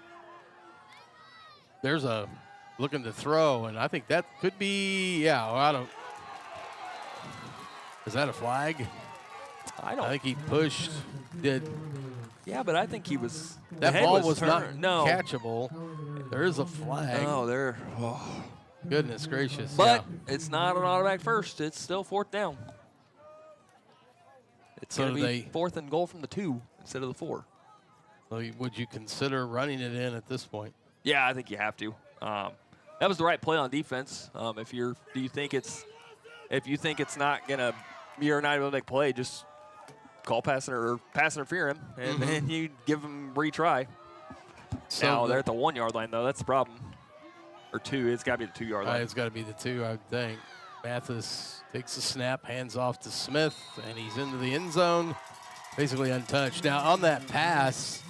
There's a looking to throw, and I think that could be, is that a flag? I think he pushed, Yeah, but I think he was. That ball was not catchable. There is a flag. Goodness gracious. But it's not an automatic first. It's still 4th down. It's going to be 4th and goal from the 2 instead of the 4. So would you consider running it in at this point? Yeah, I think you have to. That was the right play on defense. If you think it's not gonna, you're not able to make play, just call pass interfere him, and then you give him retry. So now they're at the 1 yard line though. That's the problem. Or 2. It's got to be the 2 yard line. It's got to be the 2, I would think. Mathis takes the snap, hands off to Smith, and he's into the end zone, basically untouched. Now on that pass,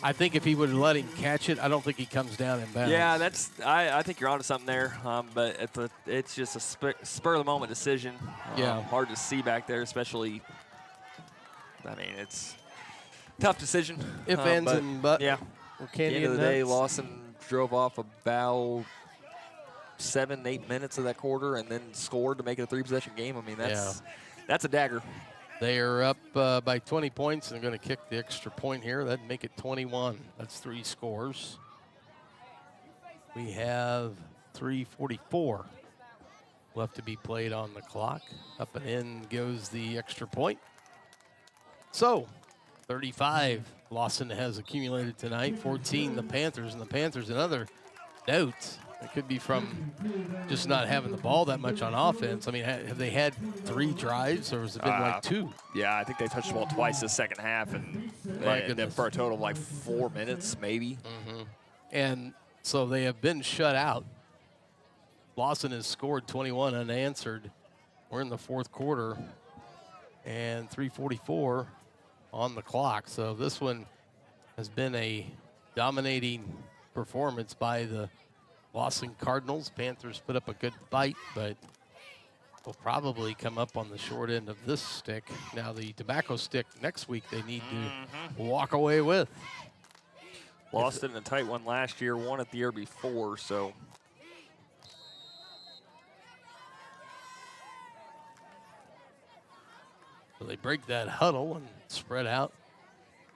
I think if he would have let him catch it, I don't think he comes down in bounds. Yeah, I think you're onto something there. But it's just a spur of the moment decision. Hard to see back there, especially. I mean, it's a tough decision. If ends and but. Yeah. At the end of the day, Lawson drove off about 7-8 minutes of that quarter and then scored to make it a 3-possession game. I mean, that's a dagger. They are up by 20 points and they're going to kick the extra point here. That'd make it 21. That's 3 scores. We have 3:44 left to be played on the clock. Up and in goes the extra point. So, 35 Lawson has accumulated tonight, 14 the Panthers, and the Panthers, another note, it could be from just not having the ball that much on offense. I mean, have they had 3 drives, or has it been like 2? Yeah, I think they touched the ball twice this second half, and for a total of like 4 minutes, maybe. And so they have been shut out. Lawson has scored 21 unanswered. We're in the 4th quarter, and 3:44 on the clock. So this one has been a dominating performance by the Lawson Cardinals. Panthers put up a good fight, but will probably come up on the short end of this stick. Now the tobacco stick next week they need to walk away with. Lost it in a tight one last year, won it the year before, so. So they break that huddle and spread out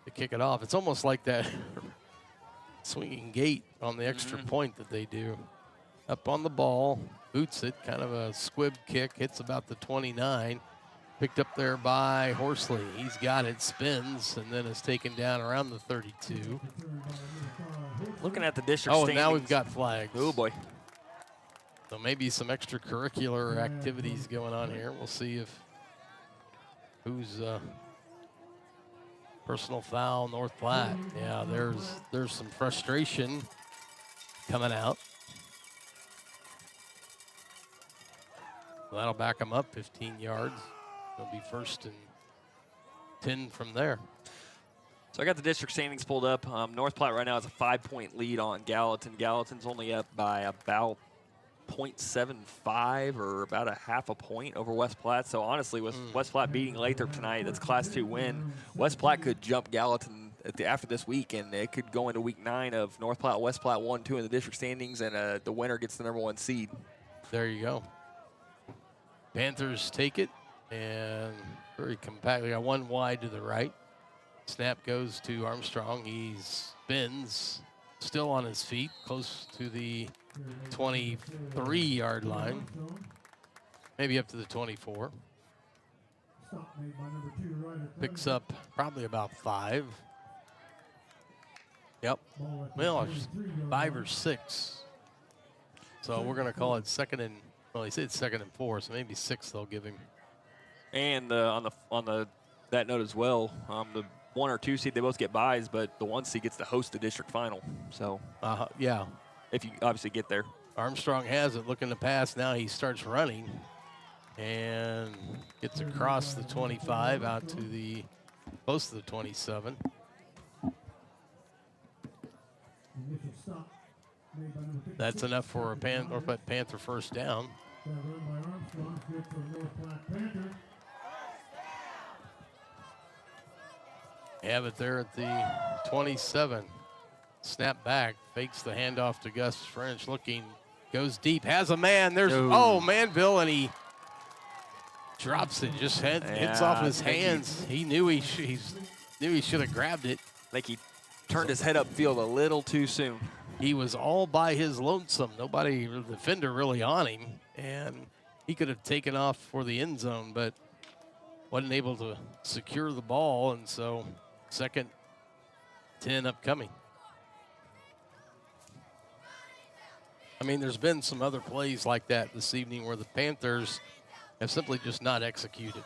to kick it off. It's almost like that swinging gate on the extra point that they do. Up on the ball, boots it, kind of a squib kick, hits about the 29. Picked up there by Horsley. He's got it, spins, and then is taken down around the 32. Looking at the district standings. Now we've got flags. Oh, boy. So maybe some extracurricular activities going on here. We'll see if who's personal foul, North Platte. Yeah, there's some frustration coming out. Well, that'll back them up 15 yards. They'll be 1st and 10 from there. So I got the district standings pulled up. North Platte right now has a 5-point lead on Gallatin. Gallatin's only up by about 0.75 or about a half a point over West Platte. So honestly, with West Platte beating Lathrop tonight, that's Class 2 win. West Platte could jump Gallatin after this week, and it could go into week 9 of North Platte, West Platte 1-2 in the district standings, and the winner gets the #1 seed. There you go. Panthers take it And very compact. We got one wide to the right. Snap goes to Armstrong. He spins, still on his feet, close to the 23-yard line. Maybe up to the 24. Stop made by number 2, right. Picks up probably about 5. Yep. Well, it's 5 or 6. So we're going to call it second and, well, he said second and 4, so maybe 6 they'll give him. And on that note as well, the 1 or 2 seed, they both get buys, but the 1 seed gets to host the district final. So yeah, if you obviously get there. Armstrong has it, looking to pass. Now he starts running and gets across the 25 out to the close to the 27. That's enough for a North Platte Panther first down. That run by Armstrong, good for North Platte Panther. Have it there at the 27. Snap back, fakes the handoff to Gus French, looking, goes deep, has a man. There's Manville, and he drops it, just hits off his hands. He knew he should have grabbed it. Like he turned his head upfield a little too soon. He was all by his lonesome. Nobody, the defender really on him, and he could have taken off for the end zone, but wasn't able to secure the ball, and so second 10 upcoming. I mean, there's been some other plays like that this evening where the Panthers have simply just not executed.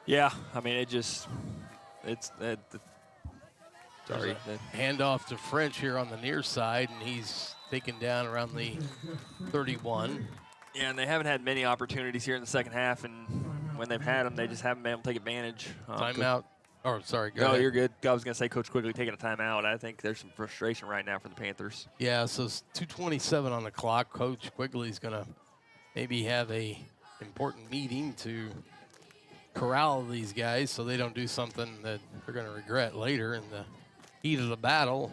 Yeah, I mean, sorry. Handoff to French here on the near side, and he's taken down around the 31. Yeah, and they haven't had many opportunities here in the second half, and when they've had them, they just haven't been able to take advantage. Timeout. Oh, sorry. Go no, ahead. You're good. I was going to say Coach Quigley taking a timeout. I think there's some frustration right now for the Panthers. Yeah, so it's 2:27 on the clock. Coach Quigley's going to maybe have a important meeting to corral these guys so they don't do something that they're going to regret later in the heat of the battle.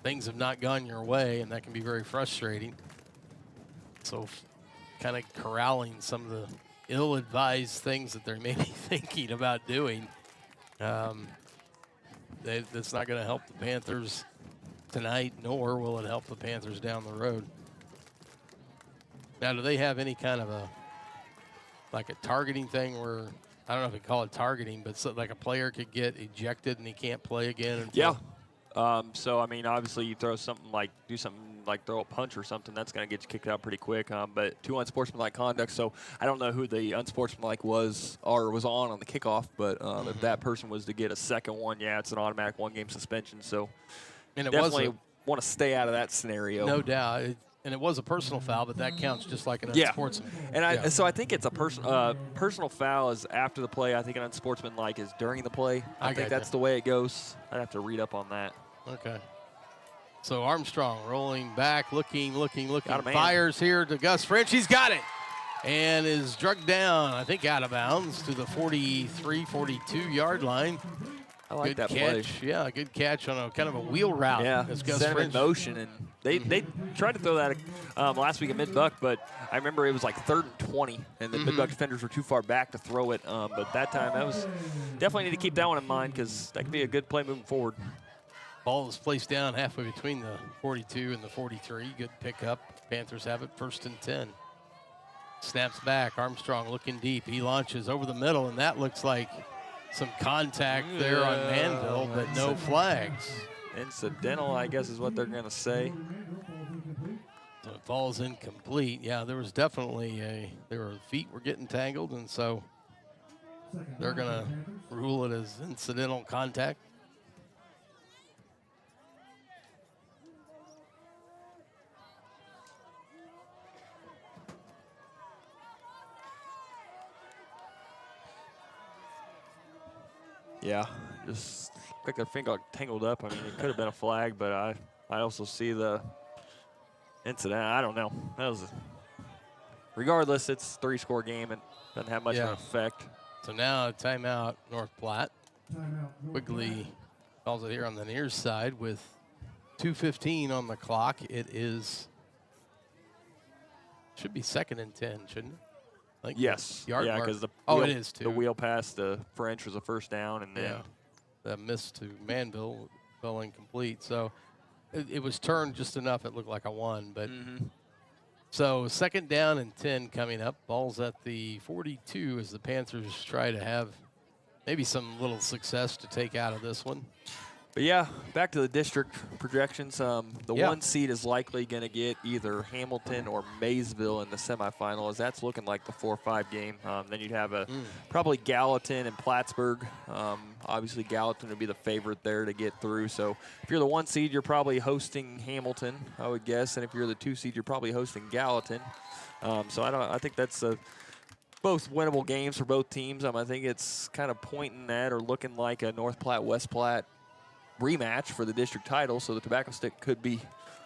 Things have not gone your way, and that can be very frustrating. So kind of corralling some of the ill-advised things that they may be thinking about doing. That's not going to help the Panthers tonight, nor will it help the Panthers down the road. Now, do they have any kind of a targeting thing where, I don't know if we call it targeting, but so like a player could get ejected and he can't play again? Until So, I mean, obviously you throw something like, throw a punch or something, that's going to get you kicked out pretty quick. But 2 unsportsmanlike conduct, so I don't know who the unsportsmanlike was on the kickoff, but if that person was to get a second one, it's an automatic 1-game suspension. So and it definitely want to stay out of that scenario. No doubt. And it was a personal foul, but that counts just like an unsportsman. And so I think it's a personal foul is after the play. I think an unsportsmanlike is during the play. I think that's the way it goes. I'd have to read up on that. Okay. So Armstrong rolling back, looking, Got a fires here to Gus French. He's got it and is drugged down, I think out of bounds to the 43, 42-yard line. I like good that catch. play. Yeah, good catch on a kind of a wheel route. Yeah, Gus sent him French in motion, and they tried to throw that last week at Mid-Buck, but I remember it was like 3rd and 20, and the Mid-Buck defenders were too far back to throw it. But that time, that was definitely need to keep that one in mind because that could be a good play moving forward. Ball is placed down halfway between the 42 and the 43. Good pickup. Panthers have it 1st and 10. Snaps back. Armstrong looking deep. He launches over the middle, and that looks like some contact there on Manville, but no flags. Incidental, I guess, is what they're going to say. So it falls incomplete. Yeah, there was definitely feet were getting tangled, and so they're going to rule it as incidental contact. Yeah, just like their finger got tangled up. I mean, it could have been a flag, but I also see the incident. I don't know. Regardless, it's a 3-score game and doesn't have much of an effect. So now a timeout, North Platte. Quigley calls it here on the near side with 2:15 on the clock. It should be 2nd and 10, shouldn't it? Like Yes. yard yeah, mark. because the Oh, wheel, it is, too. The wheel pass to French was a first down, and then Yeah. That miss to Manville fell incomplete. So it was turned just enough. It looked like a 1. But so 2nd down and 10 coming up. Ball's at the 42 as the Panthers try to have maybe some little success to take out of this one. But yeah, back to the district projections. The Yeah. 1 seed is likely going to get either Hamilton or Maysville in the semifinal, as that's looking like the 4-5 game. Then you'd have probably Gallatin and Plattsburgh. Obviously, Gallatin would be the favorite there to get through. So if you're the 1 seed, you're probably hosting Hamilton, I would guess. And if you're the 2 seed, you're probably hosting Gallatin. So I think that's both winnable games for both teams. I think it's kind of pointing at or looking like a North Platte West Platte rematch for the district title, so the tobacco stick could be,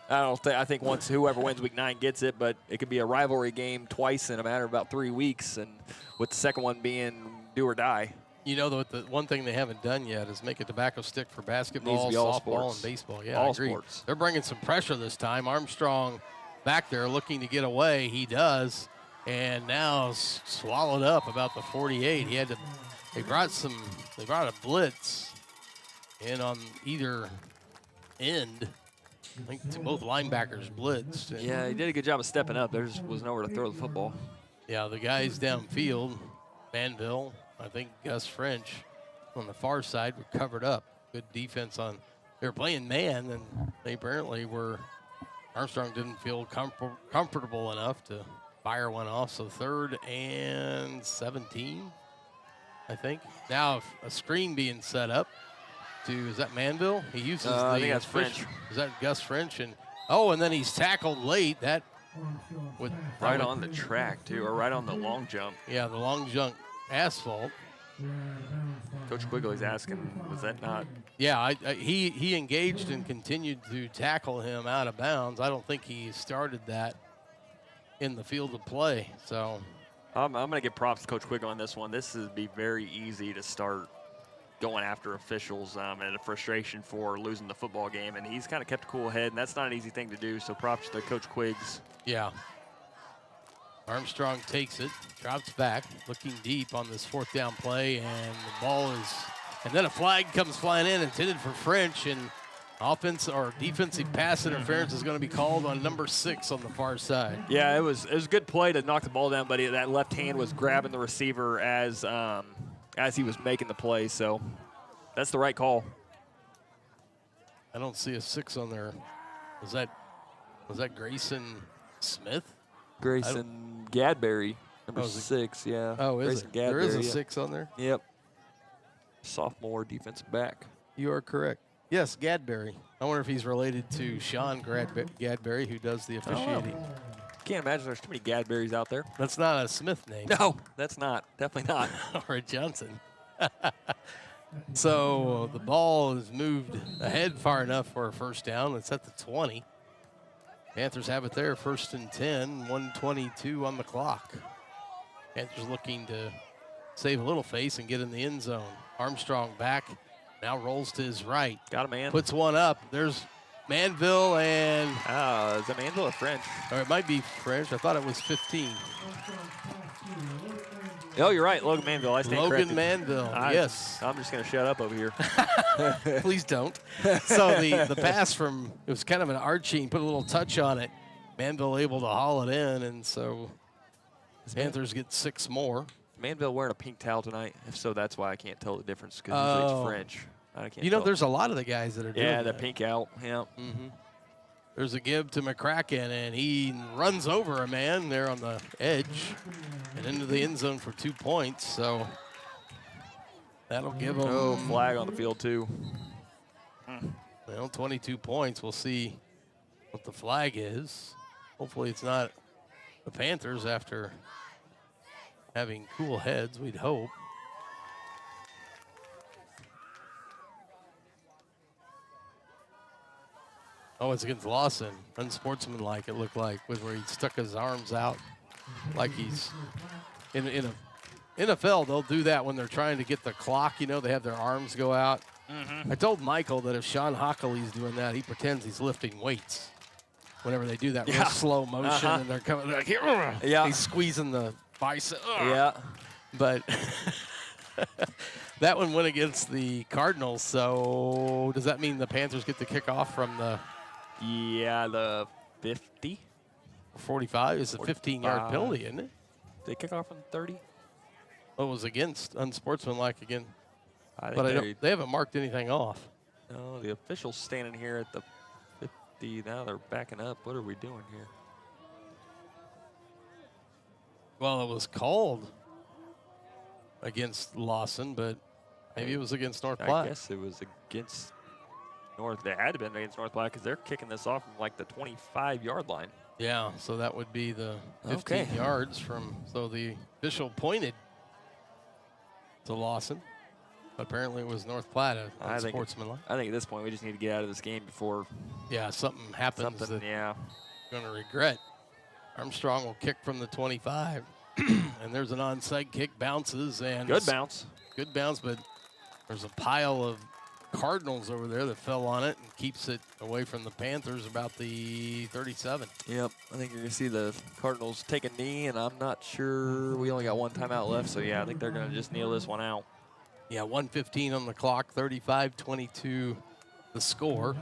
I think once whoever wins week 9 gets it, but it could be a rivalry game twice in a matter of about 3 weeks, and with the second one being do or die. You know, the one thing they haven't done yet is make a tobacco stick for basketball, all softball, sports. and baseball. Yeah, All I agree. sports. They're bringing some pressure this time. Armstrong back there looking to get away. He does, and now swallowed up about the 48. He had to. They brought a blitz in on either end. I think both linebackers blitzed. Yeah, he did a good job of stepping up. There just was nowhere to throw the football. Yeah, the guys downfield, Manville, I think Gus French on the far side were covered up. Good defense on. They were playing man, and they apparently were. Armstrong didn't feel comfortable enough to fire one off. So 3rd and 17, I think. Now a screen being set up. Is that Manville? He uses I think that's fish. French. Is that Gus French? And and then he's tackled late. That would Right on the track, too, or right on the long jump. Yeah, the long jump asphalt. Coach Quigley's asking, was that not? Yeah, he engaged and continued to tackle him out of bounds. I don't think he started that in the field of play. So I'm going to give props to Coach Quigley on this one. This would be very easy to start going after officials and a frustration for losing the football game. And he's kind of kept a cool head, and that's not an easy thing to do. So props to Coach Quiggs. Yeah. Armstrong takes it, drops back, looking deep on this 4th down play, and the ball is, and then a flag comes flying in, intended for French, and offense or defensive pass interference is going to be called on number 6 on the far side. Yeah, it was a good play to knock the ball down, but that left hand was grabbing the receiver as he was making the play, so that's the right call. I don't see a 6 on there. Was that Grayson Smith? Grayson Gadberry, number 6, yeah. Oh, is Grayson it? There is a Gadberry, 6 on there? Yep. Sophomore defensive back. You are correct. Yes, Gadberry. I wonder if he's related to Sean Gadberry, who does the officiating. Can't imagine there's too many Gadberries out there. That's not a Smith name. No, that's not. Definitely not. Or a Johnson. So the ball is moved ahead far enough for a first down. It's at the 20. Panthers have it there, 1st and 10, 1:22 on the clock. Panthers looking to save a little face and get in the end zone. Armstrong back, now rolls to his right. Got a man. Puts one up. There's Manville and... is that Manville or French? Or it might be French. I thought it was 15. Oh, you're right. Logan Manville. I stand Logan corrected. Manville, yes. I'm just going to shut up over here. Please don't. So the pass from, it was kind of an arching, put a little touch on it. Manville able to haul it in, and so Panthers get 6 more. Manville wearing a pink towel tonight? If so, that's why I can't tell the difference, because usually it's French. I can't You know, tell. there's a lot of the guys that are doing Yeah, that. the pink out. Yeah. Mm-hmm. There's a give to McCracken, and he runs over a man there on the edge and into the end zone for 2 points. So that'll give him. Oh, flag on the field, too. Well, 22 points. We'll see what the flag is. Hopefully it's not the Panthers after having cool heads, we'd hope. Oh, it's against Lawson. Unsportsmanlike, it looked like, with where he stuck his arms out like he's in a NFL. They'll do that when they're trying to get the clock. You know, they have their arms go out. I told Michael that if Sean Hockley's doing that, he pretends he's lifting weights. Whenever they do that real slow motion and they're coming, they're like, yeah, he's squeezing the Yeah. But that one went against the Cardinals, so does that mean the Panthers get the kickoff from the Yeah, the 50. 45? It's a 15-yard penalty, isn't it? They kick off from 30. Oh, it was against unsportsmanlike again. I But think they haven't marked anything off. No, the official's standing here at the 50. Now they're backing up. What are we doing here? Well, it was called against Lawson, but maybe it was against North Platte. I guess it was against North. They had to have been against North Platte because they're kicking this off from like the 25-yard line. Yeah, so that would be the 15 yards from. So the official pointed to Lawson. Apparently, it was North Platte, unsportsmanlike. I think at this point we just need to get out of this game before. Yeah, something happens that yeah, going to regret. Armstrong will kick from the 25, and there's an onside kick, bounces, and good bounce, but there's a pile of Cardinals over there that fell on it and keeps it away from the Panthers about the 37. Yep, I think you're going to see the Cardinals take a knee, and I'm not sure. We only got one timeout left, so yeah, I think they're going to just kneel this one out. Yeah, 1:15 on the clock, 35-22 the score.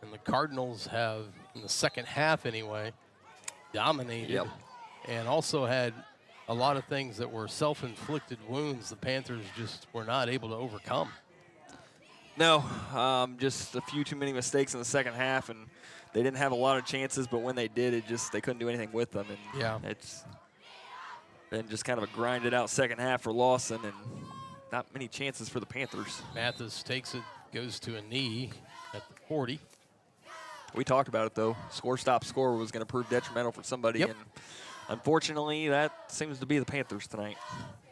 And the Cardinals have, in the second half anyway, dominated and also had a lot of things that were self-inflicted wounds the Panthers just were not able to overcome. No, just a few too many mistakes in the second half, and they didn't have a lot of chances, but when they did, they couldn't do anything with them. And it's been just kind of a grinded out second half for Lawson, and not many chances for the Panthers. Mathis takes it, goes to a knee at the 40. We talked about it, though. Score was going to prove detrimental for somebody, and unfortunately, that seems to be the Panthers tonight.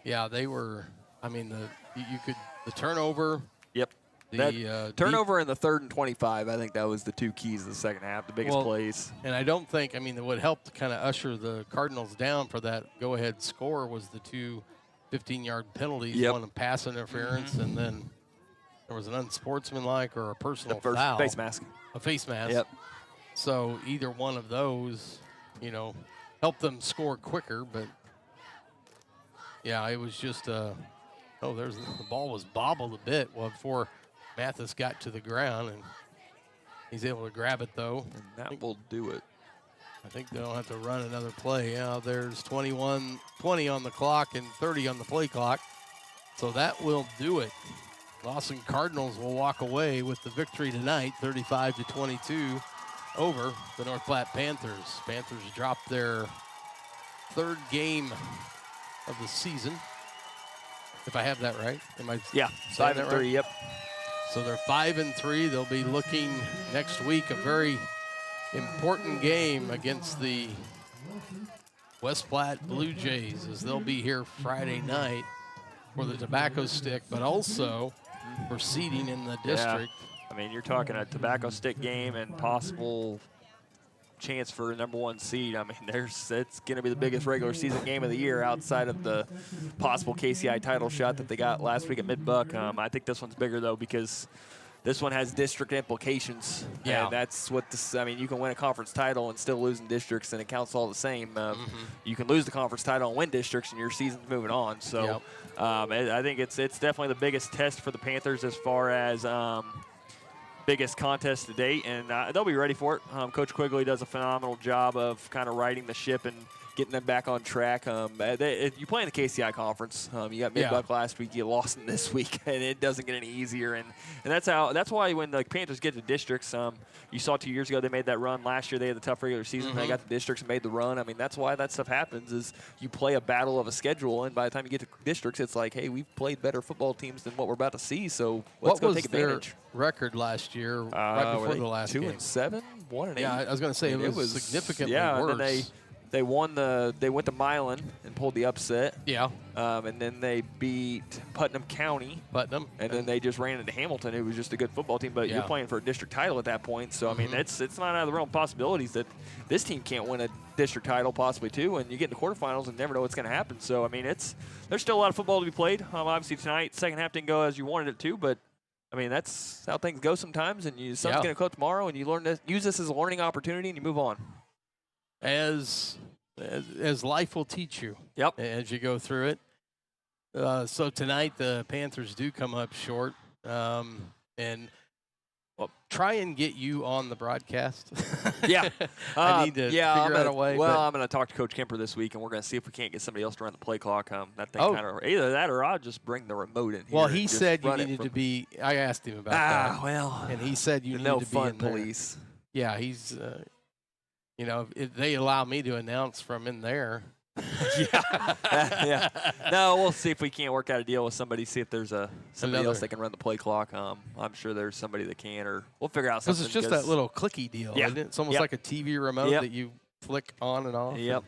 Yeah, they were. I mean, the turnover. Yep. The turnover in the 3rd and 25. I think that was the two keys of the second half, the biggest plays. And I don't think. I mean, what helped kind of usher the Cardinals down for that go-ahead score was the two 15-yard penalties. One a pass interference, and then there was an unsportsmanlike or a personal foul. Face mask. A face mask. Yep. So either one of those, helped them score quicker. But yeah, it was just the ball was bobbled a bit before Mathis got to the ground, and he's able to grab it though. And that will do it. I think they don't have to run another play. Yeah, there's 21:20 on the clock and 30 on the play clock. So that will do it. Lawson Cardinals will walk away with the victory tonight, 35-22 over the North Platte Panthers. Panthers dropped their 3rd game of the season, if I have that right. Am I? Yeah, 5-3. Right? Yep. So they're 5-3. They'll be looking next week, a very important game against the West Platte Blue Jays, as they'll be here Friday night for the tobacco stick, but also for seeding in the district. I mean, you're talking a tobacco stick game and possible chance for a #1 seed. I mean, it's going to be the biggest regular season game of the year outside of the possible KCI title shot that they got last week at Mid-Buck. I think this one's bigger, though, because this one has district implications. Yeah. And that's what this, I mean, you can win a conference title and still lose in districts, and it counts all the same. You can lose the conference title and win districts, and your season's moving on. So I think it's definitely the biggest test for the Panthers as far as biggest contest to date, and they'll be ready for it. Coach Quigley does a phenomenal job of kind of righting the ship and getting them back on track. You play in the KCI conference. You got Mid-Buck last week. You lost this week, and it doesn't get any easier. And that's why when the Panthers get to districts, you saw 2 years ago they made that run. Last year they had the tough regular season. They got to districts and made the run. I mean, that's why that stuff happens is you play a battle of a schedule, and by the time you get to districts, it's like, hey, we've played better football teams than what we're about to see, so let's go take advantage. What was their record last year, right before the last game? 2-7, 1-8. Yeah, I was going to say it was significantly worse. And then they went to Milan and pulled the upset. Yeah. And then they beat Putnam County. And then they just ran into Hamilton. It was just a good football team, but you're playing for a district title at that point. So, I mean, it's not out of the realm of possibilities that this team can't win a district title possibly too, and you get into quarterfinals and never know what's going to happen. So, I mean, there's still a lot of football to be played. Obviously tonight, second half didn't go as you wanted it to, but I mean, that's how things go sometimes, and something's going to go tomorrow, and you learn to use this as a learning opportunity, and you move on. As as life will teach you. Yep. As you go through it. So tonight the Panthers do come up short, and well, try and get you on the broadcast. Yeah. I need to figure out a way. Well, I'm going to talk to Coach Kemper this week, and we're going to see if we can't get somebody else to run the play clock. That thing kind of either that or I'll just bring the remote in here. Well, he said you needed to be. I asked him about that. Well, and he said you no need to fun be in police. There. Yeah, he's. If they allow me to announce from in there. Yeah. No, we'll see if we can't work out a deal with somebody. See if there's somebody else that can run the play clock. I'm sure there's somebody that can, or we'll figure out something. Because it's just that little clicky deal, isn't it? It's almost like a TV remote that you flick on and off. Yep.